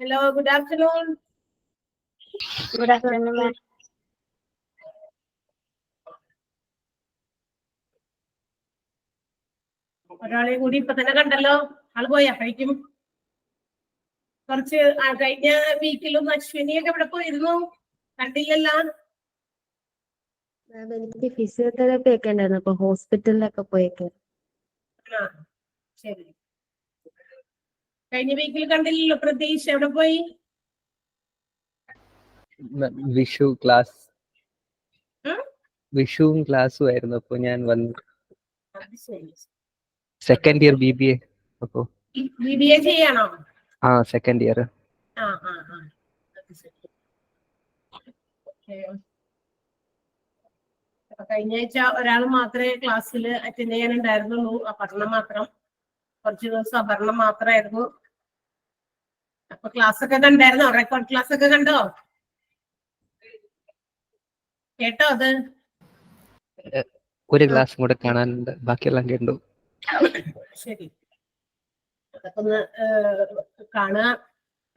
Hello, good afternoon. Good afternoon, ma'am. ഒരാളെ കൂടി ഇപ്പൊ തന്നെ കണ്ടല്ലോ. ആള് പോയി അപ്പോഴേക്കും കുറച്ച് കഴിഞ്ഞ വീക്കിലും അശ്വിനിയൊക്കെ ഇവിടെ പോയിരുന്നു, കണ്ടില്ലല്ലോ. മാം, എനിക്ക് ഫിസിയോതെറാപ്പി ഒക്കെ ഉണ്ടായിരുന്നു, അപ്പൊ ഹോസ്പിറ്റലിലൊക്കെ പോയേക്കെ. ആ ശരി, കഴിഞ്ഞ വീക്കിൽ കണ്ടില്ലല്ലോ. പ്രതീക്ഷ എവിടെ പോയി? വിഷു ക്ലാസ്, വിഷുവും ക്ലാസ്സും ആയിരുന്നു. അപ്പൊ ഞാൻ വന്നു. Second year BBA. അപ്പൊ BBA ചെയ്യാണോ? Second year. കഴിഞ്ഞ ആഴ്ച ഒരാൾ മാത്രമേ ക്ലാസ്സിൽ അറ്റൻഡ് ചെയ്യാനുണ്ടായിരുന്നുള്ളൂ. അപർണ മാത്രം. കുറച്ച് ദിവസം അപർണ മാത്രമായിരുന്നു. അപ്പൊ ക്ലാസ് ഒക്കെ കണ്ടായിരുന്നോ? റെക്കോർഡ് ക്ലാസ് ഒക്കെ കണ്ടോ? കേട്ടോ? അത് ഒരു ക്ലാസ് കൂടെ കാണാനുണ്ട്, ബാക്കിയെല്ലാം കണ്ടു. ശരി, അതൊക്കെ ഒന്ന് കാണുക.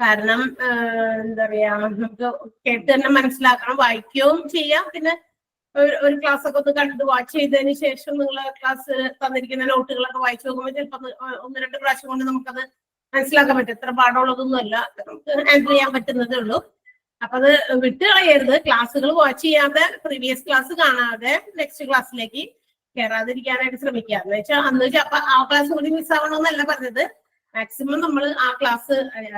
കാരണം എന്താ പറയാ, നമുക്ക് കേട്ട് തന്നെ മനസ്സിലാക്കണം, വായിക്കുകയും ചെയ്യാം. പിന്നെ ഒരു ക്ലാസ് ഒക്കെ ഒന്ന് കണ്ട് വാച്ച് ചെയ്തതിന് ശേഷം നിങ്ങൾ ക്ലാസ് തന്നിരിക്കുന്ന നോട്ടുകളൊക്കെ വായിച്ചു നോക്കുമ്പോൾ ചിലപ്പോൾ 1-2 പ്രാവശ്യം കൊണ്ട് നമുക്കത് മനസ്സിലാക്കാൻ പറ്റും. എത്ര പാടുള്ളതൊന്നും അല്ല, നമുക്ക് ഹാൻഡിൽ ചെയ്യാൻ പറ്റുന്നതേ ഉള്ളൂ. അപ്പൊ അത് വിട്ടുകളയരുത്. ക്ലാസ്സുകൾ വാച്ച് ചെയ്യാതെ, പ്രീവിയസ് ക്ലാസ് കാണാതെ നെക്സ്റ്റ് ക്ലാസ്സിലേക്ക് കയറാതിരിക്കാനായിട്ട് ശ്രമിക്കുക. എന്ന് വെച്ചാൽ അന്ന് അപ്പൊ ആ ക്ലാസ് കൂടി മിസ്സാവണമെന്നല്ല പറഞ്ഞത്. മാക്സിമം നമ്മൾ ആ ക്ലാസ്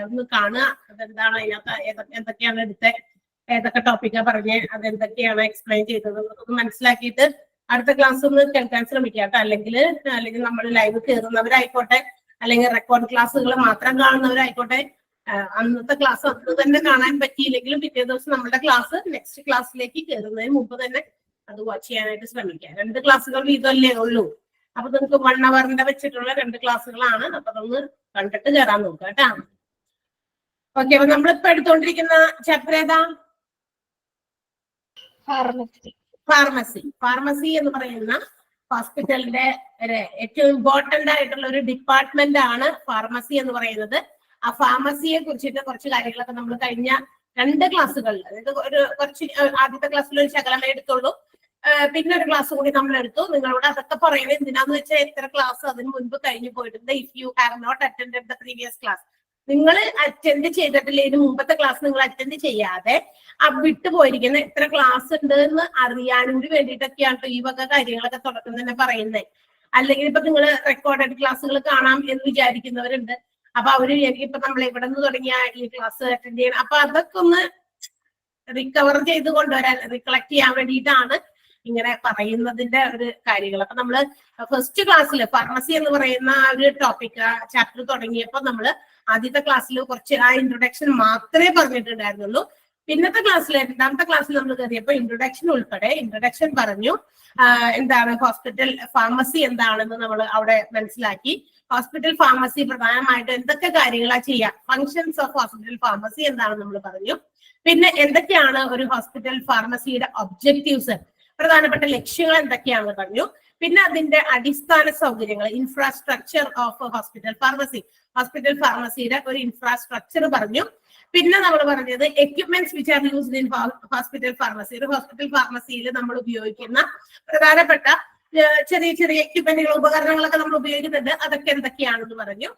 ഒന്ന് കാണുക. അതെന്താണ് അതിനകത്ത്, എന്തൊക്കെയാണ് എടുത്തത്, ഏതൊക്കെ ടോപ്പിക്കാ പറഞ്ഞ്, അതെന്തൊക്കെയാണ് എക്സ്പ്ലെയിൻ ചെയ്തത് ഒന്ന് മനസ്സിലാക്കിയിട്ട് അടുത്ത ക്ലാസ് ഒന്ന് കേൾക്കാൻ ശ്രമിക്കുക കേട്ടോ. അല്ലെങ്കിൽ നമ്മൾ ലൈവ് കയറുന്നവരായിക്കോട്ടെ, അല്ലെങ്കിൽ റെക്കോർഡ് ക്ലാസ്സുകൾ മാത്രം കാണുന്നവരായിക്കോട്ടെ, അന്നത്തെ ക്ലാസ് അന്ന് തന്നെ കാണാൻ പറ്റിയില്ലെങ്കിലും പിറ്റേ ദിവസം നമ്മുടെ ക്ലാസ് നെക്സ്റ്റ് ക്ലാസ്സിലേക്ക് കയറുന്നതിന് മുമ്പ് തന്നെ അത് വാച്ച് ചെയ്യാനായിട്ട് ശ്രമിക്കുക. 2 ക്ലാസ്സുകൾ വീതമല്ലേ ഉള്ളൂ. അപ്പൊ നിങ്ങൾക്ക് 1 അവറിന്റെ വെച്ചിട്ടുള്ള 2 ക്ലാസ്സുകളാണ്. അപ്പൊ അതൊന്ന് കണ്ടിട്ട് കയറാൻ നോക്കുക കേട്ടാ. ഓക്കെ, അപ്പൊ നമ്മളിപ്പോ എടുത്തോണ്ടിരിക്കുന്ന ചാപ്റ്റർ ഏതാ? ഫാർമസി എന്ന് പറയുന്ന ഹോസ്പിറ്റലിന്റെ ഏറ്റവും ഇമ്പോർട്ടന്റ് ആയിട്ടുള്ള ഒരു ഡിപ്പാർട്ട്മെന്റ് ആണ് ഫാർമസി എന്ന് പറയുന്നത്. ആ ഫാർമസിയെ കുറിച്ചിട്ട് കുറച്ച് കാര്യങ്ങളൊക്കെ നമ്മൾ കഴിഞ്ഞ 2 ക്ലാസ്സുകളിൽ, അതായത് കുറച്ച് ആദ്യത്തെ ക്ലാസ്സിൽ ഒരു ശകലമേ എടുത്തുള്ളൂ, പിന്നെ ഒരു ക്ലാസ് കൂടി നമ്മൾ എടുത്തു. നിങ്ങളോട് അതൊക്കെ പറയുന്നത് എന്തിനാന്ന് വെച്ചാൽ എത്ര ക്ലാസ് അതിന് മുൻപ് കഴിഞ്ഞു പോയിട്ടുണ്ട്. If you have not attended the previous class, നിങ്ങൾ അറ്റൻഡ് ചെയ്തിട്ടില്ല, ഇതിന് മുമ്പത്തെ ക്ലാസ് നിങ്ങൾ അറ്റൻഡ് ചെയ്യാതെ വിട്ടുപോയിരിക്കുന്ന എത്ര ക്ലാസ് ഉണ്ട് എന്ന് അറിയാനും കൂടി വേണ്ടിയിട്ടൊക്കെയാണ് ഈ വക കാര്യങ്ങളൊക്കെ തുടക്കം തന്നെ പറയുന്നത്. അല്ലെങ്കിൽ ഇപ്പൊ നിങ്ങൾ റെക്കോർഡഡ് ക്ലാസ്സുകൾ കാണാം എന്ന് വിചാരിക്കുന്നവരുണ്ട്. അപ്പൊ അവര് ഇപ്പൊ നമ്മൾ എവിടെ നിന്ന് തുടങ്ങിയ ഈ ക്ലാസ് അറ്റൻഡ് ചെയ്യണം. അപ്പൊ അതൊക്കെ ഒന്ന് റിക്കവർ ചെയ്ത് കൊണ്ടുവരാൻ, റിക്കളക്ട് ചെയ്യാൻ വേണ്ടിയിട്ടാണ് ഇങ്ങനെ പറയുന്നതിന്റെ ഒരു കാര്യങ്ങൾ. അപ്പൊ നമ്മള് ഫസ്റ്റ് ക്ലാസ്സിൽ ഫാർമസി എന്ന് പറയുന്ന ഒരു ടോപ്പിക് ചാപ്റ്റർ തുടങ്ങിയപ്പോ നമ്മള് ആദ്യത്തെ ക്ലാസ്സിൽ കുറച്ച് ആ ഇൻട്രൊഡക്ഷൻ മാത്രമേ പറഞ്ഞിട്ടുണ്ടായിരുന്നുള്ളൂ. പിന്നത്തെ ക്ലാസ്സിൽ, 2ാമത്തെ ക്ലാസ്സിൽ നമ്മൾ കയറിയപ്പോ ഇൻട്രൊഡക്ഷൻ പറഞ്ഞു. എന്താണ് ഹോസ്പിറ്റൽ ഫാർമസി എന്താണെന്ന് നമ്മൾ അവിടെ മനസ്സിലാക്കി. ഹോസ്പിറ്റൽ ഫാർമസി പ്രധാനമായിട്ട് എന്തൊക്കെ കാര്യങ്ങളാ ചെയ്യാം, ഫങ്ഷൻസ് ഓഫ് ഹോസ്പിറ്റൽ ഫാർമസി എന്താണെന്ന് നമ്മൾ പറഞ്ഞു. പിന്നെ എന്തൊക്കെയാണ് ഒരു ഹോസ്പിറ്റൽ ഫാർമസിയുടെ ഒബ്ജക്റ്റീവ്സ്, പ്രധാനപ്പെട്ട ലക്ഷ്യങ്ങൾ എന്തൊക്കെയാണെന്ന് പറഞ്ഞു. പിന്നെ അതിന്റെ അടിസ്ഥാന സൗകര്യങ്ങൾ, ഇൻഫ്രാസ്ട്രക്ചർ ഓഫ് ഹോസ്പിറ്റൽ ഫാർമസിയുടെ ഒരു ഇൻഫ്രാസ്ട്രക്ചർ പറഞ്ഞു. പിന്നെ നമ്മൾ പറഞ്ഞത് equipments which are used in hospital pharmacy. ഒരു ഹോസ്പിറ്റൽ ഫാർമസിയിൽ നമ്മൾ ഉപയോഗിക്കുന്ന പ്രധാനപ്പെട്ട ചെറിയ ചെറിയ എക്യുപ്മെന്റുകൾ, ഉപകരണങ്ങളൊക്കെ നമ്മൾ ഉപയോഗിക്കുന്നുണ്ട്. അതൊക്കെ എന്തൊക്കെയാണെന്ന് പറഞ്ഞു.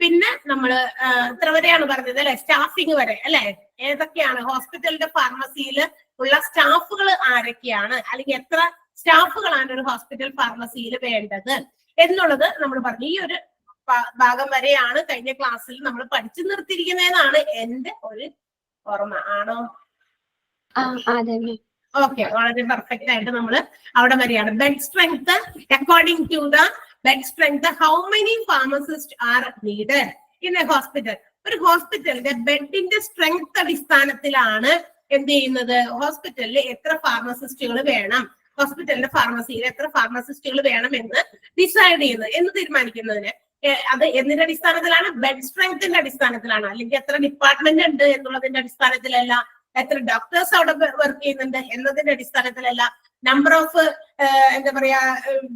പിന്നെ നമ്മൾ ഇത്ര വരെയാണ് പറഞ്ഞത് അല്ലെ, സ്റ്റാഫിങ് വരെ അല്ലെ. ഏതൊക്കെയാണ് ഹോസ്പിറ്റലിന്റെ ഫാർമസിയിൽ ഉള്ള സ്റ്റാഫുകൾ ആരൊക്കെയാണ്, അല്ലെങ്കിൽ എത്ര സ്റ്റാഫുകളാണ് ഒരു ഹോസ്പിറ്റൽ ഫാർമസിയിൽ വേണ്ടത് എന്നുള്ളത് നമ്മൾ പറഞ്ഞു. ഈ ഒരു ഭാഗം വരെയാണ് കഴിഞ്ഞ ക്ലാസ്സിൽ നമ്മൾ പഠിച്ചു നിർത്തിയിരിക്കുന്നതെന്നാണ് എന്റെ ഒരു ഓർമ്മ. ആണോ? ഓക്കെ, വളരെ പെർഫെക്റ്റ് ആയിട്ട് നമ്മൾ അവിടെ വരെയാണ്. Bed strength, according to the bed strength, how many pharmacist are needed in a hospital. ഒരു ഹോസ്പിറ്റലിന്റെ ബെഡിന്റെ സ്ട്രെങ്ത് അടിസ്ഥാനത്തിലാണ് എന്ത് ചെയ്യുന്നത്, ഹോസ്പിറ്റലിൽ എത്ര ഫാർമസിസ്റ്റുകൾ വേണം, ഹോസ്പിറ്റലിന്റെ ഫാർമസിയിൽ എത്ര ഫാർമസിസ്റ്റുകൾ വേണം എന്ന് ഡിസൈഡ് ചെയ്യുന്നത്, എന്ന് തീരുമാനിക്കുന്നതിന് അത് എന്തിന്റെ അടിസ്ഥാനത്തിലാണ്? ബെഡ് സ്ട്രെങ്ത്തിന്റെ അടിസ്ഥാനത്തിലാണ്. അല്ലെങ്കിൽ എത്ര ഡിപ്പാർട്ട്മെന്റ് ഉണ്ട് എന്നുള്ളതിന്റെ അടിസ്ഥാനത്തിലല്ല, എത്ര ഡോക്ടേഴ്സ് അവിടെ വർക്ക് ചെയ്യുന്നുണ്ട് എന്നതിന്റെ അടിസ്ഥാനത്തിലല്ല, നമ്പർ ഓഫ് എന്താ പറയാ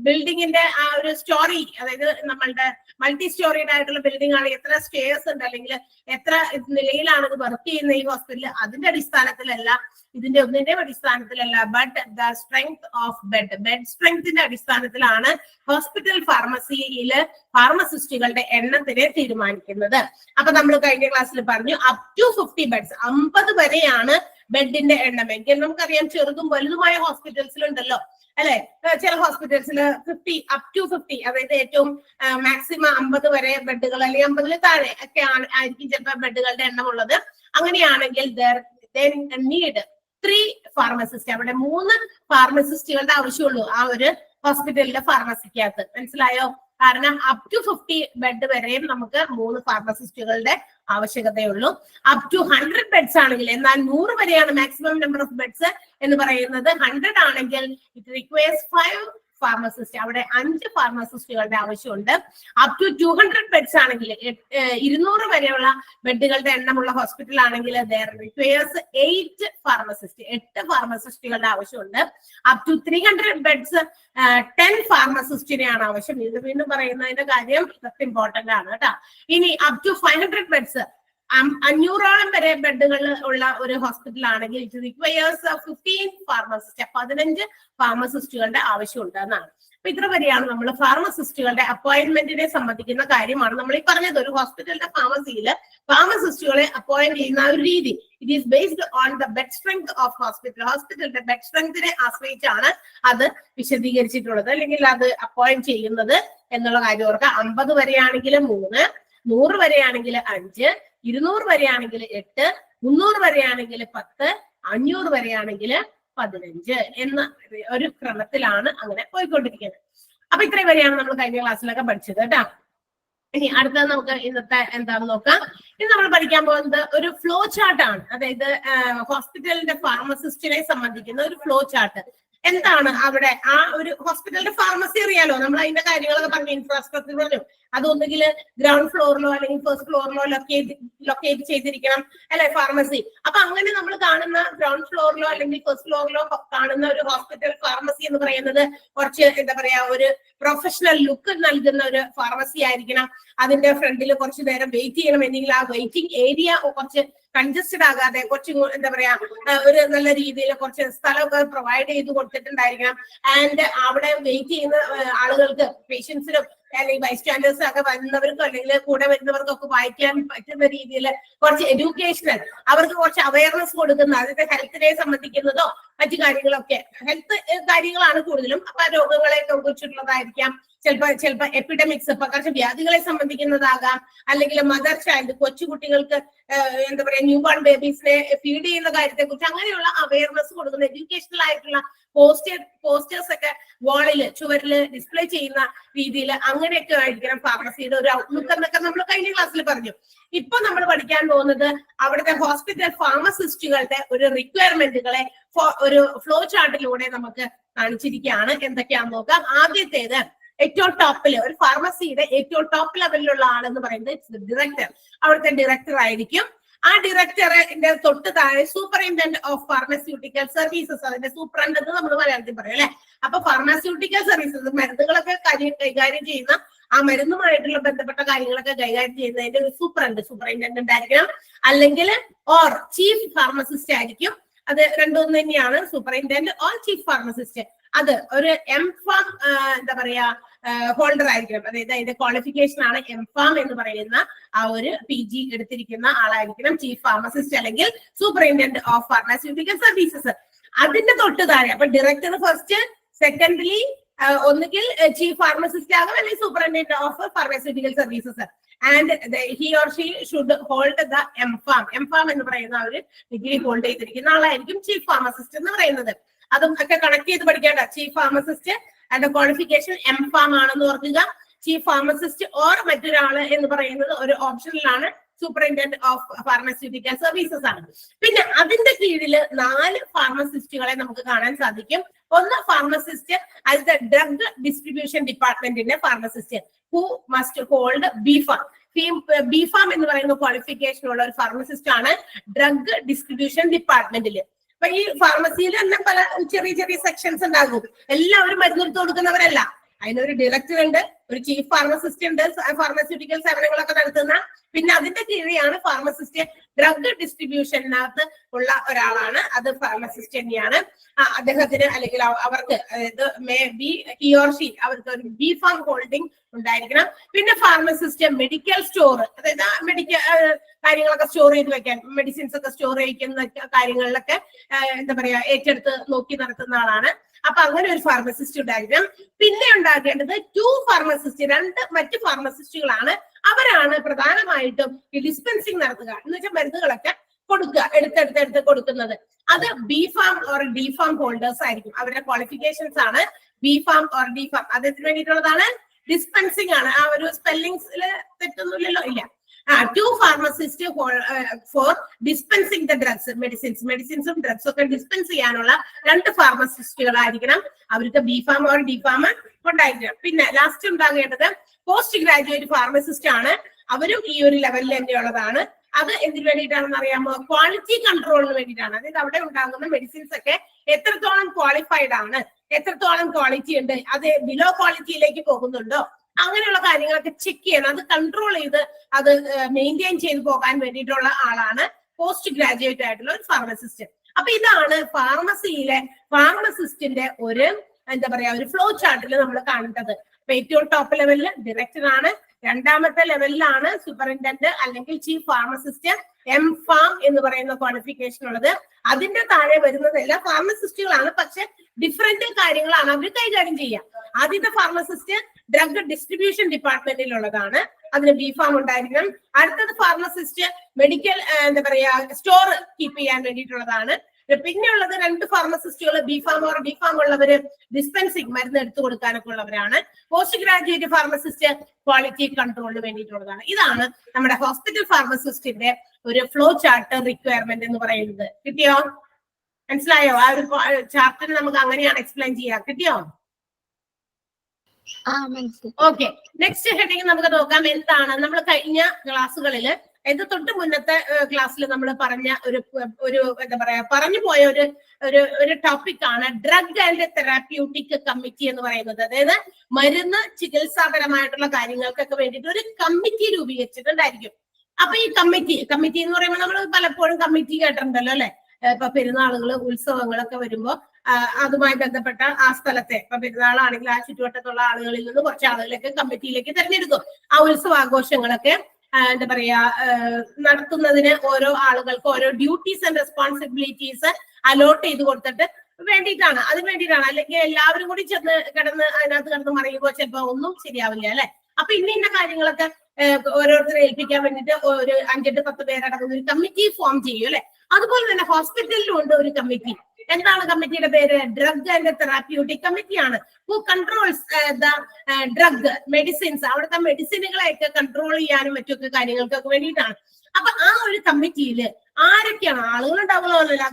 ബിൽഡിങ്ങിന്റെ ആ ഒരു സ്റ്റോറി, അതായത് നമ്മളുടെ മൾട്ടി സ്റ്റോറീഡ് ആയിട്ടുള്ള ബിൽഡിംഗ് ആണ്, എത്ര സ്റ്റേഴ്സ് ഉണ്ട് അല്ലെങ്കിൽ എത്ര നിലയിലാണ് ഇത് വർക്ക് ചെയ്യുന്ന ഈ ഹോസ്പിറ്റൽ, അതിന്റെ അടിസ്ഥാനത്തിലല്ല, ഇതിന്റെ ഒന്നിന്റെയും അടിസ്ഥാനത്തിലല്ല, but the strength of bed സ്ട്രെങ്ത്തിന്റെ അടിസ്ഥാനത്തിലാണ് ഹോസ്പിറ്റൽ ഫാർമസിയില് ഫാർമസിസ്റ്റുകളുടെ എണ്ണത്തിനെ തീരുമാനിക്കുന്നത്. അപ്പൊ നമ്മൾ കഴിഞ്ഞ ക്ലാസ്സിൽ പറഞ്ഞു അപ് ടു 50 ബെഡ്സ്, 50 വരെയാണ് ബെഡിന്റെ എണ്ണമെങ്കിൽ നമുക്കറിയാം ചെറുതും വലുതുമായ ഹോസ്പിറ്റൽസിലുണ്ടല്ലോ അല്ലെ. ചില ഹോസ്പിറ്റൽസിൽ 50 അപ് ടു 50, അതായത് ഏറ്റവും മാക്സിമം 50 വരെ ബെഡുകൾ അല്ലെങ്കിൽ 50-ൽ താഴെ ഒക്കെ ആയിരിക്കും ചിലപ്പോൾ ബെഡുകളുടെ എണ്ണം ഉള്ളത്. അങ്ങനെയാണെങ്കിൽ നീഡ് 3 ഫാർമസിസ്റ്റ്, അവിടെ 3 ഫാർമസിസ്റ്റുകളുടെ ആവശ്യമുള്ളൂ ആ ഒരു ഹോസ്പിറ്റലിന്റെ ഫാർമസിക്കകത്ത്. മനസ്സിലായോ? കാരണം അപ് ടു 50 ബെഡ് വരെയും നമുക്ക് 3 ഫാർമസിസ്റ്റുകളുടെ ആവശ്യകതയുള്ളൂ. അപ് ടു 100 ബെഡ്സ് ആണെങ്കിൽ, എന്നാൽ 100 വരെയാണ് മാക്സിമം നമ്പർ ഓഫ് ബെഡ്സ് എന്ന് പറയുന്നത്. 100 ആണെങ്കിൽ ഇറ്റ് റിക്വയർസ് 5 ഫാർമസിസ്റ്റ്, അവിടെ 5 ഫാർമസിസ്റ്റുകളുടെ ആവശ്യമുണ്ട്. അപ് ടു 200 ബെഡ്സ് ആണെങ്കിൽ, 200 വരെയുള്ള ബെഡുകളുടെ എണ്ണമുള്ള ഹോസ്പിറ്റൽ ആണെങ്കിൽ റിക്വയർസ് 8 ഫാർമസിസ്റ്റ്, 8 ഫാർമസിസ്റ്റുകളുടെ ആവശ്യമുണ്ട്. അപ് ടു 300 ബെഡ്സ് 10 ഫാർമസിസ്റ്റിനെയാണ് ആവശ്യം. ഇത് വീണ്ടും പറയുന്നതിന്റെ കാര്യം ഇമ്പോർട്ടന്റ് ആണ് കേട്ടോ. ഇനി അപ് ടു 500 ബെഡ്സ്, 500ഓളം വരെ ബെഡുകൾ ഉള്ള ഒരു ഹോസ്പിറ്റൽ ആണെങ്കിൽ ഇറ്റ് റിക്വയേഴ്സ് 15 ഫാർമസിസ്റ്റ്, 15 ഫാർമസിസ്റ്റുകളുടെ ആവശ്യമുണ്ട് എന്നാണ്. അപ്പൊ ഇത്ര വരെയാണ് നമ്മൾ ഫാർമസിസ്റ്റുകളുടെ അപ്പോയിന്റ്മെന്റിനെ സംബന്ധിക്കുന്ന കാര്യമാണ് നമ്മൾ ഈ പറഞ്ഞത്. ഒരു ഹോസ്പിറ്റലിന്റെ ഫാർമസിയിൽ ഫാർമസിസ്റ്റുകളെ അപ്പോയിന്റ് ചെയ്യുന്ന ഒരു രീതി, it is based on the bed strength of hospital. ഹോസ്പിറ്റലിന്റെ ബെഡ് സ്ട്രെങ്തിനെ ആശ്രയിച്ചാണ് അത് വിശദീകരിച്ചിട്ടുള്ളത്, അല്ലെങ്കിൽ അത് അപ്പോയിന്റ് ചെയ്യുന്നത് എന്നുള്ള കാര്യം ഓർക്കുക. 50 വരെയാണെങ്കിൽ 3, 100 വരെയാണെങ്കിൽ 5, 200 വരെയാണെങ്കിൽ 8, 300 വരെയാണെങ്കിൽ 10, 500 വരെയാണെങ്കിൽ 15 എന്ന ഒരു ക്രമത്തിലാണ് അങ്ങനെ പോയിക്കൊണ്ടിരിക്കുന്നത്. അപ്പൊ ഇത്രയും വരെയാണ് നമ്മൾ കഴിഞ്ഞ ക്ലാസ്സിലൊക്കെ പഠിച്ചത് കേട്ടോ. ഇനി അടുത്തത് നമുക്ക് ഇന്നത്തെ എന്താണെന്ന് നോക്കാം. ഇനി നമ്മൾ പഠിക്കാൻ പോകുന്നത് ഒരു ഫ്ലോ ചാർട്ട് ആണ്. അതായത് ഹോസ്പിറ്റലിന്റെ ഫാർമസിസ്റ്റിനെ സംബന്ധിക്കുന്ന ഒരു ഫ്ലോ ചാർട്ട്. എന്താണ് അവിടെ ആ ഒരു ഹോസ്പിറ്റലിന്റെ ഫാർമസി അറിയാലോ, നമ്മൾ അതിന്റെ കാര്യങ്ങളൊക്കെ പറഞ്ഞു, ഇൻഫ്രാസ്ട്രക്ചർ പറഞ്ഞു. അതൊന്നുകിൽ ഗ്രൗണ്ട് ഫ്ലോറിലോ അല്ലെങ്കിൽ ഫസ്റ്റ് ഫ്ലോറിലോ ലൊക്കേറ്റ് ചെയ്തിരിക്കണം അല്ലെ ഫാർമസി. അപ്പൊ അങ്ങനെ നമ്മൾ കാണുന്ന ഗ്രൗണ്ട് ഫ്ലോറിലോ അല്ലെങ്കിൽ ഫസ്റ്റ് ഫ്ലോറിലോ കാണുന്ന ഒരു ഹോസ്പിറ്റൽ ഫാർമസി എന്ന് പറയുന്നത് കുറച്ച് എന്താ പറയാ ഒരു പ്രൊഫഷണൽ ലുക്ക് നൽകുന്ന ഒരു ഫാർമസി ആയിരിക്കണം. അതിന്റെ ഫ്രണ്ടിൽ കുറച്ച് നേരം വെയിറ്റ് ചെയ്യണം, എന്നെങ്കിൽ ആ വെയിറ്റിംഗ് ഏരിയ കുറച്ച് കൺജസ്റ്റഡ് ആകാതെ കുറച്ച് എന്താ പറയാ ഒരു നല്ല രീതിയിൽ കുറച്ച് സ്ഥലമൊക്കെ പ്രൊവൈഡ് ചെയ്ത് കൊടുത്തിട്ടുണ്ടായിരിക്കണം. ആൻഡ് അവിടെ വെയിറ്റ് ചെയ്യുന്ന ആളുകൾക്ക്, പേഷ്യൻസിനും അല്ലെങ്കിൽ ബൈസ്റ്റാൻഡേഴ്സ് ഒക്കെ വരുന്നവർക്കോ അല്ലെങ്കിൽ കൂടെ വരുന്നവർക്കൊക്കെ വായിക്കാൻ പറ്റുന്ന രീതിയിൽ കുറച്ച് എഡ്യൂക്കേഷണൽ, അവർക്ക് കുറച്ച് അവയർനെസ് കൊടുക്കുന്ന, അതിന്റെ ഹെൽത്തിനെ സംബന്ധിക്കുന്നതോ മറ്റു കാര്യങ്ങളൊക്കെ, ഹെൽത്ത് കാര്യങ്ങളാണ് കൂടുതലും. അപ്പൊ രോഗങ്ങളെ കുറിച്ചിട്ടുള്ളതായിരിക്കാം, ചിലപ്പോ എപ്പിഡമിക്സ്, പകർച്ചവ്യാധികളെ സംബന്ധിക്കുന്നതാകാം, അല്ലെങ്കിൽ മദർ ചൈൽഡ്, കൊച്ചുകുട്ടികൾക്ക് എന്താ പറയാ ന്യൂ ബോൺ ബേബീസിനെ ഫീഡ് ചെയ്യുന്ന കാര്യത്തെ കുറിച്ച് അങ്ങനെയുള്ള അവയർനെസ് കൊടുക്കുന്ന എഡ്യൂക്കേഷണൽ ആയിട്ടുള്ള പോസ്റ്റേഴ്സ് ഒക്കെ വാളില് ചുവരില് ഡിസ്പ്ലേ ചെയ്യുന്ന രീതിയിൽ അങ്ങനെയൊക്കെ ആയിരിക്കണം ഫാർമസിയുടെ ഒരു ഔട്ട്ലുക്ക് എന്നൊക്കെ നമ്മൾ കഴിഞ്ഞ ക്ലാസ്സിൽ പറഞ്ഞു. ഇപ്പൊ നമ്മൾ പഠിക്കാൻ പോകുന്നത് അവിടുത്തെ ഹോസ്പിറ്റൽ ഫാർമസിസ്റ്റുകളുടെ ഒരു റിക്വയർമെന്റുകളെ ഒരു ഫ്ലോ ചാർട്ടിലൂടെ നമുക്ക് കാണിച്ചിരിക്കുകയാണ്. എന്തൊക്കെയാണെന്ന് നോക്കാം. ആദ്യത്തേത് ഏറ്റവും ടോപ്പില്, ഒരു ഫാർമസിയുടെ ഏറ്റവും ടോപ്പ് ലെവലിലുള്ള ആളെന്ന് പറയുന്നത് ഡയറക്ടർ. അവിടുത്തെ ഡയറക്ടർ ആയിരിക്കും. ആ ഡയറക്ടറിന്റെ തൊട്ട് താഴെ സൂപ്പറിൻറ്റൻഡന്റ് ഓഫ് ഫാർമസ്യൂട്ടിക്കൽ സർവീസസ്, അതിന്റെ സൂപ്രണ്ട് എന്ന് നമ്മൾ മലയാളത്തിൽ പറയും അല്ലെ. അപ്പൊ ഫാർമസ്യൂട്ടിക്കൽ സർവീസസ്, മരുന്നുകളൊക്കെ കൈകാര്യം ചെയ്യുന്ന, ആ മരുന്നുമായിട്ടുള്ള ബന്ധപ്പെട്ട കാര്യങ്ങളൊക്കെ കൈകാര്യം ചെയ്യുന്നതിന്റെ ഒരു സൂപ്പറിൻറ്റൻഡന്റ് ആയിരിക്കണം. അല്ലെങ്കിൽ ഓർ ചീഫ് ഫാർമസിസ്റ്റ് ആയിരിക്കും. അത് രണ്ടൊന്നും തന്നെയാണ്, സൂപ്പറിൻറ്റൻഡന്റ് ഓർ ചീഫ് ഫാർമസിസ്റ്റ്. അത് ഒരു എംഫാം എന്താ പറയാ ഹോൾഡർ ആയിരിക്കണം. അതായത് അതിന്റെ ക്വാളിഫിക്കേഷൻ ആണ് എംഫാം എന്ന് പറയുന്ന ആ ഒരു PG എടുത്തിരിക്കുന്ന ആളായിരിക്കണം ചീഫ് ഫാർമസിസ്റ്റ് അല്ലെങ്കിൽ സൂപ്പറിൻറ്റൻഡന്റ് ഓഫ് ഫാർമസ്യൂട്ടിക്കൽ സർവീസസ്. അതിന്റെ തൊട്ട് താഴെ, അപ്പൊ ഡയറക്ടർ ഫസ്റ്റ്, സെക്കൻഡ്ലി ഒന്നുകിൽ ചീഫ് ഫാർമസിസ്റ്റ് ആകും അല്ലെങ്കിൽ superintendent of pharmaceutical services. And he or she should hold the M Pharm. M Pharm എന്ന് പറയുന്ന ഒരു ഡിഗ്രി ഹോൾഡ് ചെയ്തിരിക്കുന്ന ആളായിരിക്കും ചീഫ് ഫാർമസിസ്റ്റ് എന്ന് പറയുന്നത്. അതും ഒക്കെ കണക്ട് ചെയ്ത് പഠിക്കേണ്ട. ചീഫ് ഫാർമസിസ്റ്റ് അതിന്റെ ക്വാളിഫിക്കേഷൻ എംഫാം ആണെന്ന് ഓർക്കുക. ചീഫ് ഫാർമസിസ്റ്റ് ഓർ മറ്റൊരാള് എന്ന് പറയുന്നത് ഒരു ഓപ്ഷനിലാണ്, സൂപ്പറിൻറ്റൻഡന്റ് ഓഫ് ഫാർമസ്യൂട്ടിക്കൽ സർവീസസ് ആണ്. പിന്നെ അതിന്റെ കീഴിൽ 4 ഫാർമസിസ്റ്റുകളെ നമുക്ക് കാണാൻ സാധിക്കും. ഒന്ന് pharmacist as the drug distribution ഡിപ്പാർട്ട്മെന്റിന്റെ pharmacist who must hold B Pharm. B Pharm എന്ന് പറയുന്ന ക്വാളിഫിക്കേഷൻ ഉള്ള ഒരു ഫാർമസിസ്റ്റ് ആണ് ഡ്രഗ് ഡിസ്ട്രിബ്യൂഷൻ ഡിപ്പാർട്ട്മെന്റിൽ. അപ്പൊ ഈ ഫാർമസിയിൽ തന്നെ പല ചെറിയ ചെറിയ സെക്ഷൻസ് ഉണ്ടാകും. എല്ലാവരും മരുന്നെടുത്ത് കൊടുക്കുന്നവരല്ല. അതിനൊരു ഡയറക്ടർ ഉണ്ട്, ഒരു ചീഫ് ഫാർമസിസ്റ്റ് ഉണ്ട്, ഫാർമസ്യൂട്ടിക്കൽ സേവനങ്ങളൊക്കെ നടത്തുന്ന. പിന്നെ അതിന്റെ കീഴിലാണ് ഫാർമസിസ്റ്റ്. ഡ്രഗ് ഡിസ്ട്രിബ്യൂഷനകത്ത് ഉള്ള ഒരാളാണ്, അത് ഫാർമസിസ്റ്റ് തന്നെയാണ്. അദ്ദേഹത്തിന് അല്ലെങ്കിൽ അവർക്ക്, അതായത് may be he or she, അവർക്ക് ഒരു ബി ഫാം ഹോൾഡിംഗ് ഉണ്ടായിരിക്കണം. പിന്നെ ഫാർമസിസ്റ്റ് മെഡിക്കൽ സ്റ്റോർ, അതായത് മെഡിക്കൽ കാര്യങ്ങളൊക്കെ സ്റ്റോർ ചെയ്ത് വെക്കാൻ, മെഡിസിൻസ് ഒക്കെ സ്റ്റോർ ചെയ്യിക്കുന്ന കാര്യങ്ങളിലൊക്കെ എന്താ പറയാ ഏറ്റെടുത്ത് നോക്കി നടത്തുന്ന ആളാണ്. അപ്പൊ അങ്ങനെ ഒരു ഫാർമസിസ്റ്റ് ഉണ്ടായിരിക്കണം. പിന്നെ ഉണ്ടാകേണ്ടത് 2 ഫാർമസിസ്റ്റ്, 2 മറ്റ് ഫാർമസിസ്റ്റുകളാണ്. അവരാണ് പ്രധാനമായിട്ടും ഈ ഡിസ്പെൻസിങ് നടത്തുക, എന്ന് വെച്ചാൽ മരുന്നുകളൊക്കെ കൊടുക്കുക, എടുത്തെടുത്ത് കൊടുക്കുന്നത്. അത് B pharm or D farm holders ആയിരിക്കും. അവരുടെ ക്വാളിഫിക്കേഷൻസ് ആണ് B pharm or D farm. അതിന് വേണ്ടിയിട്ടുള്ളതാണ്. ഡിസ്പെൻസിങ് ആണ്. ആ ഒരു സ്പെല്ലിങ്സിൽ തെറ്റൊന്നുമില്ലല്ലോ, ഇല്ല. 2 pharmacist for dispensing the drugs, മെഡിസിൻസും ഡ്രഗ്സും ഒക്കെ ഡിസ്പെൻസ് ചെയ്യാനുള്ള 2 ഫാർമസിസ്റ്റുകളായിരിക്കണം. അവർക്ക് B pharm or D pharm ഉണ്ടായിരിക്കണം. പിന്നെ ലാസ്റ്റ് ഉണ്ടാകേണ്ടത് പോസ്റ്റ് ഗ്രാജുവേറ്റ് ഫാർമസിസ്റ്റ് ആണ്. അവരും ഈ ഒരു ലെവലിൽ തന്നെയുള്ളതാണ്. അത് എന്തിനു വേണ്ടിയിട്ടാണെന്ന് അറിയാമോ? ക്വാളിറ്റി കൺട്രോളിന് വേണ്ടിയിട്ടാണ്. അതായത് അവിടെ ഉണ്ടാകുന്ന മെഡിസിൻസ് ഒക്കെ എത്രത്തോളം ക്വാളിഫൈഡ് ആണ്, എത്രത്തോളം ക്വാളിറ്റി ഉണ്ട്, അത് ബിലോ ക്വാളിറ്റിയിലേക്ക് പോകുന്നുണ്ടോ, അങ്ങനെയുള്ള കാര്യങ്ങളൊക്കെ ചെക്ക് ചെയ്യണം. അത് കൺട്രോൾ ചെയ്ത് അത് മെയിൻറ്റെയിൻ ചെയ്ത് പോകാൻ വേണ്ടിയിട്ടുള്ള ആളാണ് പോസ്റ്റ് ഗ്രാജുവേറ്റ് ആയിട്ടുള്ള ഒരു ഫാർമസിസ്റ്റ്. അപ്പൊ ഇതാണ് ഫാർമസിയിലെ ഫാർമസിസ്റ്റിന്റെ ഒരു എന്താ പറയാ ഒരു ഫ്ലോ ചാർട്ടിൽ നമ്മൾ കാണേണ്ടത്. അപ്പൊ ഏറ്റവും ടോപ്പ് ലെവലിൽ ഡയറക്ടർ ആണ്, രണ്ടാമത്തെ ലെവലിലാണ് സൂപ്പറിൻറ്റൻഡന്റ് അല്ലെങ്കിൽ ചീഫ് ഫാർമസിസ്റ്റ്, എം ഫാം എന്ന് പറയുന്ന ക്വാളിഫിക്കേഷൻ ഉള്ളത്. അതിന്റെ താഴെ വരുന്നത് എല്ലാ ഫാർമസിസ്റ്റുകളാണ്, പക്ഷെ ഡിഫറെന്റ് കാര്യങ്ങളാണ് അവർ കൈകാര്യം ചെയ്യുക. ആദ്യത്തെ ഫാർമസിസ്റ്റ് ഡ്രഗ് ഡിസ്ട്രിബ്യൂഷൻ ഡിപ്പാർട്ട്മെന്റിലുള്ളതാണ്, അതിന് ബി ഫാം ഉണ്ടായിരിക്കണം. അടുത്തത് ഫാർമസിസ്റ്റ് മെഡിക്കൽ എന്താ പറയാ സ്റ്റോർ കീപ്പ് ചെയ്യാൻ വേണ്ടിയിട്ടുള്ളതാണ്. പിന്നെയുള്ളത് 2 ഫാർമസിസ്റ്റുകൾ B pharm or D pharm ഉള്ളവര് ഡിസ്പെൻസിങ്, മരുന്ന് എടുത്തു കൊടുക്കാനൊക്കെ ഉള്ളവരാണ്. പോസ്റ്റ് ഗ്രാജുവേറ്റ് ഫാർമസിസ്റ്റ് ക്വാളിറ്റി കൺട്രോളിന് വേണ്ടിയിട്ടുള്ളതാണ്. ഇതാണ് നമ്മുടെ ഹോസ്പിറ്റൽ ഫാർമസിസ്റ്റിന്റെ ഒരു ഫ്ലോ ചാർട്ട് റിക്വയർമെന്റ് എന്ന് പറയുന്നത്. കിട്ടിയോ? മനസ്സിലായോ? ആ ഒരു ചാർട്ടിന് നമുക്ക് അങ്ങനെയാണ് എക്സ്പ്ലെയിൻ ചെയ്യാം. കിട്ടിയോ? ഓക്കെ, നെക്സ്റ്റ് ഹെഡിങ് നമുക്ക് നോക്കാം. എന്താണ് നമ്മൾ കഴിഞ്ഞ ക്ലാസ്സുകളിൽ, ഇത് തൊട്ട് മുന്നത്തെ ക്ലാസ്സിൽ നമ്മൾ പറഞ്ഞ ഒരു എന്താ പറയാ പറഞ്ഞു പോയ ഒരു ടോപ്പിക് ആണ് ഡ്രഗ് ആൻഡ് തെറാപ്യൂട്ടിക് കമ്മിറ്റി എന്ന് പറയുന്നത്. അതായത് മരുന്ന് ചികിത്സാപരമായിട്ടുള്ള കാര്യങ്ങൾക്കൊക്കെ വേണ്ടിയിട്ട് ഒരു കമ്മിറ്റി രൂപീകരിച്ചിട്ടുണ്ടായിരിക്കും. അപ്പൊ ഈ കമ്മിറ്റി എന്ന് പറയുമ്പോൾ നമ്മൾ പലപ്പോഴും കമ്മിറ്റി കേട്ടിട്ടുണ്ടല്ലോ അല്ലെ? ഇപ്പൊ പെരുന്നാളുകള്, ഉത്സവങ്ങളൊക്കെ വരുമ്പോ അതുമായി ബന്ധപ്പെട്ട ആ സ്ഥലത്തെ, ഇപ്പൊ പെരുന്നാളാണെങ്കിൽ ആ ചുറ്റുവട്ടത്തുള്ള ആളുകളിൽ നിന്ന് കുറച്ച് ആളുകളൊക്കെ കമ്മിറ്റിയിലേക്ക് തെരഞ്ഞെടുക്കും. ആ ഉത്സവാഘോഷങ്ങളൊക്കെ എന്താ പറയാ നടത്തുന്നതിന് ഓരോ ആളുകൾക്ക് ഓരോ ഡ്യൂട്ടീസ് ആൻഡ് റെസ്പോൺസിബിലിറ്റീസ് അലോട്ട് ചെയ്ത് കൊടുത്തിട്ട് വേണ്ടിയിട്ടാണ്, അതിന് വേണ്ടിയിട്ടാണ്. അല്ലെങ്കിൽ എല്ലാവരും കൂടി അതിനകത്ത് കിടന്ന് മറിയുമ്പോൾ ചിലപ്പോ ഒന്നും ശരിയാവില്ല അല്ലെ? അപ്പൊ ഇന്ന കാര്യങ്ങളൊക്കെ ഓരോരുത്തരെ ഏൽപ്പിക്കാൻ വേണ്ടിയിട്ട് ഒരു 5-10 പേരടങ്ങുന്ന ഒരു കമ്മിറ്റി ഫോം ചെയ്യും അല്ലെ? അതുപോലെ തന്നെ ഹോസ്പിറ്റലിലും ഉണ്ട് ഒരു കമ്മിറ്റി. എന്താണ് കമ്മിറ്റിയുടെ പേര്? ഡ്രഗ് ആൻഡ് തെറാപ്യൂട്ടിക് കമ്മിറ്റിയാണ്. Who controls the drug medicines, അവിടുത്തെ മെഡിസിനുകളെയൊക്കെ കൺട്രോൾ ചെയ്യാനും മറ്റൊക്കെ കാര്യങ്ങൾക്കൊക്കെ വേണ്ടിയിട്ടാണ്. അപ്പൊ ആ ഒരു കമ്മിറ്റിയില് ആരൊക്കെയാണ് ആളുകൾ ഉണ്ടാവുള്ളതല്ല?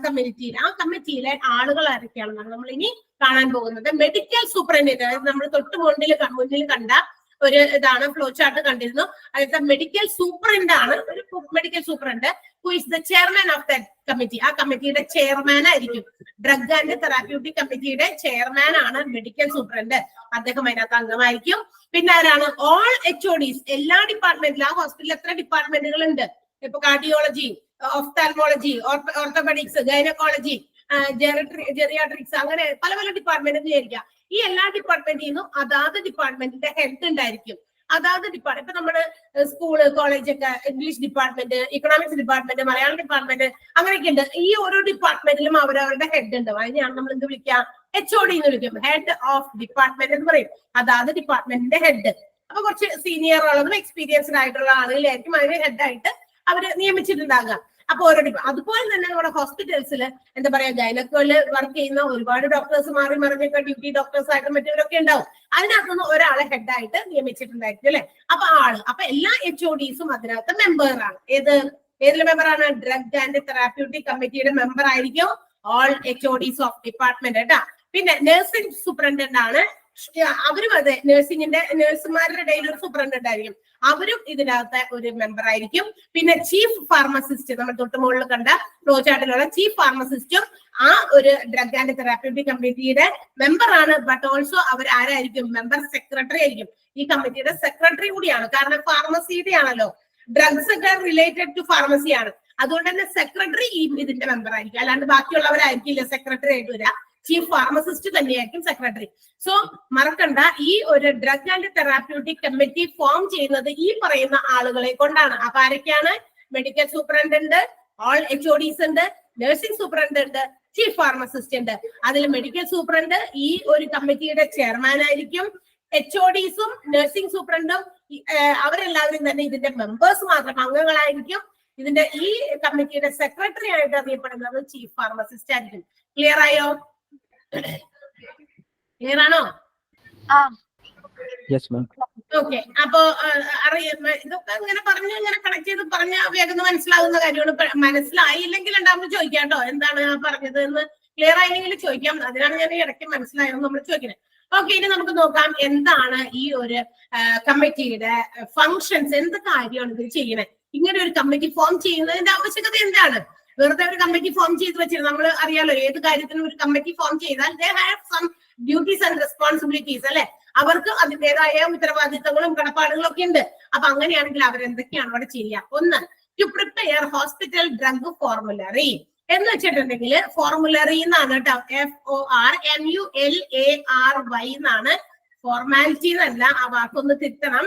ആ കമ്മിറ്റിയിലെ ആളുകൾ ആരൊക്കെയാണെന്നാണ് നമ്മൾ ഇനി കാണാൻ പോകുന്നത്. മെഡിക്കൽ സൂപ്രണ്ടന്റ്, അതായത് നമ്മൾ തൊട്ട് മുന്നിൽ കണ്ട ഒരു ഇതാണ്, ഫ്ലോ ചാർട്ട് കണ്ടിരുന്നു. അതായത് മെഡിക്കൽ സൂപ്രണ്ട് ആണ്, ഒരു medical superintendent who is the chairman of the committee. ആ കമ്മിറ്റിയുടെ ചെയർമാൻ ആയിരിക്കും. ഡ്രഗ് ആൻഡ് തെറാപ്യൂട്ടിക് കമ്മിറ്റിയുടെ ചെയർമാൻ ആണ് മെഡിക്കൽ സൂപ്രണ്ട്. അദ്ദേഹം അതിനകത്ത് അംഗമായിരിക്കും. പിന്നെ ആരാണ്? ഓൾ HODs, എല്ലാ ഡിപ്പാർട്ട്മെന്റിലും. ആ ഹോസ്പിറ്റലിൽ എത്ര ഡിപ്പാർട്ട്മെന്റുകൾ ഉണ്ട്? ഇപ്പൊ cardiology, ophthalmology, orthopaedics, gynaecology, geriatrics, അങ്ങനെ പല പല ഡിപ്പാർട്ട്മെന്റ് വിചാരിക്കാം. ഈ എല്ലാ ഡിപ്പാർട്ട്മെന്റിൽ നിന്നും അതാത് ഡിപ്പാർട്ട്മെന്റിന്റെ ഹെഡ് ഉണ്ടായിരിക്കും. അതാത് ഡിപ്പാർട്ട്മെന്റ്, ഇപ്പൊ നമ്മുടെ സ്കൂള്, കോളേജ് ഒക്കെ English department, economics department, Malayalam department, അങ്ങനെയൊക്കെ ഉണ്ട്. ഈ ഓരോ ഡിപ്പാർട്ട്മെന്റിലും അവരവരുടെ ഹെഡ് ഉണ്ടാവും. അതിനെയാണ് നമ്മൾ എന്ത് വിളിക്കാം? HOD എന്ന് വിളിക്കും. ഹെഡ് ഓഫ് ഡിപ്പാർട്ട്മെന്റ് എന്ന് പറയും. അതാത് ഡിപ്പാർട്ട്മെന്റിന്റെ ഹെഡ്. അപ്പൊ കുറച്ച് സീനിയർ ആളുകളും എക്സ്പീരിയൻസ്ഡ് ആയിട്ടുള്ള ആളുകളായിരിക്കും അതിന് ഹെഡായിട്ട് അവര് നിയമിച്ചിട്ടുണ്ടാകുക. അപ്പൊ ഓരോ അതുപോലെ തന്നെ നമ്മുടെ ഹോസ്പിറ്റൽസിൽ എന്താ പറയാ ഗൈനക്കോയില് വർക്ക് ചെയ്യുന്ന ഒരുപാട് ഡോക്ടേഴ്സ് മാറി മറിഞ്ഞൊക്കെ ഡ്യൂട്ടി ഡോക്ടേഴ്സ് ആയിട്ടും മറ്റവരൊക്കെ ഉണ്ടാവും. അതിനകത്തുനിന്ന് ഒരാളെ ഹെഡായിട്ട് നിയമിച്ചിട്ടുണ്ടായിരിക്കും അല്ലെ? അപ്പൊ എല്ലാ HODസും അതിനകത്ത് മെമ്പറാണ്. ഏതിലെ മെമ്പറാണ്? ഡ്രഗ് ആൻഡ് തെറാപ്യൂട്ടിക് കമ്മിറ്റിയുടെ മെമ്പർ ആയിരിക്കും ഓൾ HODs ഓഫ് ഡിപ്പാർട്ട്മെന്റ് കേട്ടാ. പിന്നെ നഴ്സിംഗ് സൂപ്രണ്ടന്റ് ആണ് അവരും അതെ, നഴ്സുമാരുടെ ഇടയിൽ ഒരു സൂപ്രണ്ടന്റ് ആയിരിക്കും, അവരും ഇതിനകത്ത് ഒരു മെമ്പർ ആയിരിക്കും. പിന്നെ ചീഫ് ഫാർമസിസ്റ്റ്, നമ്മൾ തൊട്ട് മുകളിൽ കണ്ട ഫ്ലോ ചാർട്ടിലുള്ള ചീഫ് ഫാർമസിസ്റ്റും ആ ഒരു ഡ്രഗ് ആൻഡ് തെറാപ്യൂട്ടിക് കമ്മിറ്റിയുടെ മെമ്പർ ആണ്. ബട്ട് ഓൾസോ അവർ ആരായിരിക്കും? മെമ്പർ സെക്രട്ടറി ആയിരിക്കും. ഈ കമ്മിറ്റിയുടെ സെക്രട്ടറി കൂടിയാണ്. കാരണം ഫാർമസിയുടെ ആണല്ലോ, ഡ്രഗ്സ് ഒക്കെ റിലേറ്റഡ് ടു ഫാർമസി ആണ്. അതുകൊണ്ട് തന്നെ സെക്രട്ടറി ഇതിന്റെ മെമ്പർ ആയിരിക്കും. അല്ലാണ്ട് ബാക്കിയുള്ളവരായിരിക്കില്ല സെക്രട്ടറി ആയിട്ട് വരിക. ചീഫ് ഫാർമസിസ്റ്റ് തന്നെയായിരിക്കും സെക്രട്ടറി. സോ മറക്കണ്ട, ഈ ഒരു drug and therapeutic committee form ചെയ്യുന്നത് ഈ പറയുന്ന ആളുകളെ കൊണ്ടാണ്. അപ്പൊ ആരൊക്കെയാണ്? മെഡിക്കൽ സൂപ്രണ്ടന്റ്, ഓൾ HODs ഉണ്ട്, നഴ്സിംഗ് സൂപ്രണ്ട് ഉണ്ട്, ചീഫ് ഫാർമസിസ്റ്റ് ഉണ്ട്. അതിൽ മെഡിക്കൽ സൂപ്രണ്ട് ഈ ഒരു കമ്മിറ്റിയുടെ ചെയർമാൻ ആയിരിക്കും. HODസും നഴ്സിംഗ് സൂപ്രണ്ടും അവരെല്ലാവരും തന്നെ ഇതിന്റെ മെമ്പേഴ്സ് മാത്രം, അംഗങ്ങളായിരിക്കും. ഇതിന്റെ ഈ കമ്മിറ്റിയുടെ സെക്രട്ടറി ആയിട്ട് അറിയപ്പെടുന്നത് ചീഫ് ഫാർമസിസ്റ്റ് ആയിരിക്കും. ക്ലിയർ ആയോ? ക്ലിയർ ആണോ? ഓക്കെ. അപ്പോ ഇതൊക്കെ ഇങ്ങനെ പറഞ്ഞ് ഇങ്ങനെ കണക്ട് ചെയ്ത് പറഞ്ഞ വേഗം മനസ്സിലാകുന്ന കാര്യമാണ്. മനസ്സിലായില്ലെങ്കിൽ ഉണ്ടാകുമ്പോൾ ചോദിക്കാം കേട്ടോ, എന്താണ് പറഞ്ഞത് എന്ന്. ക്ലിയർ ആയില്ലെങ്കിൽ ചോദിക്കാം. അതിനാണ് ഞാൻ ഇടയ്ക്ക് മനസ്സിലായെന്ന് നമ്മൾ ചോദിക്കുന്നത്. ഓക്കെ, ഇനി നമുക്ക് നോക്കാം എന്താണ് ഈ ഒരു കമ്മിറ്റിയുടെ ഫങ്ഷൻസ്, എന്ത് കാര്യമാണ് ഇത് ചെയ്യുന്നത്. ഇങ്ങനെ ഒരു കമ്മിറ്റി ഫോം ചെയ്യുന്നതിന്റെ ആവശ്യകത എന്താണ്? വെറുതെ ഒരു കമ്മിറ്റി ഫോം ചെയ്ത് വെച്ചിരുന്നു, നമ്മൾ അറിയാലോ ഏത് കാര്യത്തിനും ഒരു കമ്മിറ്റി ഫോം ചെയ്താൽ they have some duties and responsibilities അല്ലെ, അവർക്ക് അതിൻ്റെതായ ഉത്തരവാദിത്തങ്ങളും കടപ്പാടുകളും ഒക്കെ ഉണ്ട്. അപ്പൊ അങ്ങനെയാണെങ്കിൽ അവരെന്തൊക്കെയാണ് അവിടെ ചെയ്യുക? ഒന്ന്, to prepare hospital drug formulary എന്ന് വെച്ചിട്ടുണ്ടെങ്കിൽ, ഫോർമുലറി എന്നാണ് കേട്ടോ, FORMULARY എന്നാണ്, ഫോർമാലിറ്റി എന്നല്ല, ആ വാക്കൊന്ന് തിരുത്തണം.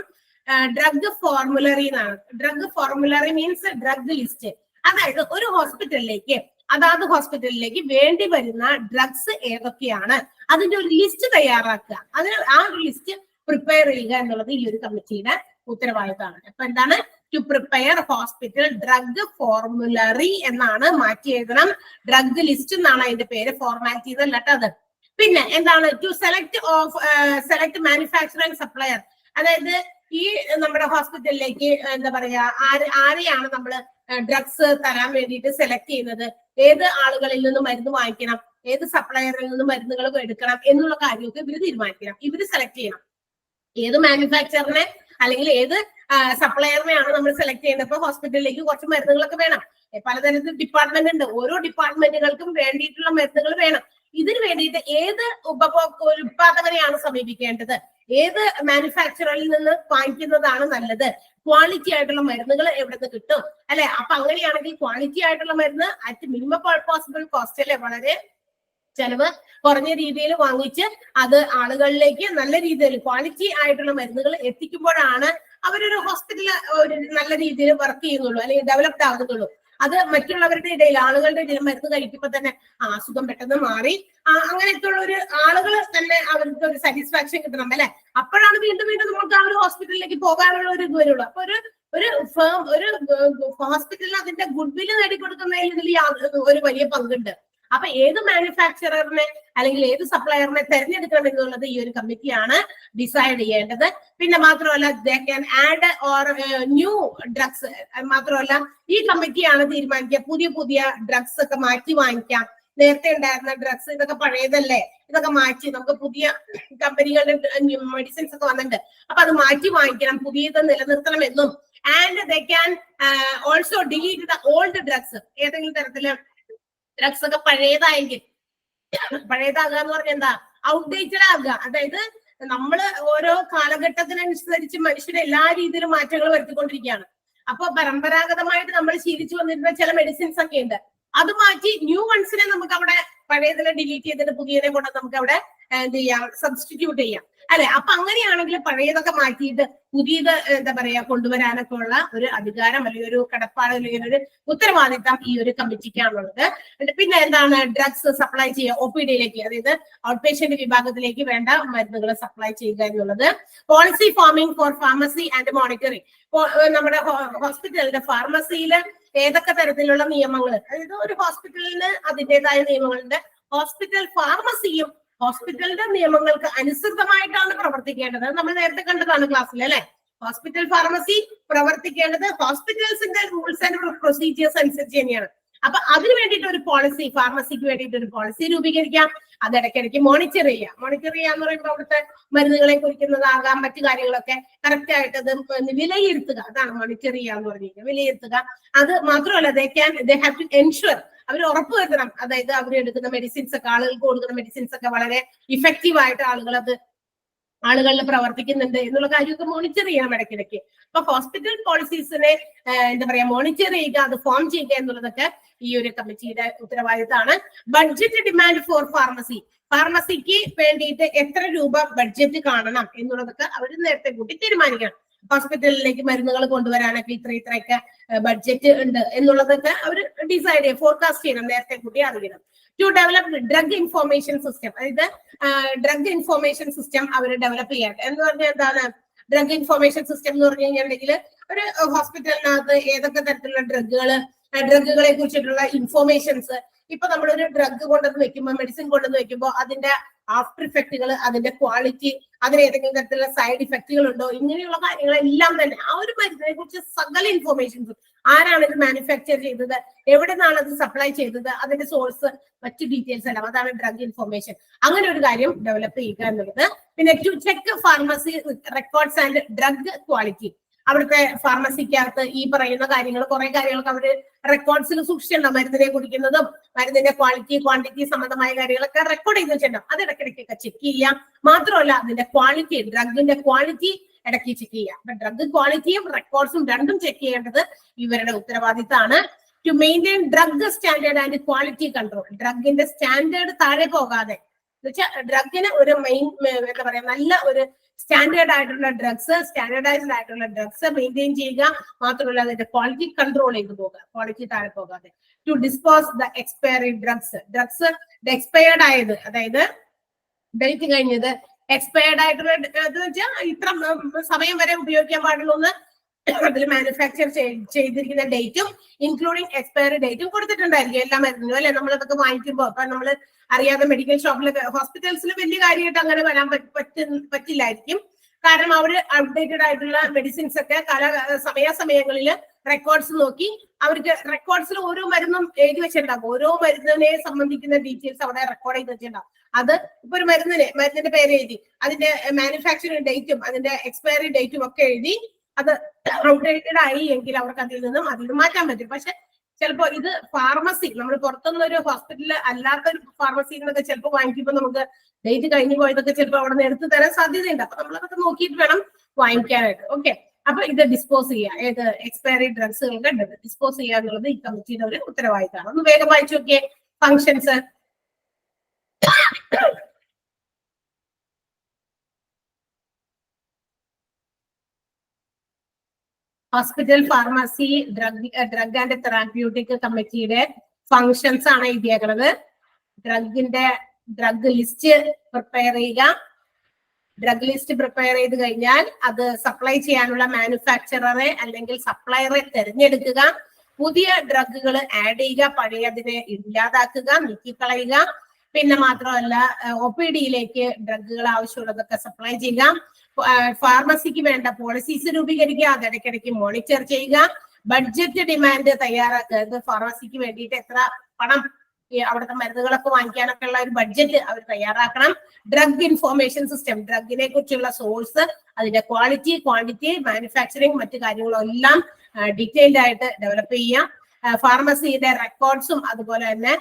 ഡ്രഗ് ഫോർമുലറി എന്നാണ്. Drug formulary means drug list. അതായത് ഒരു ഹോസ്പിറ്റലിലേക്ക്, അതാത് ഹോസ്പിറ്റലിലേക്ക് വേണ്ടി വരുന്ന ഡ്രഗ്സ് ഏതൊക്കെയാണ് അതിന്റെ ഒരു ലിസ്റ്റ് തയ്യാറാക്കുക. അതിന് ആ ഒരു ലിസ്റ്റ് പ്രിപ്പയർ ചെയ്യുക എന്നുള്ളത് ഈ ഒരു കമ്മിറ്റിയുടെ ഉത്തരവാദിത്തമാണ്. അപ്പൊ എന്താണ്? To prepare hospital drug formulary എന്നാണ്, മാറ്റി എഴുതണം. ഡ്രഗ് ലിസ്റ്റ് എന്നാണ് അതിന്റെ പേര്, ഫോർമാലിറ്റി എന്നല്ല അത്. പിന്നെ എന്താണ്? To select manufacture and supplier. അതായത് ഈ നമ്മുടെ ഹോസ്പിറ്റലിലേക്ക് എന്താ പറയാ, ആരെയാണ് നമ്മൾ ഡ്രഗ്സ് തരാൻ വേണ്ടിയിട്ട് സെലക്ട് ചെയ്യുന്നത്, ഏത് ആളുകളിൽ നിന്ന് മരുന്ന് വാങ്ങിക്കണം, ഏത് സപ്ലയറിൽ നിന്ന് മരുന്നുകൾ എടുക്കണം എന്നുള്ള കാര്യമൊക്കെ ഇവര് തീരുമാനിക്കണം. ഇവര് സെലക്ട് ചെയ്യണം ഏത് മാനുഫാക്ചറിനെ അല്ലെങ്കിൽ ഏത് സപ്ലയറിനെയാണ് നമ്മൾ സെലക്ട് ചെയ്യുന്നത്. ഇപ്പൊ ഹോസ്പിറ്റലിലേക്ക് കുറച്ച് മരുന്നുകളൊക്കെ വേണം, പലതരത്തിൽ ഡിപ്പാർട്ട്മെന്റ് ഉണ്ട്, ഓരോ ഡിപ്പാർട്ട്മെന്റുകൾക്കും വേണ്ടിയിട്ടുള്ള മരുന്നുകൾ വേണം. ഇതിന് വേണ്ടിയിട്ട് ഏത് ഉത്പാദകനെയാണ് സമീപിക്കേണ്ടത്, ഏത് മാനുഫാക്ചറിൽ നിന്ന് വാങ്ങിക്കുന്നതാണ് നല്ലത്, ക്വാളിറ്റി ആയിട്ടുള്ള മരുന്നുകൾ എവിടെ നിന്ന് കിട്ടും അല്ലെ. അപ്പൊ അങ്ങനെയാണെങ്കിൽ ക്വാളിറ്റി ആയിട്ടുള്ള മരുന്ന് അറ്റ് മിനിമം പോസിബിൾ കോസ്റ്റ് അല്ലെ, വളരെ ചെലവ് കുറഞ്ഞ രീതിയിൽ വാങ്ങിച്ച് അത് ആളുകളിലേക്ക് നല്ല രീതിയിൽ ക്വാളിറ്റി ആയിട്ടുള്ള മരുന്നുകൾ എത്തിക്കുമ്പോഴാണ് അവരൊരു ഹോസ്പിറ്റലിൽ ഒരു നല്ല രീതിയിൽ വർക്ക് ചെയ്യുന്നുള്ളൂ അല്ലെങ്കിൽ ഡെവലപ്ഡ് ആകുന്നുള്ളൂ. അത് മറ്റുള്ളവരുടെ ഇടയിൽ, ആളുകളുടെ ഇടയിൽ മരുന്ന് കഴിക്കുമ്പോൾ തന്നെ അസുഖം പെട്ടെന്ന് മാറി അങ്ങനെയൊക്കെയുള്ള ഒരു ആളുകൾ തന്നെ അവർക്ക് ഒരു സാറ്റിസ്ഫാക്ഷൻ കിട്ടണം അല്ലെ. അപ്പോഴാണ് വീണ്ടും വീണ്ടും നമുക്ക് ആ ഒരു ഹോസ്പിറ്റലിലേക്ക് പോകാനുള്ള ഒരു ഇത് വരുള്ളൂ. അപ്പൊ ഒരു ഹോസ്പിറ്റലിന് അതിന്റെ ഗുഡ് വില്ല് നേടിക്കൊടുക്കുന്നതിൽ ഇതിൽ ഒരു വലിയ പങ്കുണ്ട്. അപ്പൊ ഏത് മാനുഫാക്ചററിനെ അല്ലെങ്കിൽ ഏത് സപ്ലയറിനെ തെരഞ്ഞെടുക്കണം എന്നുള്ളത് ഈ ഒരു കമ്മിറ്റിയാണ് ഡിസൈഡ് ചെയ്യേണ്ടത്. പിന്നെ മാത്രമല്ല they can add or new drugs. മാത്രമല്ല ഈ കമ്മിറ്റിയാണ് തീരുമാനിക്കുക പുതിയ പുതിയ ഡ്രഗ്സ് ഒക്കെ മാറ്റി വാങ്ങിക്കാം. നേരത്തെ ഉണ്ടായിരുന്ന ഡ്രഗ്സ് ഇതൊക്കെ പഴയതല്ലേ, ഇതൊക്കെ മാറ്റി നമുക്ക് പുതിയ കമ്പനികളുടെ മെഡിസിൻസ് ഒക്കെ വന്നിട്ടുണ്ട്, അപ്പൊ അത് മാറ്റി വാങ്ങിക്കണം, പുതിയത് നിലനിർത്തണം എന്നും. And they can also delete the old drugs. ഏതെങ്കിലും തരത്തില് ഡ്രഗ്സ് ഒക്കെ പഴയതായെങ്കിൽ, പഴയതാകുക എന്ന് പറഞ്ഞാൽ എന്താ, ഔട്ട്ഡേറ്റഡ് ആകുക. അതായത് നമ്മള് ഓരോ കാലഘട്ടത്തിനനുസരിച്ച് മനുഷ്യർ എല്ലാ രീതിയിലും മാറ്റങ്ങൾ വരുത്തിക്കൊണ്ടിരിക്കുകയാണ്. അപ്പൊ പരമ്പരാഗതമായിട്ട് നമ്മൾ ശീലിച്ചു വന്നിരുന്ന ചില മെഡിസിൻസ് ഒക്കെ ഉണ്ട്, അത് മാറ്റി ന്യൂ വൺസിനെ നമുക്ക് അവിടെ പഴയതിനെ ഡിലീറ്റ് ചെയ്തിട്ട് പുതിയതിനെ കൊണ്ട് നമുക്ക് അവിടെ എന്ത് ചെയ്യാം, സബ്സ്റ്റിറ്റ്യൂട്ട് ചെയ്യാം അല്ലെ. അപ്പൊ അങ്ങനെയാണെങ്കിൽ പഴയതൊക്കെ മാറ്റിയിട്ട് പുതിയത് എന്താ പറയാ കൊണ്ടുവരാനൊക്കെ ഉള്ള ഒരു അധികാരം അല്ലെങ്കിൽ ഒരു കടപ്പാട് അല്ലെങ്കിൽ ഒരു ഉത്തരവാദിത്തം ഈ ഒരു കമ്മിറ്റിക്കാണുള്ളത്. പിന്നെ എന്താണ്, ഡ്രഗ്സ് സപ്ലൈ ചെയ്യുക OPDയിലേക്ക്, അതായത് ഔട്ട് പേഷ്യന്റ് വിഭാഗത്തിലേക്ക് വേണ്ട മരുന്നുകൾ സപ്ലൈ ചെയ്യുക എന്നുള്ളത്. Policy forming for pharmacy and monitoring. നമ്മുടെ ഹോസ്പിറ്റലിന്റെ ഫാർമസിയില് ഏതൊക്കെ തരത്തിലുള്ള നിയമങ്ങൾ, അതായത് ഒരു ഹോസ്പിറ്റലിന് അതിൻ്റെതായ നിയമങ്ങളുണ്ട്. ഹോസ്പിറ്റൽ ഫാർമസിയും ഹോസ്പിറ്റലിന്റെ നിയമങ്ങൾക്ക് അനുസൃതമായിട്ടാണ് പ്രവർത്തിക്കേണ്ടത്. നമ്മൾ നേരത്തെ കണ്ടതാണ് ക്ലാസ്സിൽ അല്ലെ. ഹോസ്പിറ്റൽ ഫാർമസി പ്രവർത്തിക്കേണ്ടത് ഹോസ്പിറ്റൽസിന്റെ റൂൾസ് ആൻഡ് പ്രൊസീജിയേഴ്സ് അനുസരിച്ച് തന്നെയാണ്. അപ്പൊ അതിന് വേണ്ടിയിട്ട് ഒരു പോളിസി, ഫാർമസിക്ക് വേണ്ടിയിട്ട് ഒരു പോളിസി രൂപീകരിക്കാം. അത് ഇടയ്ക്കിടയ്ക്ക് മോണിറ്റർ ചെയ്യാം. മോണിറ്റർ ചെയ്യാന്ന് പറയുമ്പോൾ അവിടുത്തെ മരുന്നുകളെ കുറിക്കുന്നതാകാം, മറ്റു കാര്യങ്ങളൊക്കെ കറക്റ്റ് ആയിട്ട് അത് വിലയിരുത്തുക. അതാണ് മോണിറ്റർ ചെയ്യാന്ന് പറഞ്ഞിരിക്കുന്നത്, വിലയിരുത്തുക. അത് മാത്രമല്ല ദേ ഹാവ് ടു എൻഷുർ, അവർ ഉറപ്പുവരുത്തണം, അതായത് അവർ എടുക്കുന്ന മെഡിസിൻസ് ഒക്കെ, ആളുകൾക്ക് കൊടുക്കുന്ന മെഡിസിൻസ് ഒക്കെ വളരെ ഇഫക്റ്റീവ് ആയിട്ട് ആളുകളിൽ പ്രവർത്തിക്കുന്നുണ്ട് എന്നുള്ള കാര്യമൊക്കെ മോണിറ്റർ ചെയ്യണം ഇടയ്ക്കിടയ്ക്ക്. അപ്പൊ ഹോസ്പിറ്റൽ പോളിസീസിനെ എന്താ പറയാ മോണിറ്റർ ചെയ്യുക, അത് ഫോം ചെയ്യുക എന്നുള്ളതൊക്കെ ഈ ഒരു കമ്മിറ്റിയുടെ ഉത്തരവാദിത്തമാണ്. ബഡ്ജറ്റ് ഡിമാൻഡ് ഫോർ ഫാർമസി, ഫാർമസിക്ക് വേണ്ടിയിട്ട് എത്ര രൂപ ബഡ്ജറ്റ് കാണണം എന്നുള്ളതൊക്കെ അവർ നേരത്തെ കൂട്ടി തീരുമാനിക്കണം. ഹോസ്പിറ്റലിലേക്ക് മരുന്നുകൾ കൊണ്ടുവരാനൊക്കെ ഇത്രയൊക്കെ ബഡ്ജറ്റ് ഉണ്ട് എന്നുള്ളതൊക്കെ അവർ ഡിസൈഡ് ചെയ്യും, ഫോർകാസ്റ്റ് ചെയ്യണം, നേരത്തെ കൂട്ടി അറിയണം. To develop drug information system, അതായത് ഡ്രഗ് ഇൻഫോർമേഷൻ സിസ്റ്റം അവർ ഡെവലപ്പ് ചെയ്യാൻ എന്ന് പറഞ്ഞാൽ എന്താണ് ഡ്രഗ് ഇൻഫോർമേഷൻ സിസ്റ്റം എന്ന് പറഞ്ഞു കഴിഞ്ഞിട്ടുണ്ടെങ്കിൽ ഒരു ഹോസ്പിറ്റലിനകത്ത് ഏതൊക്കെ തരത്തിലുള്ള ഡ്രഗുകളെ കുറിച്ചിട്ടുള്ള ഇൻഫോർമേഷൻസ്, ഇപ്പൊ നമ്മളൊരു ഡ്രഗ് കൊണ്ടുവന്ന് വെക്കുമ്പോൾ, മെഡിസിൻ കൊണ്ടുവന്ന് വെക്കുമ്പോൾ അതിന്റെ ആഫ്റ്റർ ഇഫക്റ്റുകൾ, അതിന്റെ ക്വാളിറ്റി, അതിന് ഏതെങ്കിലും തരത്തിലുള്ള സൈഡ് ഇഫക്റ്റുകൾ ഉണ്ടോ, ഇങ്ങനെയുള്ള കാര്യങ്ങളെല്ലാം തന്നെ ആ ഒരു മരുന്നിനെ കുറിച്ച് സകല ഇൻഫോർമേഷൻസും, ആരാണ് ഇത് മാനുഫാക്ചർ ചെയ്തത്, എവിടെ നിന്നാണ് അത് സപ്ലൈ ചെയ്തത്, അതിന്റെ സോഴ്സ്, മറ്റു ഡീറ്റെയിൽസ് എല്ലാം, അതാണ് ഡ്രഗ് ഇൻഫോർമേഷൻ. അങ്ങനെ ഒരു കാര്യം ഡെവലപ്പ് ചെയ്യുക എന്നുള്ളത്. പിന്നെ to check pharmacy records and drug quality, അവിടുത്തെ ഫാർമസിക്കകത്ത് ഈ പറയുന്ന കാര്യങ്ങൾ, കുറെ കാര്യങ്ങളൊക്കെ അവര് റെക്കോർഡ്സിൽ സൂക്ഷിച്ചിട്ടുണ്ടാവും. മരുന്നിനെ കുടിക്കുന്നതും മരുന്നിന്റെ ക്വാളിറ്റി, ക്വാണ്ടിറ്റി സംബന്ധമായ കാര്യങ്ങളൊക്കെ റെക്കോർഡ് ചെയ്ത് വെച്ചിട്ടുണ്ടാവും. അത് ഇടയ്ക്കിടയ്ക്കൊക്കെ ചെക്ക് ചെയ്യാം. മാത്രമല്ല അതിന്റെ ക്വാളിറ്റി, ഡ്രഗിന്റെ ക്വാളിറ്റി ഇടയ്ക്ക് ചെക്ക് ചെയ്യാം. അപ്പൊ ഡ്രഗ് ക്വാളിറ്റിയും റെക്കോർഡ്സും രണ്ടും ചെക്ക് ചെയ്യേണ്ടത് ഇവരുടെ ഉത്തരവാദിത്തമാണ്. To maintain drug standard and quality control, ഡ്രഗിന്റെ സ്റ്റാൻഡേർഡ് താഴെ പോകാതെ, എന്നുവെച്ചാൽ ഡ്രഗിന് ഒരു മെയിൻ എന്താ പറയാ നല്ല ഒരു സ്റ്റാൻഡേർഡ് ആയിട്ടുള്ള സ്റ്റാൻഡേർഡൈസ്ഡ് ആയിട്ടുള്ള ഡ്രഗ്സ് മെയിൻറ്റെയിൻ ചെയ്യുക. മാത്രമല്ല അതിന്റെ ക്വാളിറ്റി കൺട്രോൾ ചെയ്ത് പോകുക, ക്വാളിറ്റി താഴെ പോകാതെ. To dispose the expiry drugs expired ആയത്, അതായത് ഡേറ്റ് കഴിഞ്ഞത്, എക്സ്പയർഡ് ആയിട്ടുള്ള വെച്ചാൽ ഇത്ര സമയം വരെ ഉപയോഗിക്കാൻ പാടുള്ളൂ എന്ന് അതിൽ മാനുഫാക്ചർ ചെയ്തിരിക്കുന്ന ഡേറ്റും ഇൻക്ലൂഡിങ് എക്സ്പയറി ഡേറ്റും കൊടുത്തിട്ടുണ്ടായിരിക്കും എല്ലാ മരുന്നിനും, അല്ലെ? നമ്മളതൊക്കെ വാങ്ങിക്കുമ്പോൾ അപ്പൊ നമ്മൾ അറിയാതെ മെഡിക്കൽ ഷോപ്പിലൊക്കെ, ഹോസ്പിറ്റൽസിൽ വലിയ കാര്യമായിട്ട് അങ്ങനെ വരാൻ പറ്റില്ലായിരിക്കും. കാരണം അവര് അപ്ഡേറ്റഡ് ആയിട്ടുള്ള മെഡിസിൻസ് ഒക്കെ സമയാസമയങ്ങളിൽ റെക്കോർഡ്സ് നോക്കി, അവർക്ക് റെക്കോർഡ്സിൽ ഓരോ മരുന്നും എഴുതി വെച്ചിട്ടുണ്ടാകും, ഓരോ മരുന്നിനെ സംബന്ധിക്കുന്ന ഡീറ്റെയിൽസ് അവിടെ റെക്കോർഡ് ചെയ്ത് വെച്ചിട്ടുണ്ടാകും. അത് ഇപ്പൊ ഒരു മരുന്നിന്റെ പേര് എഴുതി, അതിന്റെ മാനുഫാക്ചറിംഗ് ഡേറ്റും അതിന്റെ എക്സ്പയറി ഡേറ്റും ഒക്കെ എഴുതി, അത് ഔട്ട്ഡേറ്റഡ് ആയി എങ്കിൽ അവർക്ക് അതിൽ നിന്ന് മാറ്റാൻ പറ്റും. പക്ഷെ ചിലപ്പോ ഇത് ഫാർമസി, നമ്മൾ പുറത്തുനിന്ന് ഒരു ഹോസ്പിറ്റലിൽ അല്ലാത്തൊരു ഫാർമസിയിൽ നിന്നൊക്കെ ചിലപ്പോൾ വാങ്ങിക്കുമ്പോൾ നമുക്ക് ഡേറ്റ് കഴിഞ്ഞു പോയതൊക്കെ ചിലപ്പോൾ അവിടെ നിന്ന് എടുത്തു തരാൻ സാധ്യതയുണ്ട്. അപ്പൊ നമ്മളതൊക്കെ നോക്കിയിട്ട് വേണം വാങ്ങിക്കാനായിട്ട്. ഓക്കെ, അപ്പൊ ഇത് ഡിസ്പോസ് ചെയ്യുക, ഏത് എക്സ്പയറി ഡ്രഗ്സുകളൊക്കെ ഡിസ്പോസ് ചെയ്യുക എന്നുള്ളത് ഈ കമ്മിറ്റിയുടെ ഒരു ഉത്തരവാദിത്തമാണ്. ഒന്ന് വേഗം വായിച്ചു നോക്കിയേ functions. Hospital pharmacy drug and therapeutic കമ്മിറ്റിയുടെ ഫങ്ഷൻസ് ആണ് എഴുതിയേക്കുന്നത്. ഡ്രഗ് ലിസ്റ്റ് പ്രിപ്പയർ ചെയ്യുക. ഡ്രഗ് ലിസ്റ്റ് പ്രിപ്പയർ ചെയ്ത് കഴിഞ്ഞാൽ അത് സപ്ലൈ ചെയ്യാനുള്ള മാനുഫാക്ചററെ അല്ലെങ്കിൽ സപ്ലയറെ തിരഞ്ഞെടുക്കുക. പുതിയ ഡ്രഗുകൾ ആഡ് ചെയ്യുക, പഴയതിനെ ഇല്ലാതാക്കുക, നീക്കിക്കളയുക. പിന്നെ മാത്രമല്ല OPD-യിലേക്ക് ഡ്രഗുകൾ ആവശ്യമുള്ളതൊക്കെ സപ്ലൈ ചെയ്യുക. ഫാർമസിക്ക് വേണ്ട പോളിസീസ് രൂപീകരിക്കുക, അത് ഇടയ്ക്കിടയ്ക്ക് മോണിറ്റർ ചെയ്യുക. ബഡ്ജറ്റ് ഡിമാൻഡ് തയ്യാറാക്കുക, ഇത് ഫാർമസിക്ക് വേണ്ടിയിട്ട് എത്ര പണം അവിടുത്തെ മരുന്നുകളൊക്കെ വാങ്ങിക്കാനൊക്കെ ഉള്ള ഒരു ബഡ്ജറ്റ് അവർ തയ്യാറാക്കണം. ഡ്രഗ് ഇൻഫോർമേഷൻ സിസ്റ്റം, ഡ്രഗിനെ കുറിച്ചുള്ള സോഴ്സ്, അതിന്റെ ക്വാളിറ്റി, ക്വാണ്ടിറ്റി, മാനുഫാക്ചറിങ്, മറ്റു കാര്യങ്ങളെല്ലാം ഡീറ്റെയിൽഡ് ആയിട്ട് ഡെവലപ്പ് ചെയ്യാം. ഫാർമസിയുടെ റെക്കോർഡ്സും അതുപോലെ തന്നെ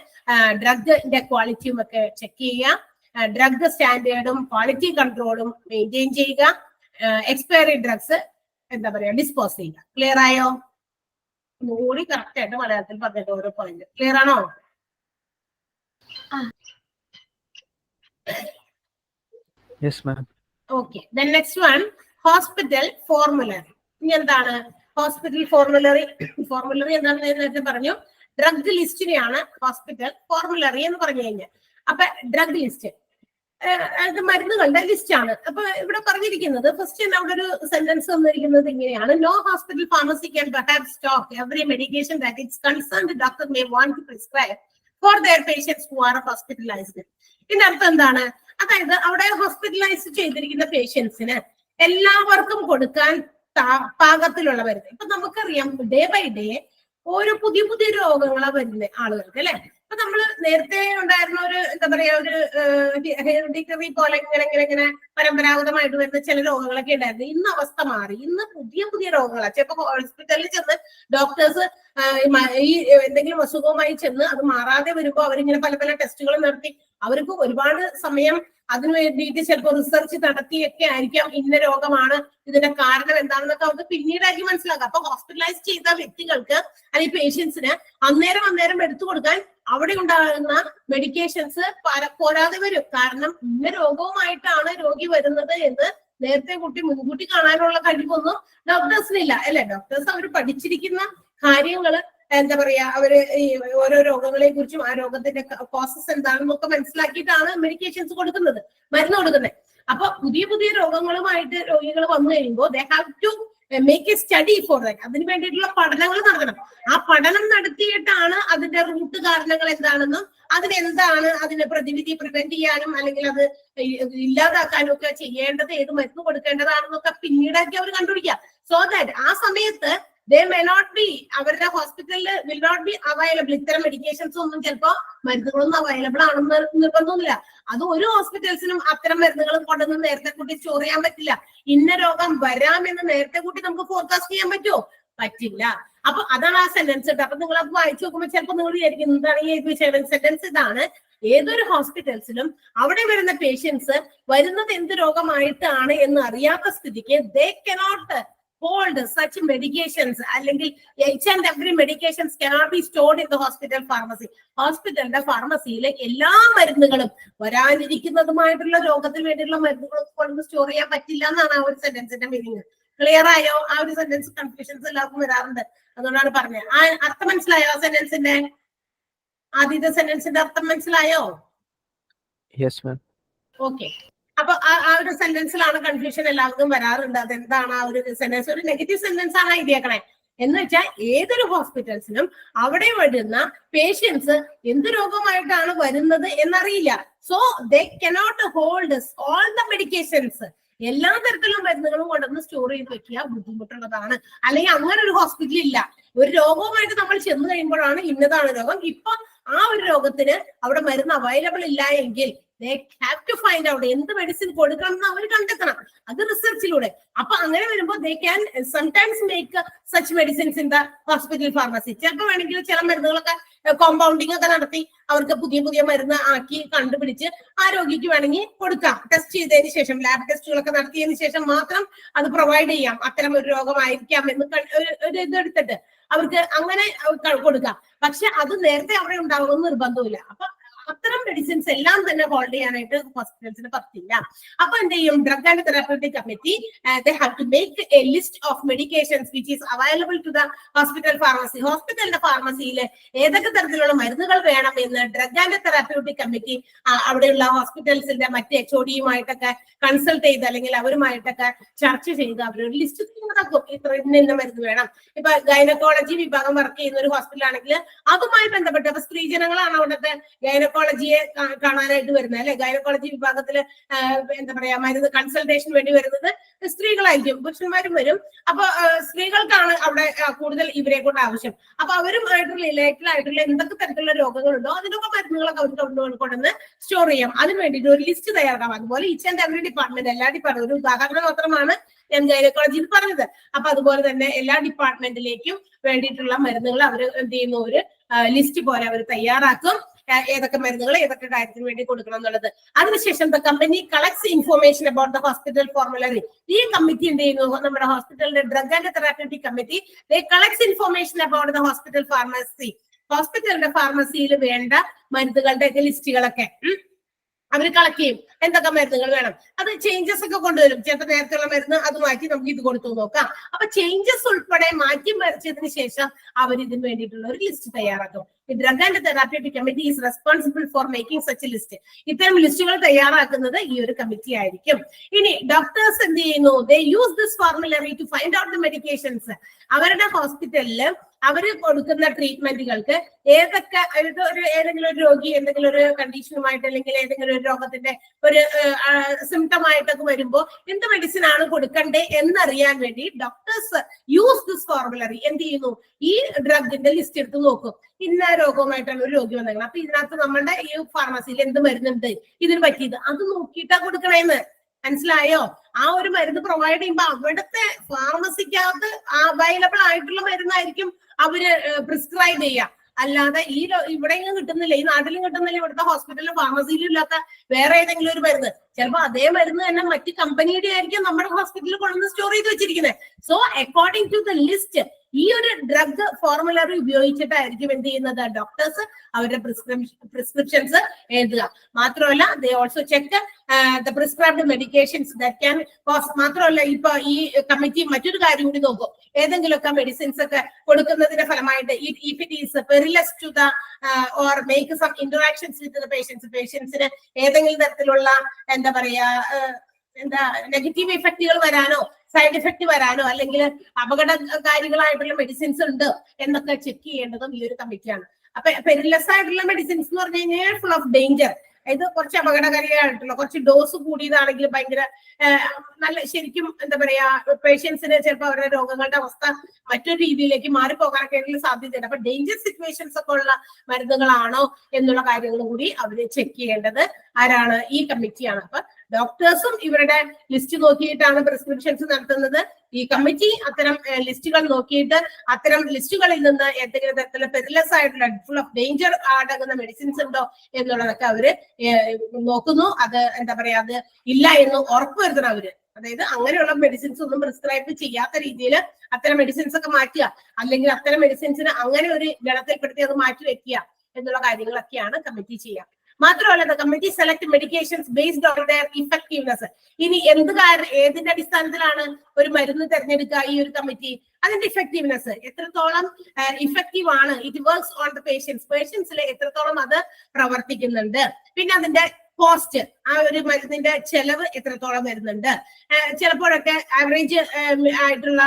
ഡ്രഗിന്റെ ക്വാളിറ്റിയും ഒക്കെ ചെക്ക് ചെയ്യുക. ഡ്രഗ് സ്റ്റാൻഡേർഡും ക്വാളിറ്റി കൺട്രോളും മെയിൻറ്റെയിൻ ചെയ്യുക. എക്സ്പയറി ഡ്രഗ്സ് എന്താ പറയാ ഡിസ്പോസ് ചെയ്യുക. ക്ലിയർ ആയോ? ഒന്നുകൂടി കറക്റ്റ് ആയിട്ട് മലയാളത്തിൽ പറഞ്ഞിട്ട് ഓരോ പോയിന്റ് ക്ലിയർ ആണോ? Yes, ma'am. Okay. Then next one, hospital formulary. ഇനി എന്താണ് ഹോസ്പിറ്റൽ ഫോർമുലറി? ഫോർമുലറി എന്താണെന്ന് നേരത്തെ പറഞ്ഞു. ഡ്രഗ് ലിസ്റ്റിനെയാണ് ഹോസ്പിറ്റൽ ഫോർമുലറി എന്ന് പറഞ്ഞു കഴിഞ്ഞാൽ. അപ്പൊ ഡ്രഗ് ലിസ്റ്റ് അത് മരുന്നുകളുടെ ലിസ്റ്റ് ആണ്. അപ്പൊ ഇവിടെ പറഞ്ഞിരിക്കുന്നത് ഫസ്റ്റ് അവിടെ ഒരു സെന്റൻസ് വന്നിരിക്കുന്നത് ഇങ്ങനെയാണ്: no hospital pharmacy can perhaps stock every medication that it's concerned doctor may want to prescribe for their patients who are hospitalized. ഇതിന്റെ അർത്ഥം എന്താണ്? അതായത് അവിടെ ഹോസ്പിറ്റലൈസ് ചെയ്തിരിക്കുന്ന പേഷ്യൻസിന് എല്ലാവർക്കും കൊടുക്കാൻ പാകത്തിലുള്ള മരുന്ന്. ഇപ്പൊ നമുക്കറിയാം ഡേ ബൈ ഡേ ഓരോ പുതിയ പുതിയ രോഗങ്ങളാ വരുന്നത് ആളുകൾക്ക് അല്ലെ. അപ്പൊ നമ്മള് നേരത്തെ ഉണ്ടായിരുന്ന ഒരു എന്താ പറയാ ഒരു ഹെറിഡിറ്ററി പോലെ ഇങ്ങനെ പരമ്പരാഗതമായിട്ട് വരുന്ന ചില രോഗങ്ങളൊക്കെ ഉണ്ടായിരുന്നു. ഇന്ന് അവസ്ഥ മാറി. ഇന്ന് പുതിയ പുതിയ രോഗങ്ങളാണ്. ചിലപ്പോ ഹോസ്പിറ്റലിൽ ചെന്ന് ഡോക്ടേഴ്സ് ഈ എന്തെങ്കിലും അസുഖവുമായി ചെന്ന് അത് മാറാതെ വരുമ്പോ അവരിങ്ങനെ പല പല ടെസ്റ്റുകൾ നടത്തി അവർക്ക് ഒരുപാട് സമയം അതിനു വേണ്ടിയിട്ട് ചിലപ്പോൾ റിസർച്ച് നടത്തിയൊക്കെ ആയിരിക്കാം ഇന്ന രോഗമാണ് ഇതിന്റെ കാരണം എന്താണെന്നൊക്കെ അവർക്ക് പിന്നീടായിരിക്കും മനസ്സിലാക്കുക. അപ്പൊ ഹോസ്പിറ്റലൈസ് ചെയ്ത വ്യക്തികൾക്ക് അല്ലെങ്കിൽ പേഷ്യൻസിന് അന്നേരം എടുത്തു കൊടുക്കാൻ അവിടെ ഉണ്ടാകുന്ന മെഡിക്കേഷൻസ് പോരാതെ വരും. കാരണം ഇന്ന രോഗവുമായിട്ടാണ് രോഗി വരുന്നത് എന്ന് നേരത്തെ മുൻകൂട്ടി കാണാനുള്ള കഴിവൊന്നും ഡോക്ടേഴ്സിനില്ല അല്ലെ. ഡോക്ടേഴ്സ് അവർ പഠിച്ചിരിക്കുന്ന കാര്യങ്ങള് എന്താ പറയാ അവര് ഈ ഓരോ രോഗങ്ങളെ കുറിച്ചും ആ രോഗത്തിന്റെ കോസസ് എന്താണെന്നൊക്കെ മനസ്സിലാക്കിയിട്ടാണ് മെഡിക്കേഷൻസ് കൊടുക്കുന്നത്, മരുന്ന് കൊടുക്കുന്നത്. അപ്പൊ പുതിയ പുതിയ രോഗങ്ങളുമായിട്ട് രോഗികൾ വന്നു കഴിയുമ്പോൾ they have to make a study for that. അതിന് വേണ്ടിയിട്ടുള്ള പഠനങ്ങൾ നടത്തണം. ആ പഠനം നടത്തിയിട്ടാണ് അതിന്റെ റൂട്ട് കാരണങ്ങൾ എന്താണെന്നും അതിനെ പ്രതിവിധി പ്രിവെന്റ് ചെയ്യാനും അല്ലെങ്കിൽ അത് ഇല്ലാതാക്കാനും ഒക്കെ ചെയ്യേണ്ടത്, ഏത് മരുന്ന് കൊടുക്കേണ്ടതാണെന്നൊക്കെ പിന്നീടൊക്കെ അവർ കണ്ടുപിടിക്കുക. സോ ദാറ്റ് ആ സമയത്ത് they may not be അവരുടെ ഹോസ്പിറ്റലിൽ will not be available. ഇത്തരം മെഡിക്കേഷൻസ് ഒന്നും ചിലപ്പോ മരുന്നുകളൊന്നും അവൈലബിൾ ആണെന്ന് നിർബന്ധമൊന്നുമില്ല. അത് ഒരു ഹോസ്പിറ്റൽസിനും അത്തരം മരുന്നുകൾ കൊണ്ടുവന്ന് നേരത്തെ കൂട്ടി സ്റ്റോർ ചെയ്യാൻ പറ്റില്ല. ഇന്ന രോഗം വരാമെന്ന് നേരത്തെ കൂട്ടി നമുക്ക് ഫോർകാസ്റ്റ് ചെയ്യാൻ പറ്റുമോ? പറ്റില്ല. അപ്പൊ അതാണ് ആ സെന്റൻസ് കേട്ടോ. അപ്പൊ നിങ്ങൾ അത് വായിച്ചു നോക്കുമ്പോൾ ചിലപ്പോൾ നിങ്ങൾ വിചാരിക്കും എന്താണ് ഈ സെന്റൻസ്. ഇതാണ് ഏതൊരു ഹോസ്പിറ്റൽസിലും അവിടെ വരുന്ന പേഷ്യൻസ് വരുന്നത് എന്ത് രോഗമായിട്ടാണ് എന്ന് അറിയാത്ത സ്ഥിതിക്ക് they cannot hold such medications അല്ലെങ്കിൽ each and every medications cannot be stored in the hospital pharmacy. ഹോസ്പിറ്റലിന്റെ ഫാർമസിയിലെ എല്ലാ മരുന്നുകളും വരാനിരിക്കുന്നതുമായിട്ടുള്ള രോഗത്തിന് വേണ്ടിയുള്ള മരുന്നുകൾ കൊണ്ട് സ്റ്റോർ ചെയ്യാൻ പറ്റില്ല എന്നാണ് ആ ഒരു സെന്റൻസിന്റെ മീനിങ്. ക്ലിയർ ആയോ? ആ ഒരു സെന്റൻസ് കൺഫ്യൂഷൻസ് എല്ലാവർക്കും വരാറുണ്ട്, അതുകൊണ്ടാണ് പറഞ്ഞത്. ആ അർത്ഥം മനസ്സിലായോ? ആ സെന്റൻസിന്റെ ആദ്യത്തെ സെന്റൻസിന്റെ അർത്ഥം മനസ്സിലായോ? Yes, ma'am. ഓക്കെ. അപ്പൊ ആ ഒരു സെന്റൻസിലാണ് കൺഫ്യൂഷൻ എല്ലാവർക്കും വരാറുണ്ട്. അതെന്താണ് ആ ഒരു സെന്റൻസ്? ഒരു നെഗറ്റീവ് സെന്റൻസ് ആണ് എഴുതിയേക്കണേ. എന്ന് വെച്ചാൽ ഏതൊരു ഹോസ്പിറ്റൽസിനും അവിടെ വരുന്ന പേഷ്യൻസ് എന്ത് രോഗമായിട്ടാണ് വരുന്നത് എന്നറിയില്ല. So they cannot hold all the medications. എല്ലാ തരത്തിലുള്ള മരുന്നുകളും കൊണ്ടുവന്ന് സ്റ്റോർ ചെയ്ത് വെക്കുക ബുദ്ധിമുട്ടുള്ളതാണ്. അല്ലെങ്കിൽ അങ്ങനെ ഒരു ഹോസ്പിറ്റൽ ഇല്ല. ഒരു രോഗവുമായിട്ട് നമ്മൾ ചെന്ന് കഴിയുമ്പോഴാണ് ഇന്നതാണ് രോഗം, ഇപ്പൊ ആ ഒരു രോഗത്തിന് അവിടെ മരുന്ന് അവൈലബിൾ ഇല്ല എങ്കിൽ they have to find out എന്ത് മെഡിസിൻ കൊടുക്കണം എന്ന് അവർ കണ്ടെത്തണം. അത് റിസർച്ചിലൂടെ. അപ്പൊ അങ്ങനെ വരുമ്പോൾ they can sometimes make such medicines in the hospital pharmacy. ചിലപ്പോൾ വേണമെങ്കിൽ ചില മരുന്നുകളൊക്കെ കോമ്പൗണ്ടിങ് ഒക്കെ നടത്തി അവർക്ക് പുതിയ പുതിയ മരുന്ന് ആക്കി കണ്ടുപിടിച്ച് ആ രോഗിക്ക് വേണമെങ്കിൽ കൊടുക്കാം. ടെസ്റ്റ് ചെയ്തതിന് ശേഷം ലാബ് ടെസ്റ്റുകളൊക്കെ നടത്തിയതിനു ശേഷം മാത്രം അത് പ്രൊവൈഡ് ചെയ്യാം. അത്തരം ഒരു രോഗമായിരിക്കാം എന്ന് ഒരു ഇതെടുത്തിട്ട് അവർക്ക് അങ്ങനെ കൊടുക്കാം. പക്ഷെ അത് നേരത്തെ അവിടെ ഉണ്ടാവുമെന്ന് നിർബന്ധമില്ല. അപ്പൊ അത്തരം മെഡിസിൻസ് എല്ലാം തന്നെ ഹോൾഡ് ചെയ്യാനായിട്ട് ഹോസ്പിറ്റൽസിന് പറ്റില്ല. അപ്പൊ എന്ത് ചെയ്യും? Drug and therapeutic committee they have to make a list of medications which is available to the hospital pharmacy. ഹോസ്പിറ്റലിന്റെ ഫാർമസിയിൽ ഏതൊക്കെ തരത്തിലുള്ള മരുന്നുകൾ വേണം എന്ന് ഡ്രഗ് ആൻഡ് തെറാപ്യൂട്ടിക് കമ്മിറ്റി അവിടെയുള്ള ഹോസ്പിറ്റൽസിന്റെ മറ്റ് HOD-യുമായിട്ടൊക്കെ കൺസൾട്ട് ചെയ്ത് അല്ലെങ്കിൽ അവരുമായിട്ടൊക്കെ ചർച്ച ചെയ്ത് അവരൊരു ലിസ്റ്റ് തയ്യാറാക്കും. ഇന്ന മരുന്ന് വേണം. ഇപ്പൊ ഗൈനക്കോളജി വിഭാഗം വർക്ക് ചെയ്യുന്ന ഒരു ഹോസ്പിറ്റൽ ആണെങ്കിൽ അതുമായി ബന്ധപ്പെട്ട് അപ്പൊ സ്ത്രീജനങ്ങളാണ് അവിടുത്തെ ഗൈനക്കോളജിയെ കാണാനായിട്ട് വരുന്നത് അല്ലെ. ഗൈനക്കോളജി വിഭാഗത്തില് എന്താ പറയാ മരുന്ന് കൺസൾട്ടേഷൻ വേണ്ടി വരുന്നത് സ്ത്രീകളായിരിക്കും, പുരുഷന്മാരും വരും. അപ്പൊ സ്ത്രീകൾക്കാണ് അവിടെ കൂടുതൽ ഇവരെ കൊണ്ട് ആവശ്യം. അപ്പൊ അവരുമായിട്ടുള്ള റിലേറ്റഡ് ആയിട്ടുള്ള എന്തൊക്കെ തരത്തിലുള്ള രോഗങ്ങളുണ്ടോ അതിനൊക്കെ മരുന്നുകളൊക്കെ അവർക്ക് കൊണ്ടുവന്ന് സ്റ്റോർ ചെയ്യാം. അതിന് വേണ്ടിയിട്ട് ഒരു ലിസ്റ്റ് തയ്യാറാക്കാം. അതുപോലെ ഈച്ച് ആൻഡ് എവറി ഡിപ്പാർട്ട്മെന്റ്, എല്ലാ ഡിപ്പാർട്ട്മെന്റ്, ഒരു ഉദാഹരണം മാത്രമാണ് ഞാൻ ഗൈനക്കോളജിയിൽ പറഞ്ഞത്. അപ്പൊ അതുപോലെ തന്നെ എല്ലാ ഡിപ്പാർട്ട്മെന്റിലേക്കും വേണ്ടിയിട്ടുള്ള മരുന്നുകൾ അവർ എന്ത് ചെയ്യുന്നു, ഒരു ലിസ്റ്റ് പോലെ അവർ തയ്യാറാക്കും. ഏതൊക്കെ മരുന്നുകൾ ഏതൊക്കെ കാര്യത്തിന് വേണ്ടി കൊടുക്കണം എന്നുള്ളത്. അതിനുശേഷം the company collects information about the hospital formulary. ഈ കമ്മിറ്റി എന്ത് ചെയ്യുന്നു? നമ്മുടെ ഹോസ്പിറ്റലിന്റെ drug and therapeutic committee collects information about the hospital pharmacy. ഹോസ്പിറ്റലിന്റെ ഫാർമസിയിൽ വേണ്ട മരുന്നുകളുടെ ലിസ്റ്റുകളൊക്കെ അവർ കളക്ട് ചെയ്യും. എന്തൊക്കെ മരുന്നുകൾ വേണം, അത് ചേഞ്ചസ് ഒക്കെ കൊണ്ടുവരും. ചിലപ്പോൾ നേരത്തെയുള്ള മരുന്ന് അത് മാറ്റി നമുക്ക് ഇത് കൊടുത്തു നോക്കാം. അപ്പൊ ചേഞ്ചസ് ഉൾപ്പെടെ മാറ്റി മറിച്ചതിന് ശേഷം അവർ ഇതിന് വേണ്ടിയിട്ടുള്ള ഒരു ലിസ്റ്റ് തയ്യാറാക്കും. ഈ drug and therapeutic committee is responsible for making such list. ഇത്തരം ലിസ്റ്റുകൾ തയ്യാറാക്കുന്നത് ഈ ഒരു കമ്മിറ്റി ആയിരിക്കും. ഇനി ഡോക്ടേഴ്സ് എന്ത് ചെയ്യുന്നു? They use this formulary to find out the medications. അവരുടെ ഹോസ്പിറ്റലിൽ അവർ കൊടുക്കുന്ന ട്രീറ്റ്മെന്റുകൾക്ക് ഏതൊക്കെ ഏതെങ്കിലും ഒരു രോഗി എന്തെങ്കിലും ഒരു കണ്ടീഷനുമായിട്ട് അല്ലെങ്കിൽ ഏതെങ്കിലും ഒരു രോഗത്തിന്റെ ഒരു സിംറ്റമായിട്ടൊക്കെ വരുമ്പോൾ എന്ത് മെഡിസിൻ ആണ് കൊടുക്കണ്ടേ എന്നറിയാൻ വേണ്ടി ഡോക്ടേഴ്സ് യൂസ് ദിസ് ഫോർമുലറി. എന്ത് ചെയ്യുന്നു? ഈ ഡ്രഗിന്റെ ലിസ്റ്റ് എടുത്ത് നോക്കും. ഇന്ന രോഗവുമായിട്ടാണ് ഒരു രോഗി വന്നത്, അപ്പൊ ഇതിനകത്ത് നമ്മളുടെ ഈ ഫാർമസിയിൽ എന്ത് മരുന്നുണ്ട് ഇതിന് പറ്റിയത്, അത് നോക്കിയിട്ടാ കൊടുക്കണേന്ന്. മനസ്സിലായോ? ആ ഒരു മരുന്ന് പ്രൊവൈഡ് ചെയ്യുമ്പോൾ അവിടുത്തെ ഫാർമസിക്കകത്ത് അവൈലബിൾ ആയിട്ടുള്ള മരുന്നായിരിക്കും അവര് പ്രിസ്ക്രൈബ് ചെയ്യുക. അല്ലാതെ ഇവിടെയും കിട്ടുന്നില്ല, ഈ നാട്ടിലും കിട്ടുന്നില്ല, ഇവിടുത്തെ ഹോസ്പിറ്റലിലും ഫാർമസിയിലും ഇല്ലാത്ത വേറെ ഏതെങ്കിലും ഒരു മരുന്ന്, ചിലപ്പോ അതേ മരുന്ന് തന്നെ മറ്റ് കമ്പനിയുടെ ആയിരിക്കും നമ്മുടെ ഹോസ്പിറ്റലിൽ കൊണ്ടുവന്ന് സ്റ്റോർ ചെയ്ത് വെച്ചിരിക്കുന്നത്. So according to the list ഈ ഒരു ഡ്രഗ് ഫോർമുലറി ഉപയോഗിച്ചിട്ടായിരിക്കും എന്ത് ചെയ്യുന്നത്? ഡോക്ടേഴ്സ് അവരുടെ പ്രിസ്ക്രിപ്ഷൻസ് എഴുതുക. മാത്രമല്ല they also check the prescribed medications that can cost. മാത്രമല്ല ഇപ്പൊ ഈ കമ്മിറ്റി മറ്റൊരു കാര്യം കൂടി നോക്കും. ഏതെങ്കിലുമൊക്കെ മെഡിസിൻസ് ഒക്കെ കൊടുക്കുന്നതിന്റെ ഫലമായിട്ട് if it is perilous to the or make some interactions with the പേഷ്യൻസിന് ഏതെങ്കിലും തരത്തിലുള്ള എന്താ പറയാ നെഗറ്റീവ് ഇഫക്റ്റുകൾ വരാനോ സൈഡ് ഇഫക്റ്റ് വരാനോ അല്ലെങ്കിൽ അപകടകാരികളായിട്ടുള്ള മെഡിസിൻസ് ഉണ്ട് എന്നൊക്കെ ചെക്ക് ചെയ്യേണ്ടതും ഈ ഒരു കമ്മിറ്റിയാണ്. അപ്പൊ പെരിലസ് ആയിട്ടുള്ള മെഡിസിൻസ് എന്ന് പറഞ്ഞു കഴിഞ്ഞാൽ ഫുൾ ഓഫ് ഡേഞ്ചർ, ഇത് കുറച്ച് അപകടകാരിയായിട്ടുള്ള കുറച്ച് ഡോസ് കൂടിയതാണെങ്കിൽ ഭയങ്കര നല്ല ശരിക്കും എന്താ പറയാ പേഷ്യൻസിന് ചിലപ്പോൾ അവരുടെ രോഗങ്ങളുടെ അവസ്ഥ മറ്റൊരു രീതിയിലേക്ക് മാറിപ്പോകാനൊക്കെ സാധ്യതയുണ്ട്. അപ്പൊ ഡേഞ്ചർ സിറ്റുവേഷൻസ് ഒക്കെ ഉള്ള മരുന്നുകളാണോ എന്നുള്ള കാര്യങ്ങളും കൂടി അവര് ചെക്ക് ചെയ്യേണ്ടത് ആരാണ്? ഈ കമ്മിറ്റിയാണ്. അപ്പൊ ഡോക്ടേഴ്സും ഇവരുടെ ലിസ്റ്റ് നോക്കിയിട്ടാണ് പ്രിസ്ക്രിപ്ഷൻസ് നടത്തുന്നത്. ഈ കമ്മിറ്റി അത്തരം ലിസ്റ്റുകൾ നോക്കിയിട്ട് അത്തരം ലിസ്റ്റുകളിൽ നിന്ന് എന്തെങ്കിലും തരത്തിലുള്ള പെരിലസ് ആയിട്ടുള്ള ഫുൾ ഓഫ് ഡേഞ്ചർ അടങ്ങുന്ന മെഡിസിൻസ് ഉണ്ടോ എന്നുള്ളതൊക്കെ അവര് നോക്കുന്നു. അത് എന്താ പറയാ അത് ഇല്ല എന്ന് ഉറപ്പുവരുത്തണം അവര്. അതായത് അങ്ങനെയുള്ള മെഡിസിൻസ് ഒന്നും പ്രിസ്ക്രൈബ് ചെയ്യാത്ത രീതിയിൽ അത്തരം മെഡിസിൻസ് ഒക്കെ മാറ്റുക, അല്ലെങ്കിൽ അത്തരം മെഡിസിൻസിന് അങ്ങനെ ഒരു ഗണത്തിൽപ്പെടുത്തി അത് മാറ്റി വെക്കുക എന്നുള്ള കാര്യങ്ങളൊക്കെയാണ് കമ്മിറ്റി ചെയ്യുക. മാത്രമല്ല committee select medications based on their effectiveness. ഇനി ഏതിന്റെ അടിസ്ഥാനത്തിലാണ് ഒരു മരുന്ന് തിരഞ്ഞെടുക്കുക ഈ ഒരു കമ്മിറ്റി? അതിന്റെ ഇഫക്റ്റീവ്നെസ് എത്രത്തോളം ഇഫക്റ്റീവ് ആണ്, ഇറ്റ് വർക്ക്സ് ഓൺ ദ പേഷ്യൻസിൽ എത്രത്തോളം അത് പ്രവർത്തിക്കുന്നുണ്ട്. പിന്നെ അതിന്റെ കോസ്റ്റ്, ആ ഒരു മരുന്നിന്റെ ചെലവ് എത്രത്തോളം വരുന്നുണ്ട്. ചിലപ്പോഴൊക്കെ ആവറേജ് ആയിട്ടുള്ള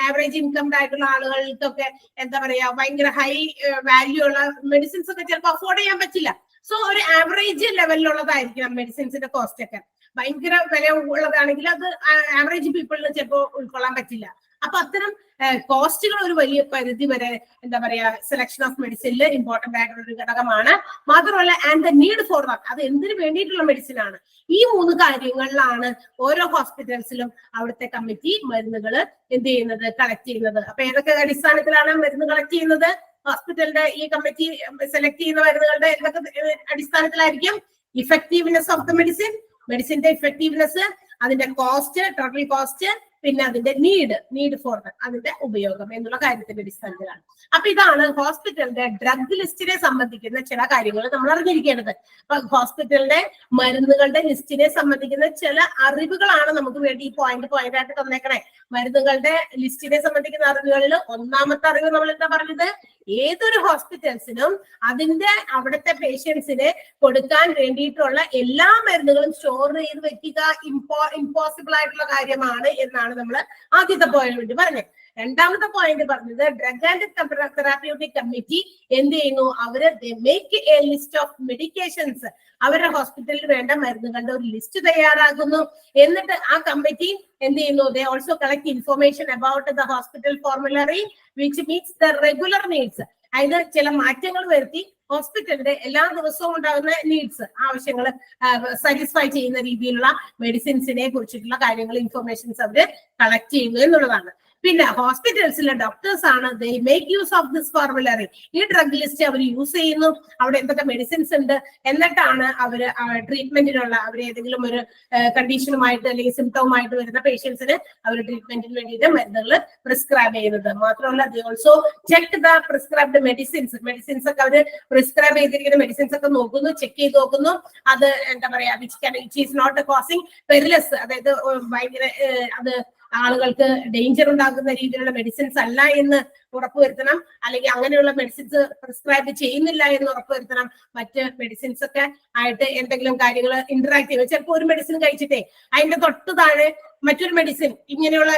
ആവറേജ് ഇൻകംഡ് ആയിട്ടുള്ള ആളുകൾക്കൊക്കെ എന്താ പറയാ ഭയങ്കര ഹൈ വാല്യൂ ഉള്ള മെഡിസിൻസ് ഒക്കെ ചിലപ്പോൾ അഫോർഡ് ചെയ്യാൻ പറ്റില്ല. സോ ഒരു ആവറേജ് ലെവലിലുള്ളതായിരിക്കണം മെഡിസിൻസിന്റെ കോസ്റ്റ് ഒക്കെ. ഭയങ്കര വില ഉള്ളതാണെങ്കിൽ അത് ആവറേജ് പീപ്പിളിന് ചിലപ്പോൾ ഉൾക്കൊള്ളാൻ പറ്റില്ല. അപ്പൊ അത്തരം കോസ്റ്റുകൾ ഒരു വലിയ പരിധി വരെ എന്താ പറയാ സെലക്ഷൻ ഓഫ് മെഡിസിനിൽ ഇമ്പോർട്ടന്റ് ആയിട്ടുള്ള ഒരു ഘടകമാണ്. മാത്രമല്ല and the need for that, അത് എന്തിനു വേണ്ടിയിട്ടുള്ള മെഡിസിൻ ആണ്. ഈ 3 കാര്യങ്ങളിലാണ് ഓരോ ഹോസ്പിറ്റൽസിലും അവിടുത്തെ കമ്മിറ്റി മരുന്നുകൾ എന്ത് ചെയ്യുന്നത്, കളക്ട് ചെയ്യുന്നത്. അപ്പൊ ഏതൊക്കെ അടിസ്ഥാനത്തിലാണ് മരുന്ന് കളക്ട് ചെയ്യുന്നത്? ഹോസ്പിറ്റലിന്റെ ഈ കമ്മിറ്റി സെലക്ട് ചെയ്യുന്ന മരുന്നുകളുടെ എന്തൊക്കെ അടിസ്ഥാനത്തിലായിരിക്കും? ഇഫക്റ്റീവ്നെസ് ഓഫ് ദ മെഡിസിന്റെ ഇഫക്റ്റീവ്നെസ്, അതിന്റെ കോസ്റ്റ്, ടോട്ടൽ കോസ്റ്റ്, പിന്നെ അതിന്റെ നീഡ് ഫോർ അതിന്റെ ഉപയോഗം എന്നുള്ള കാര്യത്തിന്റെ അടിസ്ഥാനത്തിലാണ്. അപ്പൊ ഇതാണ് ഹോസ്പിറ്റലിന്റെ ഡ്രഗ് ലിസ്റ്റിനെ സംബന്ധിക്കുന്ന ചില കാര്യങ്ങൾ നമ്മൾ അറിഞ്ഞിരിക്കേണ്ടത്. അപ്പൊ ഹോസ്പിറ്റലിന്റെ മരുന്നുകളുടെ ലിസ്റ്റിനെ സംബന്ധിക്കുന്ന ചില അറിവുകളാണ് നമുക്ക് വേണ്ടി ഈ പോയിന്റ് ആയിട്ട് തന്നേക്കണേ. മരുന്നുകളുടെ ലിസ്റ്റിനെ സംബന്ധിക്കുന്ന അറിവുകളിൽ ഒന്നാമത്തെ അറിവ് നമ്മൾ എന്താ പറഞ്ഞത്? ഏതൊരു ഹോസ്പിറ്റൽസിനും അതിന്റെ അവിടുത്തെ പേഷ്യൻസിന് കൊടുക്കാൻ വേണ്ടിയിട്ടുള്ള എല്ലാ മരുന്നുകളും സ്റ്റോർ ചെയ്ത് വെക്കുക ഇമ്പോസിബിൾ ആയിട്ടുള്ള കാര്യമാണ് എന്നാണ് നമ്മൾ ആദ്യത്തെ പോയിന്റ് പറഞ്ഞത്. രണ്ടാമത്തെ പോയിന്റ് പറഞ്ഞത് ഡ്രഗ് ആൻഡ് തെറാപ്യൂട്ടിക് കമ്മിറ്റി എന്ത് ചെയ്യുന്നു? അവര് make A list of medications, അവരുടെ ഹോസ്പിറ്റലിൽ വേണ്ട മരുന്നുകളുടെ ഒരു ലിസ്റ്റ് തയ്യാറാക്കുന്നു. എന്നിട്ട് ആ കമ്മിറ്റി എന്ത് ചെയ്യുന്നു? They also collect information about the hospital formulary which meats the regular needs. അതായത് ചില മാറ്റങ്ങൾ വരുത്തി ഹോസ്പിറ്റലിന്റെ എല്ലാ ദിവസവും ഉണ്ടാകുന്ന നീഡ്സ്, ആവശ്യങ്ങൾ സാറ്റിസ്ഫൈ ചെയ്യുന്ന രീതിയിലുള്ള മെഡിസിൻസിനെ കുറിച്ചിട്ടുള്ള കാര്യങ്ങൾ ഇൻഫർമേഷൻസ് അവര് കളക്ട് ചെയ്യുന്നു എന്നുള്ളതാണ്. പിന്നെ ഹോസ്പിറ്റൽസിലെ ഡോക്ടേഴ്സ് ആണ് they make use of this formulary. ഈ ഡ്രഗ് ലിസ്റ്റ് അവർ യൂസ് ചെയ്യുന്നു, അവിടെ എന്തൊക്കെ മെഡിസിൻസ് ഉണ്ട്, എന്നിട്ടാണ് അവര് ട്രീറ്റ്മെന്റിനുള്ള അവർ ഏതെങ്കിലും ഒരു കണ്ടീഷനുമായിട്ട് അല്ലെങ്കിൽ സിംറ്റവുമായിട്ട് വരുന്ന പേഷ്യൻസിന് അവർ ട്രീറ്റ്മെന്റിന് വേണ്ടിയിട്ട് മരുന്നുകൾ പ്രിസ്ക്രൈബ് ചെയ്യുന്നത്. മാത്രമല്ല they also check the prescribed medicines ഒക്കെ അവര് പ്രിസ്ക്രൈബ് ചെയ്തിരിക്കുന്ന മെഡിസിൻസ് ഒക്കെ നോക്കുന്നു, ചെക്ക് ചെയ്ത് നോക്കുന്നു. അത് എന്താ പറയാ വിച്ച് ഈസ് നോട്ട് കോസിങ് പെരിലസ്, അതായത് ഭയങ്കര അത് ആളുകൾക്ക് ഡേഞ്ചർ ഉണ്ടാക്കുന്ന രീതിയിലുള്ള മെഡിസിൻസ് അല്ല എന്ന് ഉറപ്പുവരുത്തണം, അല്ലെങ്കിൽ അങ്ങനെയുള്ള മെഡിസിൻസ് പ്രിസ്ക്രൈബ് ചെയ്യുന്നില്ല എന്ന് ഉറപ്പുവരുത്തണം. മറ്റ് മെഡിസിൻസ് ഒക്കെ ആയിട്ട് എന്തെങ്കിലും കാര്യങ്ങൾ ഇന്ററാക്ട് ചെയ്യുക. ചിലപ്പോൾ ഒരു മെഡിസിൻ കഴിച്ചിട്ടേ അതിന്റെ തൊട്ട് താഴെ മറ്റൊരു മെഡിസിൻ ഇങ്ങനെയുള്ള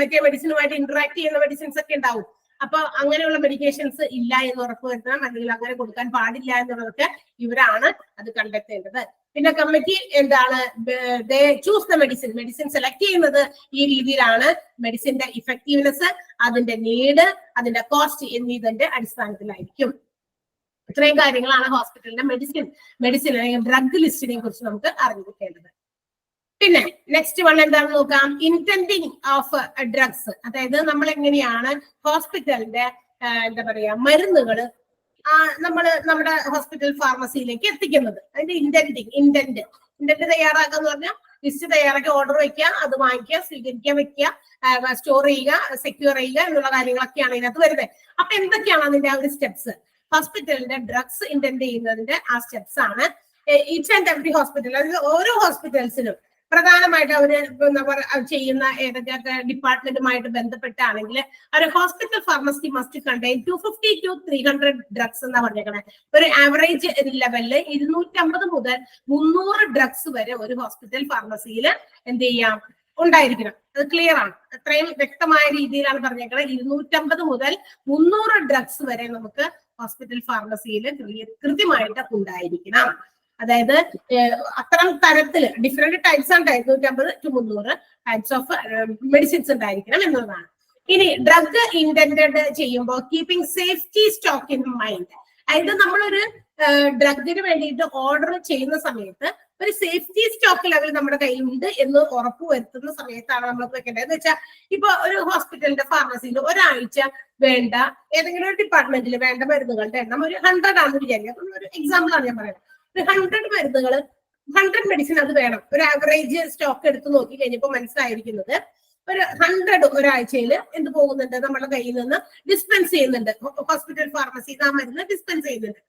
മറ്റേ മെഡിസിനുമായിട്ട് ഇന്ററാക്ട് ചെയ്യുന്ന മെഡിസിൻസ് ഒക്കെ ഉണ്ടാവും. അപ്പൊ അങ്ങനെയുള്ള മെഡിക്കേഷൻസ് ഇല്ല എന്ന് ഉറപ്പുവരുത്തണം, അല്ലെങ്കിൽ അങ്ങനെ കൊടുക്കാൻ പാടില്ല എന്നുള്ളതൊക്കെ ഇവരാണ് അത് കണ്ടെത്തേണ്ടത്. പിന്നെ കമ്മിറ്റി എന്താണ്, ചൂസ് ദ മെഡിസിൻ സെലക്ട് ചെയ്യുന്നത് ഈ രീതിയിലാണ്. മെഡിസിന്റെ ഇഫക്റ്റീവ്നെസ്, അതിന്റെ നീഡ്, അതിന്റെ കോസ്റ്റ് എന്നതിന്റെ അടിസ്ഥാനത്തിലായിരിക്കും. ഇത്രയും കാര്യങ്ങളാണ് ഹോസ്പിറ്റലിന്റെ മെഡിസിൻ അല്ലെങ്കിൽ ഡ്രഗ് ലിസ്റ്റിനെ കുറിച്ച് നമുക്ക് അറിഞ്ഞിരിക്കേണ്ടത്. പിന്നെ നെക്സ്റ്റ് വൺ എന്താണെന്ന് നോക്കാം, ഇന്റൻഡിങ് ഓഫ് ഡ്രഗ്സ്. അതായത് നമ്മൾ എങ്ങനെയാണ് ഹോസ്പിറ്റലിന്റെ എന്താ പറയാ മരുന്നുകള് നമ്മുടെ ഹോസ്പിറ്റൽ ഫാർമസിയിലേക്ക് എത്തിക്കുന്നത്. അതിന്റെ ഇന്റന്റ് തയ്യാറാക്കാന്ന് പറഞ്ഞാൽ ലിസ്റ്റ് തയ്യാറാക്കി ഓർഡർ വെക്കുക, അത് വാങ്ങിക്കുക, സ്വീകരിക്കാൻ വെക്കുക, സ്റ്റോർ ചെയ്യുക, സെക്യൂർ ചെയ്യുക എന്നുള്ള കാര്യങ്ങളൊക്കെയാണ് ഇതിനകത്ത് വരുന്നത്. അപ്പൊ എന്തൊക്കെയാണ് അതിന്റെ ആ ഒരു സ്റ്റെപ്സ്? ഹോസ്പിറ്റലിന്റെ ഡ്രഗ്സ് ഇന്റന്റ് ചെയ്യുന്നതിന്റെ ആ സ്റ്റെപ്സ് ആണ് ഈച്ച് ആൻഡ് എവറി ഹോസ്പിറ്റൽ. അതായത് ഓരോ ഹോസ്പിറ്റൽസിനും പ്രധാനമായിട്ട് അവര് ചെയ്യുന്ന ഏതൊക്കെ ഡിപ്പാർട്ട്മെന്റുമായിട്ട് ബന്ധപ്പെട്ടാണെങ്കിൽ ഒരു hospital pharmacy must contain 250 to 300 drugs എന്നാ പറഞ്ഞേക്കണേ. ഒരു ആവറേജ് ലെവലില് 250 മുതൽ 300 ഡ്രഗ്സ് വരെ ഒരു ഹോസ്പിറ്റൽ ഫാർമസിയിൽ എന്ത് ചെയ്യാം ഉണ്ടായിരിക്കണം. അത് ക്ലിയർ ആണ്, അത്രയും വ്യക്തമായ രീതിയിലാണ് പറഞ്ഞേക്കണത്. 250 മുതൽ 300 ഡ്രഗ്സ് വരെ നമുക്ക് ഹോസ്പിറ്റൽ ഫാർമസിയിൽ കൃത്യമായിട്ട് ഉണ്ടായിരിക്കണം. അതായത് അത്തരം തരത്തില് ഡിഫറെന്റ് ടൈപ്സ് ആണ് 250 to 300 ടൈപ്സ് ഓഫ് മെഡിസിൻസ് ഉണ്ടായിരിക്കണം എന്നതാണ്. ഇനി ഡ്രഗ് ഇന്റന്റഡ് ചെയ്യുമ്പോൾ keeping safety stock in mind. അതായത് നമ്മളൊരു ഡ്രഗിന് വേണ്ടിയിട്ട് ഓർഡർ ചെയ്യുന്ന സമയത്ത് ഒരു സേഫ്റ്റി സ്റ്റോക്ക് ലെവൽ നമ്മുടെ കയ്യിലുണ്ട് എന്ന് ഉറപ്പ് വരുത്തുന്ന സമയത്താണ് നമ്മൾ വെക്കേണ്ടത്. എന്ന് വെച്ചാൽ ഇപ്പൊ ഒരു ഹോസ്പിറ്റലിന്റെ ഫാർമസിയിൽ ഒരാഴ്ച വേണ്ട ഏതെങ്കിലും ഒരു ഡിപ്പാർട്ട്മെന്റിൽ വേണ്ട മരുന്നുകളുടെ എണ്ണം ഒരു 100 ആണെന്ന് വിചാരിക്കാം. ഒരു എക്സാമ്പിൾ ആണ് ഞാൻ പറയുന്നത്. 100 മരുന്നുകൾ, 100 മെഡിസിൻ അത് വേണം. ഒരു ആവറേജ് സ്റ്റോക്ക് എടുത്ത് നോക്കി കഴിഞ്ഞപ്പോൾ മനസ്സിലായിരിക്കുന്നത് ഒരു 100 ഒരാഴ്ചയിൽ എന്ത് പോകുന്നുണ്ട്, നമ്മുടെ കയ്യിൽ നിന്ന് ഡിസ്പെൻസ് ചെയ്യുന്നുണ്ട്. ഹോസ്പിറ്റൽ ഫാർമസി ആ മരുന്ന് ഡിസ്പെൻസ് ചെയ്യുന്നുണ്ട്.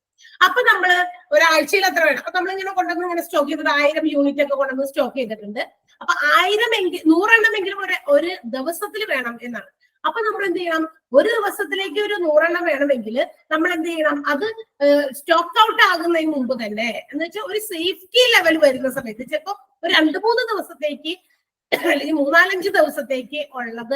അപ്പൊ നമ്മള് ഒരാഴ്ചയിൽ എത്ര വേണം? അപ്പൊ നമ്മളിങ്ങനെ കൊണ്ടുവന്ന് ഇങ്ങനെ സ്റ്റോക്ക് ചെയ്തിട്ട് 1000 യൂണിറ്റ് ഒക്കെ കൊണ്ടുവന്ന് സ്റ്റോക്ക് ചെയ്തിട്ടുണ്ട്. അപ്പൊ 100 എണ്ണമെങ്കിലും ഒരു ദിവസത്തിൽ വേണം എന്നാണ്. അപ്പൊ നമ്മൾ എന്ത് ചെയ്യണം? ഒരു ദിവസത്തിലേക്ക് ഒരു 100 എണ്ണം വേണമെങ്കിൽ നമ്മൾ എന്ത് ചെയ്യണം? അത് സ്റ്റോക്ക് ഔട്ട് ആകുന്നതിന് മുമ്പ് തന്നെ, എന്ന് വെച്ചാൽ ഒരു സേഫ്റ്റി ലെവൽ വരുന്ന സമയത്ത് ചിലപ്പോ ഒരു 2-3 ദിവസത്തേക്ക് അല്ലെങ്കിൽ 3-4-5 ദിവസത്തേക്ക് ഉള്ളത്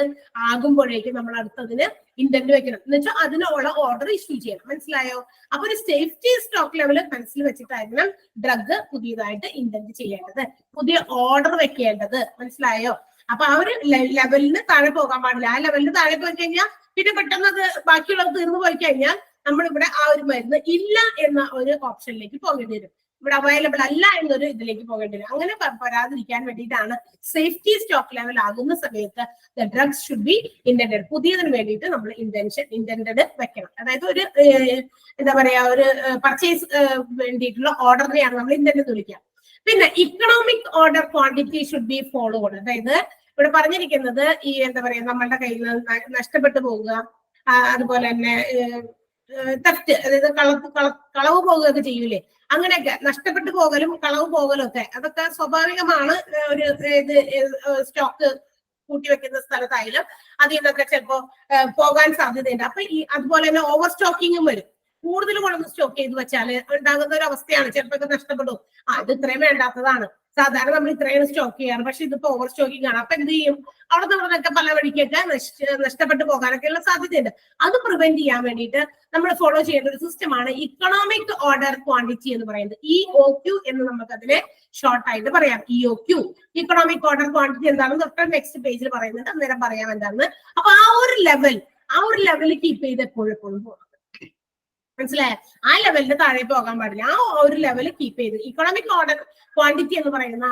ആകുമ്പോഴേക്കും നമ്മൾ അടുത്തതിന് ഇന്റന്റ് വെക്കണം. എന്ന് വെച്ചാൽ അതിനുള്ള ഓർഡർ ഇഷ്യൂ ചെയ്യണം. മനസ്സിലായോ? അപ്പൊ ഒരു സേഫ്റ്റി സ്റ്റോക്ക് ലെവൽ മനസ്സിൽ വെച്ചിട്ടായിരിക്കണം ഡ്രഗ് പുതിയതായിട്ട് ഇന്റന്റ് ചെയ്യേണ്ടത്, പുതിയ ഓർഡർ വെക്കേണ്ടത്. മനസ്സിലായോ? അപ്പൊ ആ ഒരു ലെവലിന് താഴെ പോകാൻ പാടില്ല. ആ ലെവലിന് താഴെ പോയി കഴിഞ്ഞാൽ പിന്നെ പെട്ടെന്ന് അത് ബാക്കിയുള്ളത് തീർന്നു പോയി കഴിഞ്ഞാൽ നമ്മളിവിടെ ആ ഒരു മരുന്ന് ഇല്ല എന്ന ഒരു ഓപ്ഷനിലേക്ക് പോകേണ്ടി വരും. ഇവിടെ അവൈലബിൾ അല്ല എന്നൊരു ഇതിലേക്ക് പോകേണ്ടി വരും. അങ്ങനെ വരാതിരിക്കാൻ വേണ്ടിയിട്ടാണ് സേഫ്റ്റി സ്റ്റോക്ക് ലെവൽ ആകുന്ന സമയത്ത് the drugs should be indented. പുതിയതിന് വേണ്ടിയിട്ട് നമ്മൾ ഇന്റന്റഡ് വെക്കണം. അതായത് ഒരു എന്താ പറയാ ഒരു പർച്ചേസ് വേണ്ടിയിട്ടുള്ള ഓർഡറിനെയാണ് നമ്മൾ ഇന്റന്റ് വിളിക്കുക. പിന്നെ economic order quantity should be followed. അതായത് ഇവിടെ പറഞ്ഞിരിക്കുന്നത് ഈ എന്താ പറയാ നമ്മളുടെ കയ്യിൽ നിന്ന് നഷ്ടപ്പെട്ടു പോവുക, അതുപോലെ തന്നെ തെഫ്റ്റ്, അതായത് കളവ് പോകുകയൊക്കെ ചെയ്യൂലേ, അങ്ങനെയൊക്കെ നഷ്ടപ്പെട്ടു പോകലും കളവ് പോകലും ഒക്കെ അതൊക്കെ സ്വാഭാവികമാണ്. ഒരു സ്റ്റോക്ക് കൂട്ടിവെക്കുന്ന സ്ഥലത്തായാലും അതിൽ നിന്നൊക്കെ ചിലപ്പോ പോകാൻ സാധ്യതയുണ്ട്. അപ്പൊ അതുപോലെ തന്നെ ഓവർ സ്റ്റോക്കിങ്ങും വരും. കൂടുതൽ കൊണ്ടൊന്ന് സ്റ്റോക്ക് ചെയ്ത് വെച്ചാൽ ഉണ്ടാകുന്ന ഒരു അവസ്ഥയാണ്. ചിലപ്പോൾ നഷ്ടപ്പെടും. ഇത് ഇത്രയും വേണ്ടാത്തതാണ്, സാധാരണ നമ്മൾ ഇത്രയും സ്റ്റോക്ക് ചെയ്യാറ്, പക്ഷെ ഇതിപ്പോ ഓവർ സ്റ്റോക്കിംഗ് ആണ്. അപ്പൊ എന്ത് ചെയ്യും? അവിടെ നമ്മളൊക്കെ പല വഴിക്കൊക്കെ നഷ്ടപ്പെട്ടു പോകാനൊക്കെയുള്ള സാധ്യതയുണ്ട്. അത് പ്രിവെന്റ് ചെയ്യാൻ വേണ്ടിയിട്ട് നമ്മൾ ഫോളോ ചെയ്യേണ്ട ഒരു സിസ്റ്റമാണ് ഇക്കണോമിക് ഓർഡർ ക്വാണ്ടിറ്റി എന്ന് പറയുന്നത്. EOQ എന്ന് നമുക്ക് അതിനെ ഷോർട്ട് ആയിട്ട് പറയാം. EOQ, ഇക്കണോമിക് ഓർഡർ ക്വാണ്ടിറ്റി എന്താണെന്ന് തൊട്ട് നെക്സ്റ്റ് പേജിൽ പറയുന്നുണ്ട്. അന്നേരം പറയാം എന്താണെന്ന്. അപ്പൊ ആ ഒരു ലെവൽ കീപ്പ് ചെയ്ത് എപ്പോഴും പോകണം. മനസ്സിലായോ? ആ ലെവലിന് താഴെ പോകാൻ പാടില്ല. ആ ഒരു ലെവൽ കീപ്പ് ചെയ്ത് ഇക്കണോമിക് ഓർഡർ ക്വാണ്ടിറ്റി എന്ന് പറയുന്ന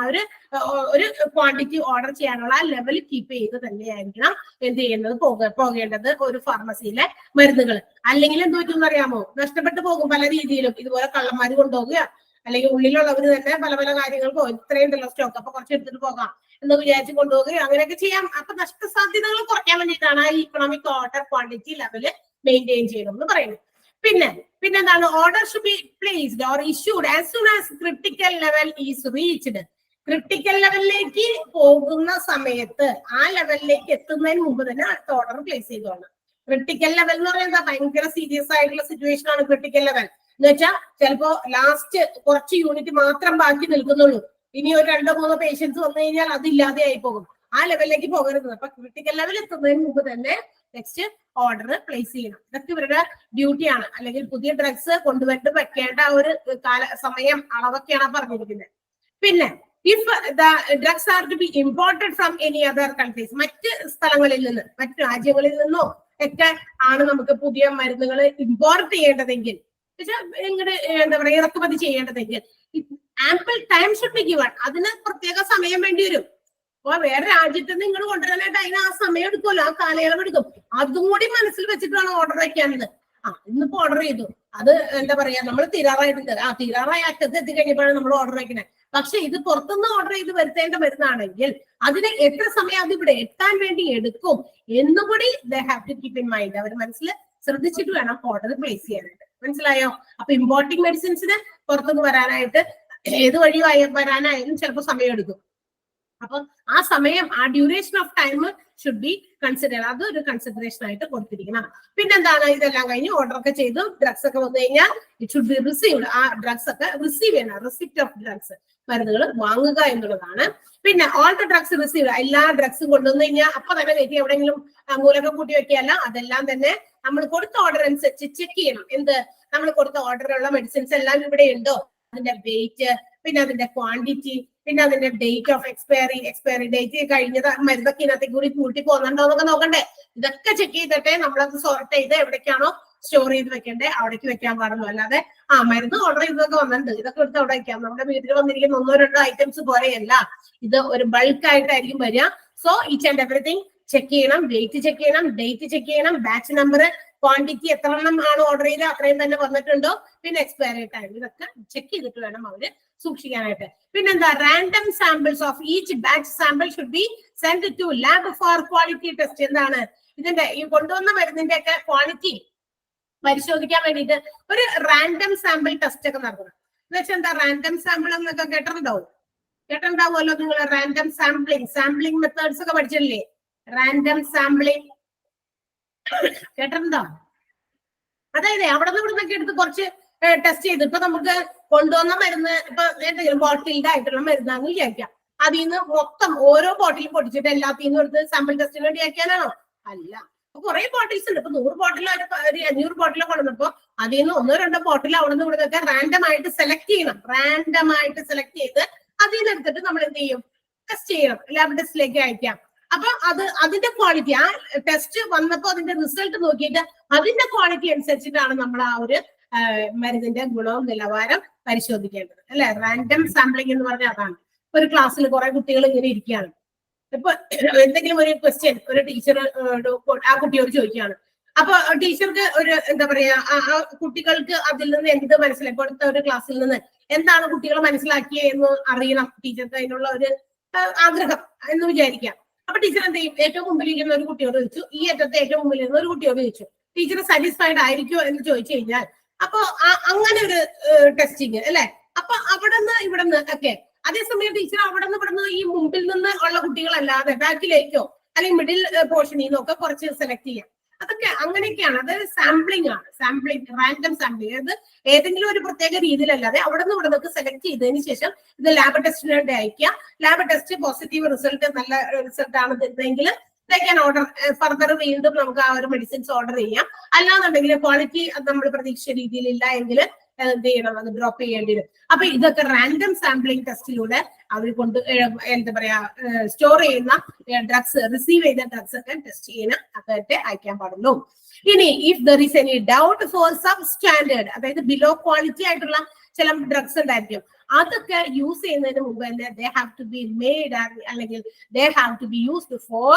ഒരു ക്വാണ്ടിറ്റി ഓർഡർ ചെയ്യാനുള്ള ആ ലെവൽ കീപ്പ് ചെയ്ത് തന്നെയായിരിക്കണം എന്ത് ചെയ്യുന്നത് പോകേണ്ടത് ഒരു ഫാർമസിയിലെ മരുന്നുകൾ. അല്ലെങ്കിൽ എന്ത് പറ്റുമെന്ന് അറിയാമോ? നഷ്ടപ്പെട്ടു പോകും പല രീതിയിലും. ഇതുപോലെ കള്ളന്മാര് കൊണ്ടുപോകുക, അല്ലെങ്കിൽ ഉള്ളിലുള്ളവർ തന്നെ പല പല കാര്യങ്ങൾക്കോ ഇത്രയും ഉണ്ടല്ലോ സ്റ്റോക്ക്, അപ്പൊ കുറച്ച് എടുത്തിട്ട് പോകാം എന്ന് വിചാരിച്ച് കൊണ്ടുപോകുകയോ അങ്ങനെയൊക്കെ ചെയ്യാം. അപ്പൊ നഷ്ടസാധ്യതകൾ കുറയ്ക്കാൻ വേണ്ടിയിട്ടാണ് ഈ economic order quantity level maintain ചെയ്യണം എന്ന് പറയുന്നത്. പിന്നെ എന്താണ്? Order should be placed or issued as soon as critical level is reached. Critical ലെവലിലേക്ക് പോകുന്ന സമയത്ത് ആ ലെവലിലേക്ക് എത്തുന്നതിന് മുമ്പ് തന്നെ അടുത്ത ഓർഡർ പ്ലേസ് ചെയ്തോളാം. ക്രിട്ടിക്കൽ ലെവൽ എന്ന് പറയുന്നത് ഭയങ്കര സീരിയസ് ആയിട്ടുള്ള സിറ്റുവേഷൻ ആണ് ക്രിട്ടിക്കൽ ലെവൽ എന്ന് വെച്ചാൽ ചിലപ്പോ ലാസ്റ്റ് കുറച്ച് യൂണിറ്റ് മാത്രം ബാക്കി നിൽക്കുന്നുള്ളൂ, ഇനി ഒരു 2-3 പേഷ്യൻസ് വന്നു കഴിഞ്ഞാൽ അതില്ലാതെ ആയി പോകും. ആ ലെവലിലേക്ക് പോകരുത്. അപ്പൊ ക്രിട്ടിക്കൽ ലെവൽ എത്തുന്നതിന് മുമ്പ് തന്നെ നെക്സ്റ്റ് ഓർഡർ പ്ലേസ് ചെയ്യണം. ഇതൊക്കെ ഇവരുടെ ഡ്യൂട്ടിയാണ്. അല്ലെങ്കിൽ പുതിയ ഡ്രഗ്സ് കൊണ്ടുവന്നിട്ട് വെക്കേണ്ട ഒരു സമയം അളവൊക്കെയാണ് പറഞ്ഞിരിക്കുന്നത്. പിന്നെ if the drugs are to be imported from any other countries, മറ്റ് സ്ഥലങ്ങളിൽ നിന്ന്, മറ്റു രാജ്യങ്ങളിൽ നിന്നോ ഒക്കെ ആണ് നമുക്ക് പുതിയ മരുന്നുകൾ ഇമ്പോർട്ട് ചെയ്യേണ്ടതെങ്കിൽ, ഇങ്ങോട്ട് എന്താ പറയുക ഇറക്കുമതി ചെയ്യേണ്ടതെങ്കിൽ ample time should be given. അതിന് പ്രത്യേക സമയം വേണ്ടി വരും. അപ്പൊ വേറെ രാജ്യത്ത് നിന്ന് ഇങ്ങോട്ട് കൊണ്ടുവരാനായിട്ട് അതിന് ആ സമയം എടുക്കുമല്ലോ, ആ കാലയളവ് എടുക്കും. അതും കൂടി മനസ്സിൽ വെച്ചിട്ടാണ് ഓർഡർ വയ്ക്കാനുള്ളത്. ഇന്നിപ്പോ ഓർഡർ ചെയ്തു, അത് എന്താ പറയാ നമ്മൾ തീരാറായിട്ടുണ്ട്, തീരാറായ അറ്റത്ത് എത്തിക്കഴിഞ്ഞപ്പോഴാണ് നമ്മൾ ഓർഡർ വയ്ക്കുന്നത്. പക്ഷെ ഇത് പുറത്തുനിന്ന് ഓർഡർ ചെയ്ത് വരുത്തേണ്ട മരുന്നാണെങ്കിൽ അതിന് എത്ര സമയം അത് ഇവിടെ എത്താൻ വേണ്ടി എടുക്കും എന്നുകൂടി they have to keep in mind. അവർ മനസ്സിൽ ശ്രദ്ധിച്ചിട്ട് വേണം ഓർഡർ പ്ലേസ് ചെയ്യാനായിട്ട്. മനസ്സിലായോ? അപ്പൊ ഇമ്പോർട്ടിംഗ് മെഡിസിൻസിന് പുറത്തുനിന്ന് വരാനായിട്ട് ഏത് വഴി വരാനായാലും ചിലപ്പോൾ സമയം എടുക്കും. അപ്പൊ ആ സമയം, ആ duration of time should B consider. അതൊരു കൺസിഡറേഷൻ ആയിട്ട് കൊടുത്തിരിക്കണം. പിന്നെന്താണ്, ഇതെല്ലാം കഴിഞ്ഞ് ഓർഡർ ഒക്കെ ചെയ്തു ഡ്രഗ്സ് ഒക്കെ വന്നു കഴിഞ്ഞാൽ ഇറ്റ് ഷുഡ് ബി റിസീവ്ഡ്. ആ ഡ്രഗ്സ് ഒക്കെ റിസീവ് ചെയ്യണം. റിസിപ്റ്റ് ഓഫ് ഡ്രഗ്സ്, മരുന്നുകൾ വാങ്ങുക എന്നുള്ളതാണ്. പിന്നെ ഓൾ ദ ഡ്രഗ്സ് റിസീവ്ഡ്, എല്ലാ ഡ്രഗ്സും കൊണ്ടുവന്നു കഴിഞ്ഞാൽ അപ്പൊ തന്നെ കയറ്റി എവിടെയെങ്കിലും മൂലൊക്കെ കൂട്ടി വെക്കുകയല്ല. അതെല്ലാം തന്നെ നമ്മൾ കൊടുത്ത ഓർഡർ അനുസരിച്ച് ചെക്ക് ചെയ്യണം. എന്ത്, നമ്മൾ കൊടുത്ത ഓർഡറുള്ള മെഡിസിൻസ് എല്ലാം ഇവിടെ ഉണ്ടോ, അതിന്റെ വെയിറ്റ്, പിന്നെ അതിന്റെ ക്വാണ്ടിറ്റി, പിന്നെ അതിന്റെ ഡേറ്റ് ഓഫ് എക്സ്പയറി ഡേറ്റ് കഴിഞ്ഞത് മരുന്നൊക്കെ ഇതിനകത്തേക്ക് കൂടി കൂട്ടി പോകുന്നുണ്ടോ എന്നൊക്കെ നോക്കണ്ടേ. ഇതൊക്കെ ചെക്ക് ചെയ്തിട്ടേ നമ്മളത് സോർട്ട് ചെയ്ത് എവിടേക്കാണോ സ്റ്റോർ ചെയ്ത് വെക്കണ്ടേ അവിടേക്ക് വെക്കാൻ പാടുള്ളൂ. അല്ലാതെ മരുന്ന് ഓർഡർ ചെയ്തൊക്കെ വന്നിട്ടുണ്ട്, ഇതൊക്കെ എടുത്ത് അവിടെ വെക്കാം. നമ്മുടെ വീട്ടിൽ വന്നിരിക്കുന്ന 1-2 ഐറ്റംസ് പോലെയല്ല, ഇത് ഒരു ബൾക്ക് ആയിട്ടായിരിക്കും വരിക. So each and everything check ചെയ്യണം. വെയിറ്റ് ചെക്ക് ചെയ്യണം, ഡേറ്റ് ചെക്ക് ചെയ്യണം, ബാച്ച് നമ്പർ, ക്വാണ്ടിറ്റി എത്ര എണ്ണം ആണ് ഓർഡർ ചെയ്ത് അത്രയും തന്നെ വന്നിട്ടുണ്ടോ, പിന്നെ എക്സ്പയറി ടൈം, ഇതൊക്കെ ചെക്ക് ചെയ്തിട്ട് വേണം അവര് സൂക്ഷിക്കാനായിട്ട്. പിന്നെന്താ, random samples of each batch sample should be send to lab for quality test. എന്താണ് ഇതിന്റെ ഈ കൊണ്ടുവന്ന മരുന്നിന്റെ ഒക്കെ ക്വാളിറ്റി പരിശോധിക്കാൻ വേണ്ടിയിട്ട് ഒരു റാൻഡം സാമ്പിൾ ടെസ്റ്റ് ഒക്കെ നടത്തണം. എന്ന് വെച്ചാൽ എന്താ റാൻഡം സാമ്പിൾ എന്നൊക്കെ കേട്ടിട്ടുണ്ടാവുമല്ലോ നിങ്ങൾ. റാൻഡം സാമ്പിളിംഗ് മെത്തേഡ്സ് ഒക്കെ പഠിച്ചില്ലേ? റാൻഡം സാമ്പിളിംഗ് കേട്ടിട്ടുണ്ടോ? അതായത് അവിടെ നിന്ന് ഇവിടെ നിന്നൊക്കെ എടുത്ത് കുറച്ച് ടെസ്റ്റ് ചെയ്ത്, ഇപ്പൊ നമുക്ക് കൊണ്ടുവന്ന മരുന്ന് ഇപ്പൊ എന്തെങ്കിലും ബോട്ടിൽഡ് ആയിട്ടുള്ള മരുന്നാന്ന് വിചാരിക്കാം. അതിൽ നിന്ന് മൊത്തം ഓരോ ബോട്ടിലും പൊടിച്ചിട്ട് എല്ലാത്തിനും എടുത്ത് സാമ്പിൾ ടെസ്റ്റിന് വേണ്ടി ആക്കിയാലാണോ? അല്ല. കുറെ ബോട്ടിൽസ് ഉണ്ട്. ഇപ്പൊ 100 ബോട്ടിലോ ഒരു 500 ബോട്ടിലോ കൊണ്ടുവന്നപ്പോ അതിൽ നിന്ന് 1-2 ബോട്ടിൽ അവിടെ നിന്ന് ഇവിടെ നിന്നൊക്കെ റാൻഡം ആയിട്ട് സെലക്ട് ചെയ്യണം. റാൻഡം ആയിട്ട് സെലക്ട് ചെയ്ത് അതിൽ നിന്ന് എടുത്തിട്ട് നമ്മൾ എന്ത് ചെയ്യും, ടെസ്റ്റ് ചെയ്യണം, ലാബ് ടെസ്റ്റിലേക്ക് അയക്കാം. അപ്പൊ അതിന്റെ ക്വാളിറ്റി, ആ ടെസ്റ്റ് വന്നപ്പോ അതിന്റെ റിസൾട്ട് നോക്കിയിട്ട് അതിന്റെ ക്വാളിറ്റി അനുസരിച്ചിട്ടാണ് നമ്മൾ ആ ഒരു മരുന്നിന്റെ ഗുണവും നിലവാരം പരിശോധിക്കേണ്ടത്, അല്ലെ? റാൻഡം സാമ്പിളിംഗ് എന്ന് പറഞ്ഞാൽ അതാണ്. ഒരു ക്ലാസ്സിൽ കുറെ കുട്ടികൾ ഇങ്ങനെ ഇരിക്കുകയാണ്. ഇപ്പൊ എന്തെങ്കിലും ഒരു ക്വസ്റ്റ്യൻ ഒരു ടീച്ചർ ആ കുട്ടിയോട് ചോദിക്കുകയാണ്. അപ്പൊ ടീച്ചർക്ക് ഒരു എന്താ പറയാ, ആ കുട്ടികൾക്ക് അതിൽ നിന്ന് എന്ത് മനസ്സിലായി, ഇപ്പോഴത്തെ ഒരു ക്ലാസ്സിൽ നിന്ന് എന്താണ് കുട്ടികൾ മനസ്സിലാക്കിയത് എന്ന് അറിയണം. ടീച്ചർക്ക് അതിനുള്ള ഒരു ആഗ്രഹം എന്ന് വിചാരിക്കാം. അപ്പൊ ടീച്ചർ എന്ത് ചെയ്യും, ഏറ്റവും മുമ്പിൽ ഇരിക്കുന്ന ഒരു കുട്ടിയോട് ചോദിച്ചു, ഈ അറ്റത്തെ ഏറ്റവും മുമ്പിൽ ഇരുന്ന ഒരു കുട്ടിയോട് ചോദിച്ചു, ടീച്ചർ സാറ്റിസ്ഫൈഡ് ആയിരിക്കുമോ എന്ന് ചോദിച്ചു കഴിഞ്ഞാൽ അപ്പൊ അങ്ങനെ ഒരു ടെസ്റ്റിങ്, അല്ലെ? അപ്പൊ അവിടെ നിന്ന് ഇവിടെ നിന്ന് ഒക്കെ. അതേസമയം ടീച്ചർ അവിടെ നിന്ന് ഇവിടെ നിന്ന് ഈ മുമ്പിൽ നിന്ന് ഉള്ള കുട്ടികളല്ലാതെ ബാക്കിലേക്കോ അല്ലെങ്കിൽ മിഡിൽ പോർഷനിൽ നിന്നൊക്കെ കുറച്ച് സെലക്ട് ചെയ്യാം. അതൊക്കെ അങ്ങനെയൊക്കെയാണ്. അത് സാമ്പിളിംഗ് ആണ്. Random sampling. അത് ഏതെങ്കിലും ഒരു പ്രത്യേക രീതിയിലല്ലാതെ അവിടെ നിന്ന് ഇവിടെ നിന്നൊക്കെ സെലക്ട് ചെയ്തതിന് ശേഷം ഇത് ലാബ് ടെസ്റ്റിന് വേണ്ടി അയക്കുക. ലാബ് ടെസ്റ്റ് പോസിറ്റീവ് റിസൾട്ട്, നല്ല റിസൾട്ട് ആണ് തരുന്നതെങ്കിൽ ഓർഡർ ഫർദർ വീണ്ടും നമുക്ക് ആ ഒരു മെഡിസിൻസ് ഓർഡർ ചെയ്യാം. അല്ലാന്നുണ്ടെങ്കിൽ ക്വാളിറ്റി നമ്മൾ പ്രതീക്ഷിച്ച രീതിയിലില്ല എങ്കിൽ എന്ത് ചെയ്യണം, അത് ഡ്രോപ്പ് ചെയ്യേണ്ടി വരും. അപ്പൊ ഇതൊക്കെ റാൻഡം സാമ്പിളിംഗ് ടെസ്റ്റിലൂടെ അവർ കൊണ്ട് എന്താ പറയാ സ്റ്റോർ ചെയ്യുന്ന ഡ്രഗ്സ്, റിസീവ് ചെയ്ത ഡ്രഗ്സ് ഒക്കെ ടെസ്റ്റ് ചെയ്യാൻ അതൊക്കെ അയക്കാൻ പാടുള്ളൂ. ഇനി if there is any doubt for substandard, അതായത് ബിലോ ക്വാളിറ്റി ആയിട്ടുള്ള ചില ഡ്രഗ്സ് ഉണ്ടായിരിക്കും, അതൊക്കെ യൂസ് ചെയ്യുന്നതിന് മുമ്പ് തന്നെ they have to be made, അല്ലെങ്കിൽ they have to be used for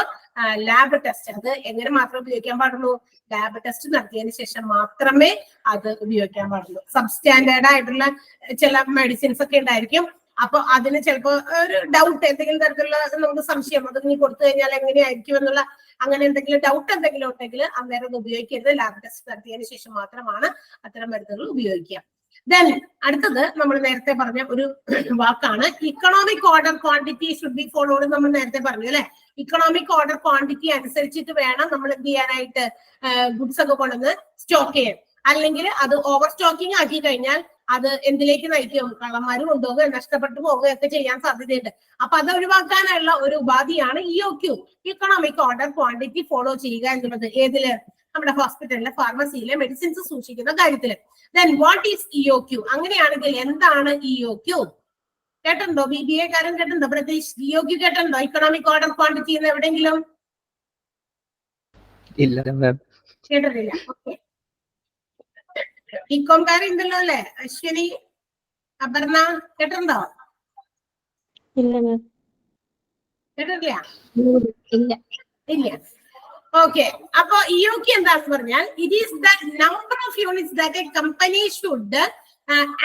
lab test. അത് എങ്ങനെ മാത്രമേ ഉപയോഗിക്കാൻ പാടുള്ളൂ? ലാബ് ടെസ്റ്റ് നടത്തിയതിനു ശേഷം മാത്രമേ അത് ഉപയോഗിക്കാൻ പാടുള്ളൂ. സബ്സ്റ്റാൻഡേർഡ് ആയിട്ടുള്ള ചില മെഡിസിൻസ് ഒക്കെ ഉണ്ടായിരിക്കും. അപ്പൊ അതിന് ചിലപ്പോ ഒരു ഡൗട്ട്, എന്തെങ്കിലും തരത്തിലുള്ള നമുക്ക് സംശയം, അത് നീ കൊടുത്തു കഴിഞ്ഞാൽ എങ്ങനെയായിരിക്കും എന്നുള്ള അങ്ങനെ എന്തെങ്കിലും ഡൗട്ട് എന്തെങ്കിലും ഉണ്ടെങ്കിൽ അന്നേരം അത് ഉപയോഗിക്കരുത്. ലാബ് ടെസ്റ്റ് നടത്തിയതിനു ശേഷം മാത്രമാണ് അത്തരം മരുന്നുകൾ ഉപയോഗിക്കുക. ദെൻ അടുത്തത് നമ്മൾ നേരത്തെ പറഞ്ഞ ഒരു വാക്കാണ് economic order quantity should be followed. നമ്മൾ നേരത്തെ പറഞ്ഞു അല്ലെ, ഇക്കണോമിക് ഓർഡർ ക്വാണ്ടിറ്റി അനുസരിച്ചിട്ട് വേണം നമ്മൾ എന്ത് ചെയ്യാനായിട്ട് ഗുഡ്സ് ഒക്കെ കൊണ്ടുവന്ന് സ്റ്റോക്ക് ചെയ്യാൻ. അല്ലെങ്കിൽ അത് ഓവർ സ്റ്റോക്കിംഗ് ആക്കി കഴിഞ്ഞാൽ അത് എന്തിലേക്ക് നയിക്കും? കള്ളന്മാര് കൊണ്ടുപോകുക, നഷ്ടപ്പെട്ടു പോവുക ഒക്കെ ചെയ്യാൻ സാധ്യതയുണ്ട്. അപ്പൊ അത് ഒഴിവാക്കാനുള്ള ഒരു ഉപാധിയാണ് EOQ, economic order quantity follow ചെയ്യുക എന്നുള്ളത്. ഏതില്? നമ്മുടെ ഹോസ്പിറ്റലിലെ ഫാർമസിയിലെ മെഡിസിൻസ് സൂക്ഷിക്കുന്ന കാര്യത്തില്. Then what is EOQ? അങ്ങനെയാണെങ്കിൽ എന്താണ് EOQ? കേട്ടിട്ടുണ്ടോ? BBA കാരൻ കേട്ടിട്ടുണ്ടോ? പ്രതീഷ്, EOQ കേട്ടിട്ടുണ്ടോ? ഇക്കണോമിക് ഓർഡർ ക്വാണ്ടിറ്റി എന്ന് എവിടെയെങ്കിലും ഇല്ല മാം. കേട്ടിട്ടില്ല? ഓക്കെ, ഇക്കോംകാരുണ്ടല്ലോ അല്ലെ? അശ്വനി, അപർണ കേട്ടിട്ടുണ്ടോ? ഇല്ല മാം. കേട്ടിട്ടില്ല? ഇല്ല. ഇല്ല. ഓക്കെ, അപ്പൊ EOQ എന്താന്ന് പറഞ്ഞാൽ it is the number of units that a company should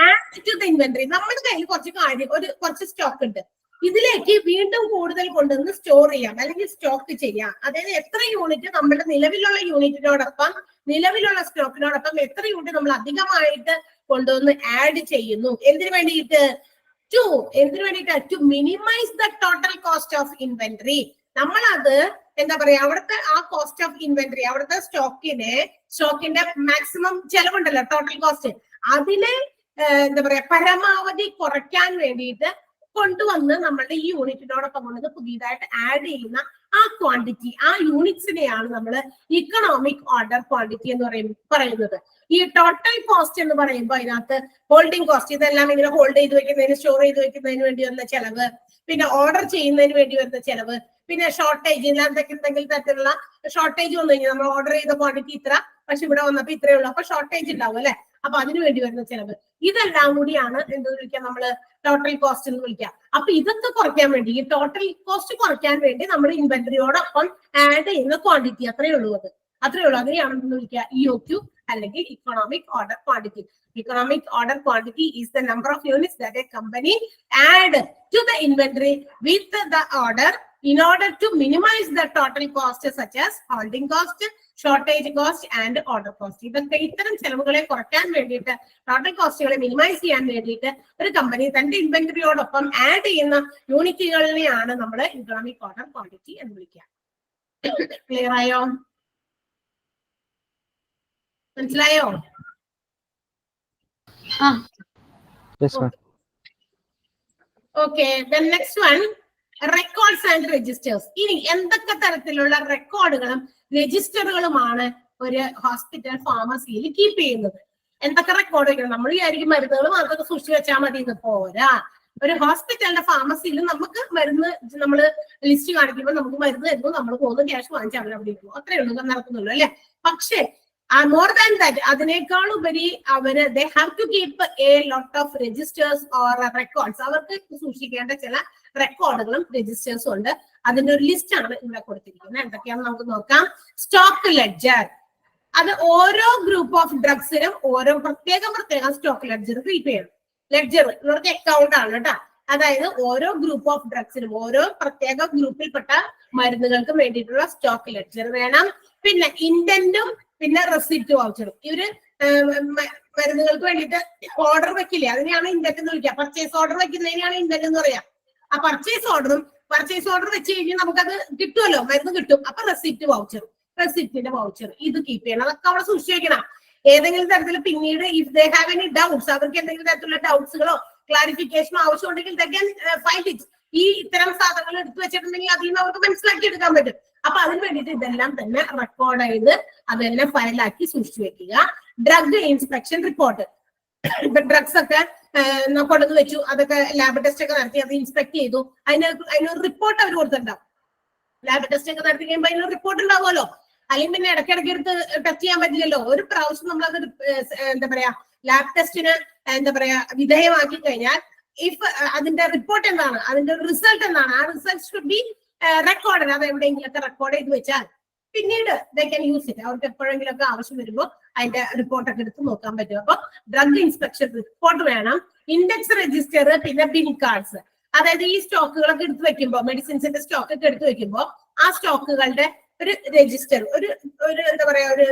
add to the inventory. നമ്മുടെ കയ്യിൽ കുറച്ച് സ്റ്റോക്ക് ഉണ്ട്, ഇതിലേക്ക് വീണ്ടും കൂടുതൽ കൊണ്ടുവന്ന് സ്റ്റോർ ചെയ്യാം അല്ലെങ്കിൽ സ്റ്റോക്ക് ചെയ്യാം. അതായത് എത്ര യൂണിറ്റ് നമ്മുടെ നിലവിലുള്ള യൂണിറ്റിനോടൊപ്പം, നിലവിലുള്ള സ്റ്റോക്കിനോടൊപ്പം എത്ര യൂണിറ്റ് നമ്മൾ അധികമായിട്ട് കൊണ്ടുവന്ന് ആഡ് ചെയ്യുന്നു. എന്തിനു വേണ്ടിയിട്ട്? എന്തിനു വേണ്ടിയിട്ട്? To minimize the total cost of inventory. നമ്മളത് എന്താ പറയാ, അവിടുത്തെ ആ കോസ്റ്റ് ഓഫ് ഇൻവെന്ററി, അവിടുത്തെ സ്റ്റോക്കിന്റെ മാക്സിമം ചെലവുണ്ടല്ലോ, ടോട്ടൽ കോസ്റ്റ്, അതിനെ എന്താ പറയാ പരമാവധി കുറയ്ക്കാൻ വേണ്ടിയിട്ട് കൊണ്ടുവന്ന് നമ്മളുടെ ഈ യൂണിറ്റിനോടൊപ്പം കൊണ്ടത് പുതിയതായിട്ട് ആഡ് ചെയ്യുന്ന ആ ക്വാണ്ടിറ്റി, ആ യൂണിറ്റ്സിനെയാണ് നമ്മൾ ഇക്കണോമിക് ഓർഡർ ക്വാണ്ടിറ്റി എന്ന് പറയുന്നത്. ഈ ടോട്ടൽ കോസ്റ്റ് എന്ന് പറയുമ്പോൾ അതിനകത്ത് ഹോൾഡിംഗ് കോസ്റ്റ്, ഇതെല്ലാം ഇങ്ങനെ ഹോൾഡ് ചെയ്ത് വെക്കുന്നതിന്, സ്റ്റോർ ചെയ്ത് വെക്കുന്നതിന് വേണ്ടി വരുന്ന ചെലവ്, പിന്നെ ഓർഡർ ചെയ്യുന്നതിന് വേണ്ടി വരുന്ന ചെലവ്, പിന്നെ ഷോർട്ടേജ്, എന്തെങ്കിലും തരത്തിലുള്ള ഷോർട്ടേജ് വന്നു കഴിഞ്ഞാൽ നമ്മൾ ഓർഡർ ചെയ്ത ക്വാണ്ടിറ്റി ഇത്ര, പക്ഷെ ഇവിടെ വന്നപ്പോ ഇത്രയേ ഉള്ളൂ, അപ്പൊ ഷോർട്ടേജ് ഉണ്ടാവും അല്ലെ, അപ്പൊ അതിന് വേണ്ടി വരുന്ന ചെലവ്, ഇതെല്ലാം കൂടിയാണ് എന്ത് വിളിക്കുക, നമ്മള് ടോട്ടൽ കോസ്റ്റ് എന്ന് വിളിക്കുക. അപ്പൊ ഇതൊക്കെ കുറയ്ക്കാൻ വേണ്ടി, ഈ ടോട്ടൽ കോസ്റ്റ് കുറയ്ക്കാൻ വേണ്ടി നമ്മൾ ഇൻവെന്ററിയോടൊപ്പം ആഡ് ചെയ്യുന്ന ക്വാണ്ടിറ്റി അത്രയേ ഉള്ളൂ. അതിനെയാണ് എന്ന് വിളിക്കുക EOQ അല്ലെങ്കിൽ economic order quantity. Economic order quantity is the number of units that a company add to the inventory with the order in order to minimize the total cost such as holding cost, shortage cost and order cost. ഇതൊക്കെ ഇത്തരം ചെലവുകളെ കുറയ്ക്കാൻ വേണ്ടിയിട്ട്, total കോസ്റ്റുകളെ minimise ചെയ്യാൻ വേണ്ടിയിട്ട് ഒരു company തന്റെ ഇൻവെന്ററിയോടൊപ്പം add ചെയ്യുന്ന യൂണിറ്റുകളിനെയാണ് നമ്മൾ ഇക്കണോമിക് ഓർഡർ ക്വാണ്ടിറ്റി എന്ന് വിളിക്കുക. ക്ലിയർ ആയോ? മനസ്സിലായോ? Yes ma'am. Okay, the next one, records and registers. ഇനി എന്തൊക്കെ തരത്തിലുള്ള റെക്കോർഡുകളും രജിസ്റ്ററുകളുമാണ് ഒരു ഹോസ്പിറ്റൽ ഫാർമസിയിൽ കീപ്പ് ചെയ്യുന്നത്? എന്തൊക്കെ റെക്കോർഡുകൾ? നമ്മൾ വിചാരിക്കും മരുന്നുകൾ മാത്രമൊക്കെ സൂക്ഷിച്ചു വെച്ചാൽ മതി എന്ന്. പോരാ, ഒരു ഹോസ്പിറ്റലിന്റെ ഫാർമസിയിൽ നമുക്ക് മരുന്ന് നമ്മൾ ലിസ്റ്റ് കാണിക്കുമ്പോൾ നമുക്ക് മരുന്ന് തരുന്നു, നമ്മൾ പോകുന്നു, ക്യാഷ് വാങ്ങിച്ച് അവിടെ ഇരിക്കുന്നു, അത്രയേ ഉള്ളൂ, നടക്കുന്നുള്ളൂ അല്ലെ. പക്ഷേ more than that, അതിനേക്കാൾ ഉപരി അവര് they have to keep a lot of registers or records. അവർക്ക് സൂക്ഷിക്കേണ്ട ചില റെക്കോർഡുകളും രജിസ്റ്റേഴ്സും ഉണ്ട്. അതിന്റെ ഒരു ലിസ്റ്റ് ആണ് ഇവിടെ കൊടുത്തിരിക്കുന്നത്. എന്തൊക്കെയാണെന്ന് നമുക്ക് നോക്കാം. സ്റ്റോക്ക് ലെഡ്ജർ, അത് ഓരോ ഗ്രൂപ്പ് ഓഫ് ഡ്രഗ്സിനും ഓരോ പ്രത്യേകം സ്റ്റോക്ക് ലെഡ്ജർ കീപ്പ് ചെയ്യണം. ലെഡ്ജർ ഇവർക്ക് അക്കൗണ്ട് ആണ് കേട്ടോ. അതായത് ഓരോ ഗ്രൂപ്പ് ഓഫ് ഡ്രഗ്സിനും, ഓരോ പ്രത്യേക ഗ്രൂപ്പിൽപ്പെട്ട മരുന്നുകൾക്കും വേണ്ടിയിട്ടുള്ള സ്റ്റോക്ക് ലെഡ്ജർ വേണം. പിന്നെ ഇൻഡന്റും പിന്നെ റെസിപ്റ്റ് വൗച്ചറും. ഇവര് മരുന്നുകൾക്ക് വേണ്ടിയിട്ട് ഓർഡർ വെക്കില്ലേ, അതിനെയാണ് ഇൻഡന്റ് എന്ന് വിളിക്കുക. പർച്ചേസ് ഓർഡർ വെക്കുന്നതിനാണ് ഇൻഡന്റ് എന്ന് പറയാം. ആ പർച്ചേസ് ഓർഡർ വെച്ച് കഴിഞ്ഞാൽ നമുക്കത് കിട്ടുമല്ലോ, മരുന്ന് കിട്ടും. അപ്പൊ റെസിപ്റ്റിന്റെ വൗച്ചർ ഇത് കീപ്പ് ചെയ്യണം. അതൊക്കെ അവിടെ സൂക്ഷിച്ചു വെക്കണം. ഏതെങ്കിലും തരത്തിൽ പിന്നീട് if they have any doubts, അവർക്ക് എന്തെങ്കിലും തരത്തിലുള്ള ഡൗട്ട്സുകളോ ക്ലാരിഫിക്കേഷനോ ആവശ്യമുണ്ടെങ്കിൽ ഫൈൻഡ് ഇറ്റ്. ഈ ഇത്തരം സാധനങ്ങൾ എടുത്തു വെച്ചിട്ടുണ്ടെങ്കിൽ അതിൽ നിന്ന് അവർക്ക് മനസ്സിലാക്കി എടുക്കാൻ പറ്റും. അപ്പൊ അതിന് വേണ്ടിയിട്ട് ഇതെല്ലാം തന്നെ റെക്കോർഡ് ചെയ്ത് അതെല്ലാം ഫയലാക്കി സൂക്ഷിച്ചു വെക്കുക. ഡ്രഗ് ഇൻസ്പെക്ഷൻ റിപ്പോർട്ട്, ഇപ്പൊ ഡ്രഗ്സ് ഒക്കെ കൊണ്ടുവന്ന് വെച്ചു, അതൊക്കെ ലാബ് ടെസ്റ്റ് ഒക്കെ നടത്തി, അത് ഇൻസ്പെക്ട് ചെയ്തു, അതിനൊരു റിപ്പോർട്ട് അവർ കൊടുത്തിട്ടുണ്ടാവും. ലാബ് ടെസ്റ്റ് ഒക്കെ നടത്തി കഴിയുമ്പോൾ അതിനൊരു റിപ്പോർട്ട് ഉണ്ടാവുമല്ലോ. അല്ലെങ്കിൽ പിന്നെ ഇടയ്ക്കിടയ്ക്ക് എടുത്ത് ടെസ്റ്റ് ചെയ്യാൻ പറ്റില്ലല്ലോ. ഒരു പ്രാവശ്യം നമ്മൾ അത് എന്താ പറയാ ലാബ് ടെസ്റ്റിന് എന്താ പറയാ വിധേയമാക്കി കഴിഞ്ഞാൽ ഇഫ് അതിന്റെ റിപ്പോർട്ട് എന്താണ്, അതിന്റെ റിസൾട്ട് എന്താണ്, ആ റിസൾട്ട് ഷുഡ് ബി റെക്കോർഡ്. അത് എവിടെയെങ്കിലൊക്കെ റെക്കോർഡ് ചെയ്ത് വെച്ചാൽ പിന്നീട് ദേ ക്യാൻ യൂസ് ഇറ്റ്. അവർക്ക് എപ്പോഴെങ്കിലും ഒക്കെ ആവശ്യം വരുമ്പോൾ അതിന്റെ റിപ്പോർട്ടൊക്കെ എടുത്ത് നോക്കാൻ പറ്റും. അപ്പൊ ഡ്രഗ് ഇൻസ്പെക്ഷൻ റിപ്പോർട്ട് വേണം. ഇൻഡെക്സ് രജിസ്റ്റർ, പിന്നെ ബിൻ കാർഡ്സ്. അതായത് ഈ സ്റ്റോക്കുകളൊക്കെ എടുത്ത് വെക്കുമ്പോൾ, മെഡിസിൻസിന്റെ സ്റ്റോക്ക് ഒക്കെ എടുത്ത് വെക്കുമ്പോൾ ആ സ്റ്റോക്കുകളുടെ ഒരു രജിസ്റ്റർ, ഒരു എന്താ പറയാ, ഒരു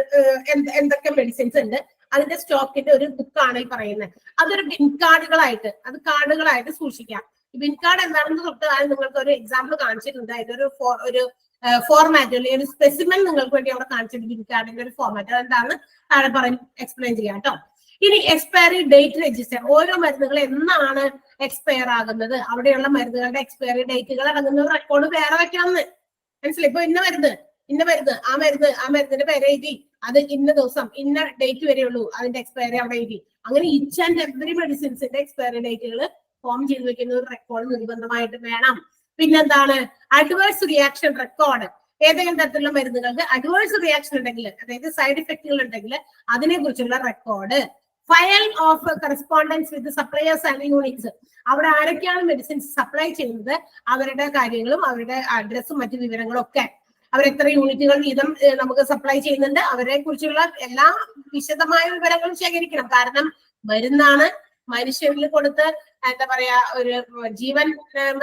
എന്തൊക്കെ മെഡിസിൻസ് ഉണ്ട് അതിന്റെ സ്റ്റോക്കിന്റെ ഒരു ബുക്കാണ് ഈ പറയുന്നത്. അതൊരു ബിൻ കാർഡുകളായിട്ട് സൂക്ഷിക്കാം. ഈ ബിൻ കാർഡ് എന്താണെന്ന് തൊട്ട് നിങ്ങൾക്ക് ഒരു എക്സാമ്പിൾ കാണിച്ചിട്ടുണ്ട്. ഇതൊരു ഫോർമാറ്റ് അല്ലെങ്കിൽ ഒരു സ്പെസിമെൻ നിങ്ങൾക്ക് വേണ്ടി അവിടെ കാണിച്ചിട്ടുണ്ട്. ബിൻ കാർഡിന്റെ ഒരു ഫോർമാറ്റ് അതെന്താണ് താഴെ പറഞ്ഞ് എക്സ്പ്ലെയിൻ ചെയ്യാം കേട്ടോ. ഇനി എക്സ്പയറി ഡേറ്റ് രജിസ്റ്റർ. ഓരോ മരുന്നുകൾ എന്നാണ് എക്സ്പയർ ആകുന്നത്, അവിടെയുള്ള മരുന്നുകളുടെ എക്സ്പയറി ഡേറ്റുകൾ അടങ്ങുന്ന റെക്കോർഡ് വേറെ വെക്കണമെന്ന് മനസ്സിലായി. ഇപ്പൊ ഇന്ന മരുന്ന് ആ മരുന്നിന്റെ പേര് എഴുതി, അത് ഇന്ന ദിവസം ഇന്ന ഡേറ്റ് വരെ ഉള്ളൂ, അതിന്റെ എക്സ്പയറി അവിടെ എഴുതി. അങ്ങനെ ഈച്ച് ആൻഡ് എവറി മെഡിസിൻസിന്റെ എക്സ്പയറി ഡേറ്റുകൾ ഫോം ചെയ്ത് വെക്കുന്ന ഒരു റെക്കോർഡ് നിർബന്ധമായിട്ട് വേണം. പിന്നെന്താണ് അഡ്വേഴ്സ് റിയാക്ഷൻ റെക്കോർഡ്. ഏതെങ്കിലും തരത്തിലുള്ള മരുന്നുകൾക്ക് അഡ്വേഴ്സ് റിയാക്ഷൻ ഉണ്ടെങ്കിൽ, അതായത് സൈഡ് ഇഫക്റ്റുകൾ ഉണ്ടെങ്കിൽ അതിനെ കുറിച്ചുള്ള record. File of correspondence with suppliers and units. അവിടെ ആരൊക്കെയാണ് മെഡിസിൻസ് സപ്ലൈ ചെയ്യുന്നത് അവരുടെ കാര്യങ്ങളും അവരുടെ അഡ്രസ്സും മറ്റു വിവരങ്ങളും ഒക്കെ, അവരെത്ര യൂണിറ്റുകൾ വീതം നമുക്ക് സപ്ലൈ ചെയ്യുന്നുണ്ട്, അവരെ കുറിച്ചുള്ള എല്ലാ വിശദമായ വിവരങ്ങളും ശേഖരിക്കണം. കാരണം മരുന്നാണ്, മനുഷ്യരിൽ കൊടുത്ത് എന്താ പറയാ ഒരു ജീവൻ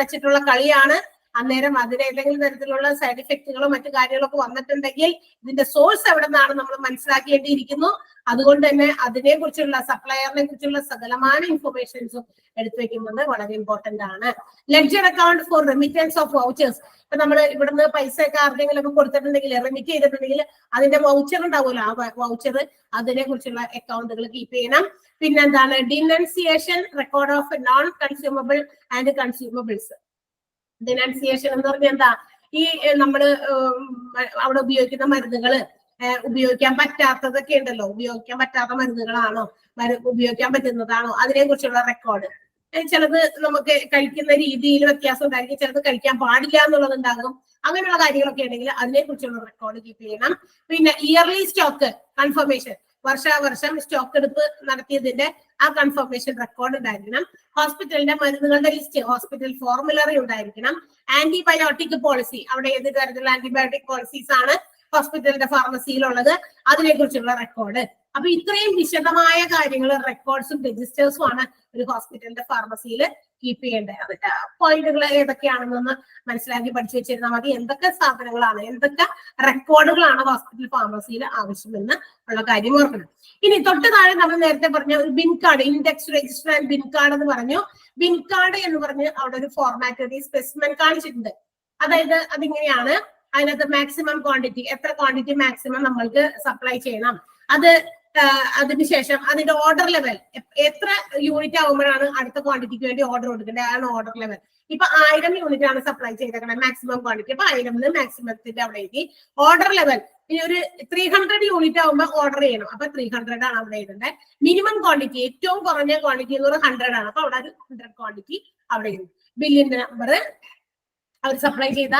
വെച്ചിട്ടുള്ള കളിയാണ്. അന്നേരം അതിന് ഏതെങ്കിലും തരത്തിലുള്ള സൈഡ് ഇഫക്റ്റുകളോ മറ്റു കാര്യങ്ങളൊക്കെ വന്നിട്ടുണ്ടെങ്കിൽ ഇതിന്റെ സോഴ്സ് എവിടെ നിന്നാണ് നമ്മൾ മനസ്സിലാക്കേണ്ടിയിരിക്കുന്നു. അതുകൊണ്ട് തന്നെ അതിനെ കുറിച്ചുള്ള സപ്ലയറിനെ കുറിച്ചുള്ള സകലമായ ഇൻഫർമേഷൻസും എടുത്തു വെക്കുന്നത് വളരെ ഇമ്പോർട്ടന്റ് ആണ്. Ledger account for remittance of vouchers. ഇപ്പൊ നമ്മൾ ഇവിടുന്ന് പൈസ ഒക്കെ ആർക്കെങ്കിലും ഒക്കെ കൊടുത്തിട്ടുണ്ടെങ്കിൽ റെമിറ്റ് ചെയ്തിട്ടുണ്ടെങ്കിൽ അതിന്റെ വൗച്ചർ ഉണ്ടാവുമല്ലോ, ആ വൗച്ചർ അതിനെ കുറിച്ചുള്ള അക്കൗണ്ടുകൾ കീപ്പ് ചെയ്യണം. പിന്നെന്താണ് denunciation record of non consumable and consumables. Denunciation എന്ന് പറഞ്ഞാൽ എന്താ, ഈ നമ്മള് അവിടെ ഉപയോഗിക്കുന്ന മരുന്നുകള് ഉപയോഗിക്കാൻ പറ്റാത്തതൊക്കെ ഉണ്ടല്ലോ, ഉപയോഗിക്കാൻ പറ്റാത്ത മരുന്നുകളാണോ ഉപയോഗിക്കാൻ പറ്റുന്നതാണോ അതിനെ കുറിച്ചുള്ള റെക്കോർഡ്. ചിലത് നമുക്ക് കഴിക്കുന്ന രീതിയിൽ വ്യത്യാസം ഉണ്ടായിരിക്കും, ചിലത് കഴിക്കാൻ പാടില്ല എന്നുള്ളത് ഉണ്ടാകും. അങ്ങനെയുള്ള കാര്യങ്ങളൊക്കെ ഉണ്ടെങ്കിൽ അതിനെ കുറിച്ചുള്ള റെക്കോർഡ് കീപ്പ് ചെയ്യണം. പിന്നെ ഇയർലി സ്റ്റോക്ക് കൺഫർമേഷൻ, വർഷാവർഷം സ്റ്റോക്ക് എടുപ്പ് നടത്തിയതിന്റെ ആ കൺഫർമേഷൻ റെക്കോർഡ് ഉണ്ടായിരിക്കണം. ഹോസ്പിറ്റലിന്റെ മരുന്നുകളുടെ ലിസ്റ്റ്, ഹോസ്പിറ്റൽ ഫോർമുലറി ഉണ്ടായിരിക്കണം. ആന്റിബയോട്ടിക് പോളിസി, അവിടെ ഏത് തരത്തിലുള്ള ആന്റിബയോട്ടിക് പോളിസീസ് ആണ് ഹോസ്പിറ്റലിന്റെ ഫാർമസിയിലുള്ളത് അതിനെ കുറിച്ചുള്ള റെക്കോർഡ്. അപ്പൊ ഇത്രയും വിശദമായ കാര്യങ്ങൾ റെക്കോർഡ്സും രജിസ്റ്റേഴ്സും ആണ് ഒരു ഹോസ്പിറ്റലിന്റെ ഫാർമസിയിൽ കീപ്പ് ചെയ്യേണ്ടത്. അതിന്റെ പോയിന്റുകൾ ഏതൊക്കെയാണെന്നൊന്ന് മനസ്സിലാക്കി പഠിച്ചു വെച്ചിരുന്നാൽ മതി. എന്തൊക്കെ സാധനങ്ങളാണ്, എന്തൊക്കെ റെക്കോർഡുകളാണ് ഹോസ്പിറ്റൽ ഫാർമസിയിൽ ആവശ്യമെന്ന് ഉള്ള കാര്യം ഓർക്കണം. ഇനി തൊട്ട് താഴെ നമ്മൾ നേരത്തെ പറഞ്ഞ ഒരു bin card, index register and bin card എന്ന് പറഞ്ഞു. ബിൻ കാർഡ് എന്ന് പറഞ്ഞ് അവിടെ ഒരു ഫോർമാറ്റ്, ഒരു സ്പെസിമെൻ കാണിച്ചിട്ടുണ്ട്. അതായത് അതിങ്ങനെയാണ്, അതിനകത്ത് മാക്സിമം ക്വാണ്ടിറ്റി, എത്ര ക്വാണ്ടിറ്റി മാക്സിമം നമ്മൾക്ക് സപ്ലൈ ചെയ്യണം, അത് അതിനുശേഷം അതിന്റെ ഓർഡർ ലെവൽ, എത്ര യൂണിറ്റ് ആകുമ്പോഴാണ് അടുത്ത ക്വാണ്ടിറ്റിക്ക് വേണ്ടി ഓർഡർ കൊടുക്കേണ്ടത്, ആണ് ഓർഡർ ലെവൽ. ഇപ്പൊ 1000 യൂണിറ്റ് ആണ് സപ്ലൈ ചെയ്തേക്കുന്നത് മാക്സിമം ക്വാണ്ടിറ്റി, അപ്പൊ 1000 മാക്സിമത്തിന്റെ അവിടെ എഴുതി. ഓർഡർ ലെവൽ ഇനി ഒരു 300 യൂണിറ്റ് ആകുമ്പോൾ ഓർഡർ ചെയ്യണം, അപ്പൊ 300 ആണ് അവിടെ എഴുതേണ്ടത്. മിനിമം ക്വാണ്ടിറ്റി, ഏറ്റവും കുറഞ്ഞ ക്വാണ്ടിറ്റി എന്ന് പറയുന്നത് 100 ആണ്, അപ്പൊ അവിടെ ഒരു 100 ക്വാണ്ടിറ്റി അവിടെ എഴുതും. ബില്ലിന്റെ നമ്പർ, അവർ സപ്ലൈ ചെയ്ത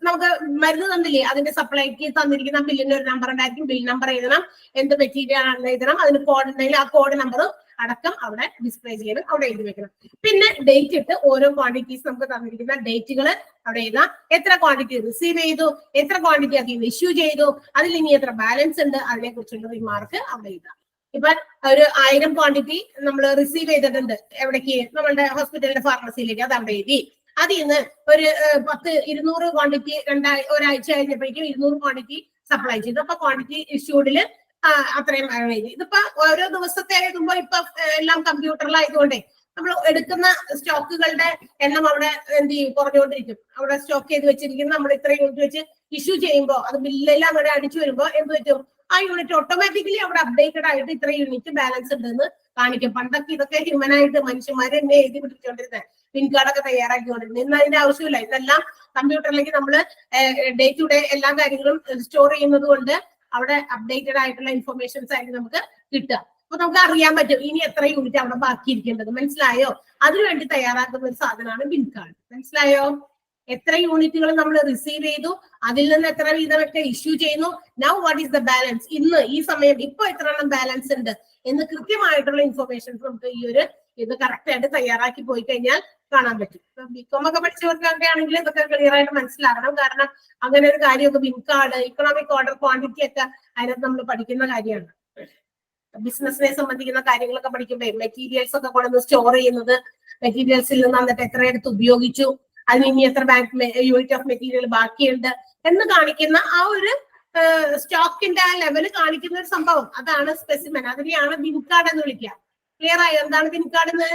നമുക്ക് മരുന്ന് തന്നില്ലേ, അതിന്റെ സപ്ലൈക്ക് തന്നിരിക്കുന്ന ബില്ലിന്റെ ഒരു നമ്പർ ഉണ്ടായിരിക്കും. ബിൽ നമ്പർ എഴുതണം, എന്ത് മെറ്റീരിയൽ ആണെന്ന് എഴുതണം, അതിന് കോഡ് ഉണ്ടെങ്കിൽ ആ കോഡ് നമ്പർ അടക്കം അവിടെ ഡിസ്പ്ലേ ചെയ്ത് അവിടെ എഴുതി വെക്കണം. പിന്നെ ഡേറ്റ് ഇട്ട് ഓരോ ക്വാണ്ടിറ്റീസ് നമുക്ക് തന്നിരിക്കുന്ന ഡേറ്റുകൾ അവിടെ എഴുതാം. എത്ര ക്വാണ്ടിറ്റി റിസീവ് ചെയ്തു, എത്ര ക്വാണ്ടിറ്റി അതിൽ ഇഷ്യൂ ചെയ്തു, അതിൽ ഇനി എത്ര ബാലൻസ് ഉണ്ട്, അതിനെ കുറിച്ചുള്ള റിമാർക്ക് അവിടെ എഴുതാം. ഇപ്പൊ ഒരു 1000 ക്വാണ്ടിറ്റി നമ്മൾ റിസീവ് ചെയ്തിട്ടുണ്ട്, എവിടേക്ക്, നമ്മളുടെ ഹോസ്പിറ്റലിന്റെ ഫാർമസിയിലേക്ക്, അത് അവിടെ എഴുതി. അതിൽ നിന്ന് ഒരു 200 ക്വാണ്ടിറ്റി ഒരാഴ്ച കഴിഞ്ഞപ്പോഴേക്കും 200 ക്വാണ്ടിറ്റി സപ്ലൈ ചെയ്തു, അപ്പൊ ക്വാണ്ടിറ്റി ഇഷ്യൂഡില് അത്രയും എഴുതി. ഇതിപ്പോ ഓരോ ദിവസത്തെ എഴുതുമ്പോ ഇപ്പൊ എല്ലാം കമ്പ്യൂട്ടറിലായതുകൊണ്ടേ നമ്മൾ എടുക്കുന്ന സ്റ്റോക്കുകളുടെ എണ്ണം അവിടെ എന്ത് ചെയ്യും, കുറഞ്ഞുകൊണ്ടിരിക്കും. അവിടെ സ്റ്റോക്ക് ചെയ്ത് വെച്ചിരിക്കുന്ന നമ്മൾ ഇത്രയും യൂണിറ്റ് വെച്ച് ഇഷ്യൂ ചെയ്യുമ്പോൾ അത് ബില്ലെല്ലാം അവിടെ അടിച്ചു വരുമ്പോൾ എന്ത് പറ്റും, ആ യൂണിറ്റ് ഓട്ടോമാറ്റിക്കലി അവിടെ അപ്ഡേറ്റഡ് ആയിട്ട് ഇത്ര യൂണിറ്റ് ബാലൻസ് ഉണ്ടെന്ന് കാണിക്കും. പണ്ടൊക്കെ ഇതൊക്കെ ഹ്യൂമനായിട്ട് മനുഷ്യന്മാർ തന്നെ എഴുതി പിടിച്ചുകൊണ്ടിരുന്നത്, പിൻ കാർഡൊക്കെ തയ്യാറാക്കിക്കൊണ്ടിരുന്നത്. ഇന്ന് അതിന്റെ ആവശ്യമില്ല, ഇതെല്ലാം കമ്പ്യൂട്ടറിലേക്ക് നമ്മൾ ഡേ ടു ഡേ എല്ലാ കാര്യങ്ങളും സ്റ്റോർ ചെയ്യുന്നത് കൊണ്ട് അവിടെ അപ്ഡേറ്റഡ് ആയിട്ടുള്ള ഇൻഫർമേഷൻസ് ആയിരിക്കും നമുക്ക് കിട്ടുക. അപ്പൊ നമുക്ക് അറിയാൻ പറ്റും ഇനി എത്ര യൂണിറ്റ് അവിടെ ബാക്കിയിരിക്കേണ്ടത്. മനസ്സിലായോ? അതിനുവേണ്ടി തയ്യാറാക്കുന്ന ഒരു സാധനമാണ് ബിൻ കാർഡ്. മനസ്സിലായോ? എത്ര യൂണിറ്റുകൾ നമ്മൾ റിസീവ് ചെയ്തു, അതിൽ നിന്ന് എത്ര വീതമൊക്കെ ഇഷ്യൂ ചെയ്യുന്നു, now what is the balance, ഇന്ന് ഈ സമയം ഇപ്പൊ എത്ര എണ്ണം ബാലൻസ് ഉണ്ട് എന്ന് കൃത്യമായിട്ടുള്ള ഇൻഫർമേഷൻസ് നമുക്ക് ഈ ഒരു ഇത് കറക്റ്റ് ആയിട്ട് തയ്യാറാക്കി പോയി കഴിഞ്ഞാൽ കാണാൻ പറ്റും. ബികോം ഒക്കെ പഠിച്ചവർക്കൊക്കെ ആണെങ്കിൽ ഇതൊക്കെ ക്ലിയർ ആയിട്ട് മനസ്സിലാകണം. കാരണം അങ്ങനെ ഒരു കാര്യമൊക്കെ bin card, economic order quantity ഒക്കെ അതിനകത്ത് നമ്മൾ പഠിക്കുന്ന കാര്യമാണ്. ബിസിനസിനെ സംബന്ധിക്കുന്ന കാര്യങ്ങളൊക്കെ പഠിക്കുമ്പോൾ മെറ്റീരിയൽസ് ഒക്കെ കൊണ്ടുവന്ന് സ്റ്റോർ ചെയ്യുന്നത്, മെറ്റീരിയൽസിൽ നിന്ന് വന്നിട്ട് എത്രയെടുത്ത് ഉപയോഗിച്ചു, അതിന് ഇനി എത്ര യൂണിറ്റ് ഓഫ് മെറ്റീരിയൽ ബാക്കിയുണ്ട് എന്ന് കാണിക്കുന്ന ആ ഒരു സ്റ്റോക്കിന്റെ ആ ലെവൽ കാണിക്കുന്ന ഒരു സംഭവം, അതാണ് സ്പെസിമെൻ. അതിനെയാണ് ബിൻകാർഡ് എന്ന് വിളിക്കുക. ക്ലിയർ ആയോ എന്താണ് ബിൻകാർഡ് എന്ന്?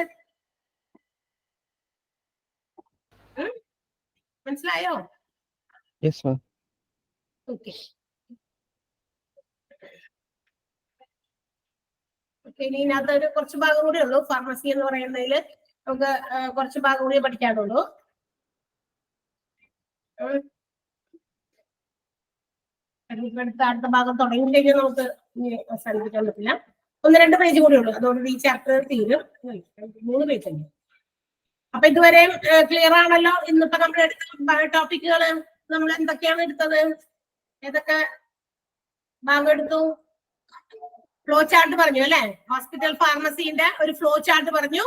മനസ്സിലായോ? Yes ma'am. ഓക്കെ ഓക്കെ, ഇനി ഇതിനകത്ത് ഒരു കുറച്ച് ഭാഗം കൂടെ ഉള്ളൂ. ഫാർമസി എന്ന് പറയുന്നതിൽ നമുക്ക് കുറച്ച് ഭാഗം കൂടി പഠിക്കാനുള്ളൂ. അടുത്ത ഭാഗം തുടങ്ങിയില്ലെങ്കിൽ നമുക്ക് അവസാനിപ്പിക്കാൻ പറ്റില്ല. 1-2 പേജ് കൂടി ഉള്ളൂ, അതോടുകൂടി ഈ ചാപ്റ്റർ തീരും. 3 പേജ് ഉണ്ട്. അപ്പൊ ഇതുവരെ ക്ലിയർ ആണല്ലോ? ഇന്നിപ്പോ നമ്മൾ എടുത്ത ടോപ്പിക്കുകൾ നമ്മൾ എന്തൊക്കെയാണ് എടുത്തത്? ഏതൊക്കെ ഭാഗം എടുത്തു? ഫ്ലോ ചാർട്ട് പറഞ്ഞു അല്ലെ? ഹോസ്പിറ്റൽ ഫാർമസിന്റെ ഒരു ഫ്ലോ ചാർട്ട് പറഞ്ഞു.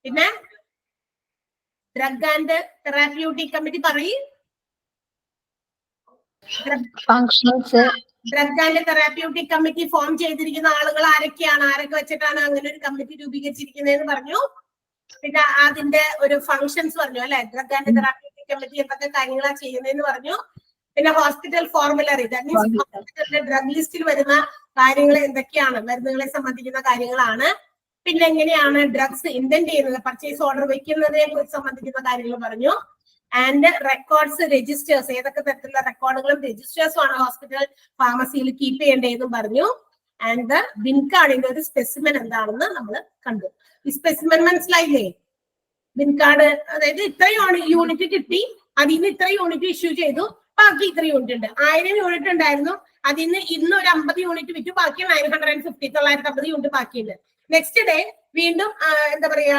പിന്നെ ഡ്രഗ് ആൻഡ് തെറാപ്യൂട്ടിക് കമ്മിറ്റി പറയും. Drug and therapeutic committee form ചെയ്തിരിക്കുന്ന ആളുകൾ ആരൊക്കെയാണ്, ആരൊക്കെ വെച്ചിട്ടാണ് അങ്ങനെ ഒരു കമ്മിറ്റി രൂപീകരിച്ചിരിക്കുന്നതെന്ന് പറഞ്ഞു. പിന്നെ അതിന്റെ ഒരു ഫങ്ഷൻസ് പറഞ്ഞു അല്ലെ? ഡ്രഗ് ആൻഡ് തെറാപ്യൂട്ടിക് കമ്മിറ്റി എന്തൊക്കെ കാര്യങ്ങളാണ് ചെയ്യുന്നതെന്ന് പറഞ്ഞു. പിന്നെ ഹോസ്പിറ്റൽ ഫോർമുലറി, ദാറ്റ് മീൻസ് ഹോസ്പിറ്റലിന്റെ ഡ്രഗ് ലിസ്റ്റിൽ വരുന്ന കാര്യങ്ങൾ എന്തൊക്കെയാണ്, മരുന്നുകളെ സംബന്ധിക്കുന്ന കാര്യങ്ങളാണ്. പിന്നെ എങ്ങനെയാണ് ഡ്രഗ്സ് ഇന്റന്റ് ചെയ്യുന്നത്, പർച്ചേസ് ഓർഡർ വെക്കുന്നതിനെ കുറിച്ച് സംബന്ധിക്കുന്ന കാര്യങ്ങൾ പറഞ്ഞു. ആൻഡ് റെക്കോർഡ്സ്, രജിസ്റ്റേഴ്സ്, ഏതൊക്കെ തരത്തിലുള്ള റെക്കോർഡുകളും രജിസ്റ്റേഴ്സും ആണ് ഹോസ്പിറ്റൽ ഫാർമസിയിൽ കീപ്പ് ചെയ്യേണ്ടതെന്നും പറഞ്ഞു. ആൻഡ് ബിൻകാർഡിന്റെ ഒരു സ്പെസിമെൻ എന്താണെന്ന് നമ്മൾ കണ്ടു. ഈ സ്പെസിമെൻ മനസ്സിലായില്ലേ? ബിൻകാർഡ് അതായത് ഇത്രയും യൂണിറ്റ് കിട്ടി, അതിൽ നിന്ന് ഇത്ര യൂണിറ്റ് ഇഷ്യൂ ചെയ്തു, ബാക്കി ഇത്ര യൂണിറ്റ് ഉണ്ട്. 1000 യൂണിറ്റ് ഉണ്ടായിരുന്നു, അതിൽ നിന്ന് ഇന്ന് ഒരു 50 യൂണിറ്റ് വിറ്റു, ബാക്കി 950 950 യൂണിറ്റ് ബാക്കിയുണ്ട്. നെക്സ്റ്റ് ഡേ വീണ്ടും എന്താ പറയാ,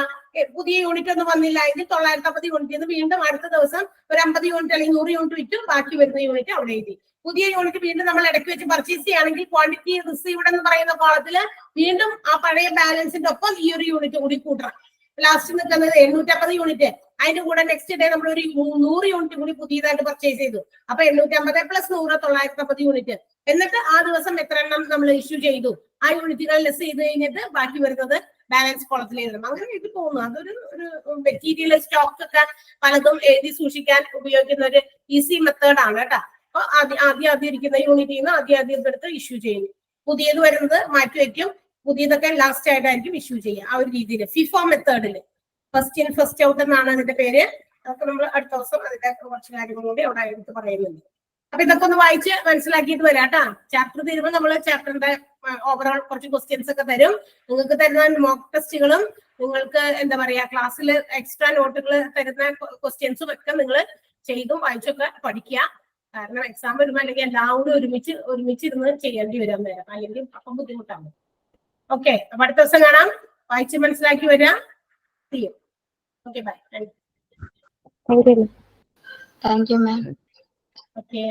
പുതിയ യൂണിറ്റ് ഒന്നും വന്നില്ല, ഇതിൽ 950 യൂണിറ്റ് വീണ്ടും അടുത്ത ദിവസം ഒരു 50 യൂണിറ്റ് അല്ലെങ്കിൽ 100 യൂണിറ്റ് വിറ്റു, ബാക്കി വരുന്ന യൂണിറ്റ് അവിടെ എഴുതി. പുതിയ യൂണിറ്റ് വീണ്ടും നമ്മൾ ഇടയ്ക്ക് വെച്ച് പർച്ചേസ് ചെയ്യുകയാണെങ്കിൽ ക്വാണ്ടിറ്റി റിസീവ്ഡ് എന്ന് പറയുന്ന കോളത്തിൽ വീണ്ടും ആ പഴയ ബാലൻസിന്റെ ഒപ്പം ഈ ഒരു യൂണിറ്റ് കൂടി കൂട്ടണം. ലാസ്റ്റ് നിൽക്കുന്നത് 850 യൂണിറ്റ്. അതിന്റെ കൂടെ നെക്സ്റ്റ് ഡേ നമ്മൾ ഒരു 100 യൂണിറ്റ് കൂടി പുതിയതായിട്ട് പർച്ചേസ് ചെയ്തു. അപ്പൊ 850 പ്ലസ് 100 950 യൂണിറ്റ്. എന്നിട്ട് ആ ദിവസം എത്ര എണ്ണം നമ്മൾ ഇഷ്യൂ ചെയ്തു, ആ യൂണിറ്റുകൾ ലെസ് ചെയ്ത് കഴിഞ്ഞിട്ട് ബാക്കി വരുന്നത് ബാലൻസ് കോളത്തിൽ എഴുതണം. അങ്ങനെ എഴുതി പോകുന്നു. അതൊരു മെറ്റീരിയൽ സ്റ്റോക്ക് ഒക്കെ പലതും എഴുതി സൂക്ഷിക്കാൻ ഉപയോഗിക്കുന്ന ഒരു ഈസി മെത്തേഡ് ആണ് കേട്ടോ. അപ്പൊ ആദ്യം ഇരിക്കുന്ന യൂണിറ്റിൽ നിന്ന് ആദ്യം എടുത്ത് ഇഷ്യൂ ചെയ്യുന്നു. പുതിയത് വരുന്നത് മാറ്റി വയ്ക്കും, പുതിയതൊക്കെ ലാസ്റ്റ് ആയിട്ടായിരിക്കും ഇഷ്യൂ ചെയ്യുക. ആ ഒരു രീതിയിൽ ഫിഫോ മെത്തേഡിൽ ഫസ്റ്റ് ഇൻ ഫസ്റ്റ് ഔട്ട് എന്നാണ് അതിന്റെ പേര്. അതൊക്കെ നമ്മൾ അടുത്ത ദിവസം അതിന്റെ കുറച്ച് കാര്യങ്ങളും കൂടി അവിടെ എടുത്ത് പറയുന്നുണ്ട്. അപ്പൊ ഇതൊക്കെ ഒന്ന് വായിച്ച് മനസ്സിലാക്കിയിട്ട് വരാം കേട്ടാ. ചാപ്റ്റർ തീരുമ്പോൾ നമ്മൾ ചാപ്റ്ററിന്റെ ഓവറോൾ കുറച്ച് ക്വസ്റ്റ്യൻസ് ഒക്കെ തരും. നിങ്ങൾക്ക് തരുന്ന മോക്ക് ടെസ്റ്റുകളും നിങ്ങൾക്ക് എന്താ പറയാ ക്ലാസ്സിൽ എക്സ്ട്രാ നോട്ടുകൾ തരുന്ന ക്വസ്റ്റ്യൻസും ഒക്കെ നിങ്ങൾ ചെയ്തും വായിച്ചൊക്കെ പഠിക്കുക. കാരണം എക്സാം വരുമ്പോൾ അല്ലെങ്കിൽ എല്ലാം കൂടി ഒരുമിച്ചിരുന്ന് ചെയ്യേണ്ടി വരാൻ നേരം, അല്ലെങ്കിൽ അപ്പം ബുദ്ധിമുട്ടാണ്. ഓക്കെ, അപ്പൊ അടുത്ത ദിവസം കാണാം. വായിച്ച് മനസ്സിലാക്കി വരിക. Okay, bye. Thank you ma'am. Okay.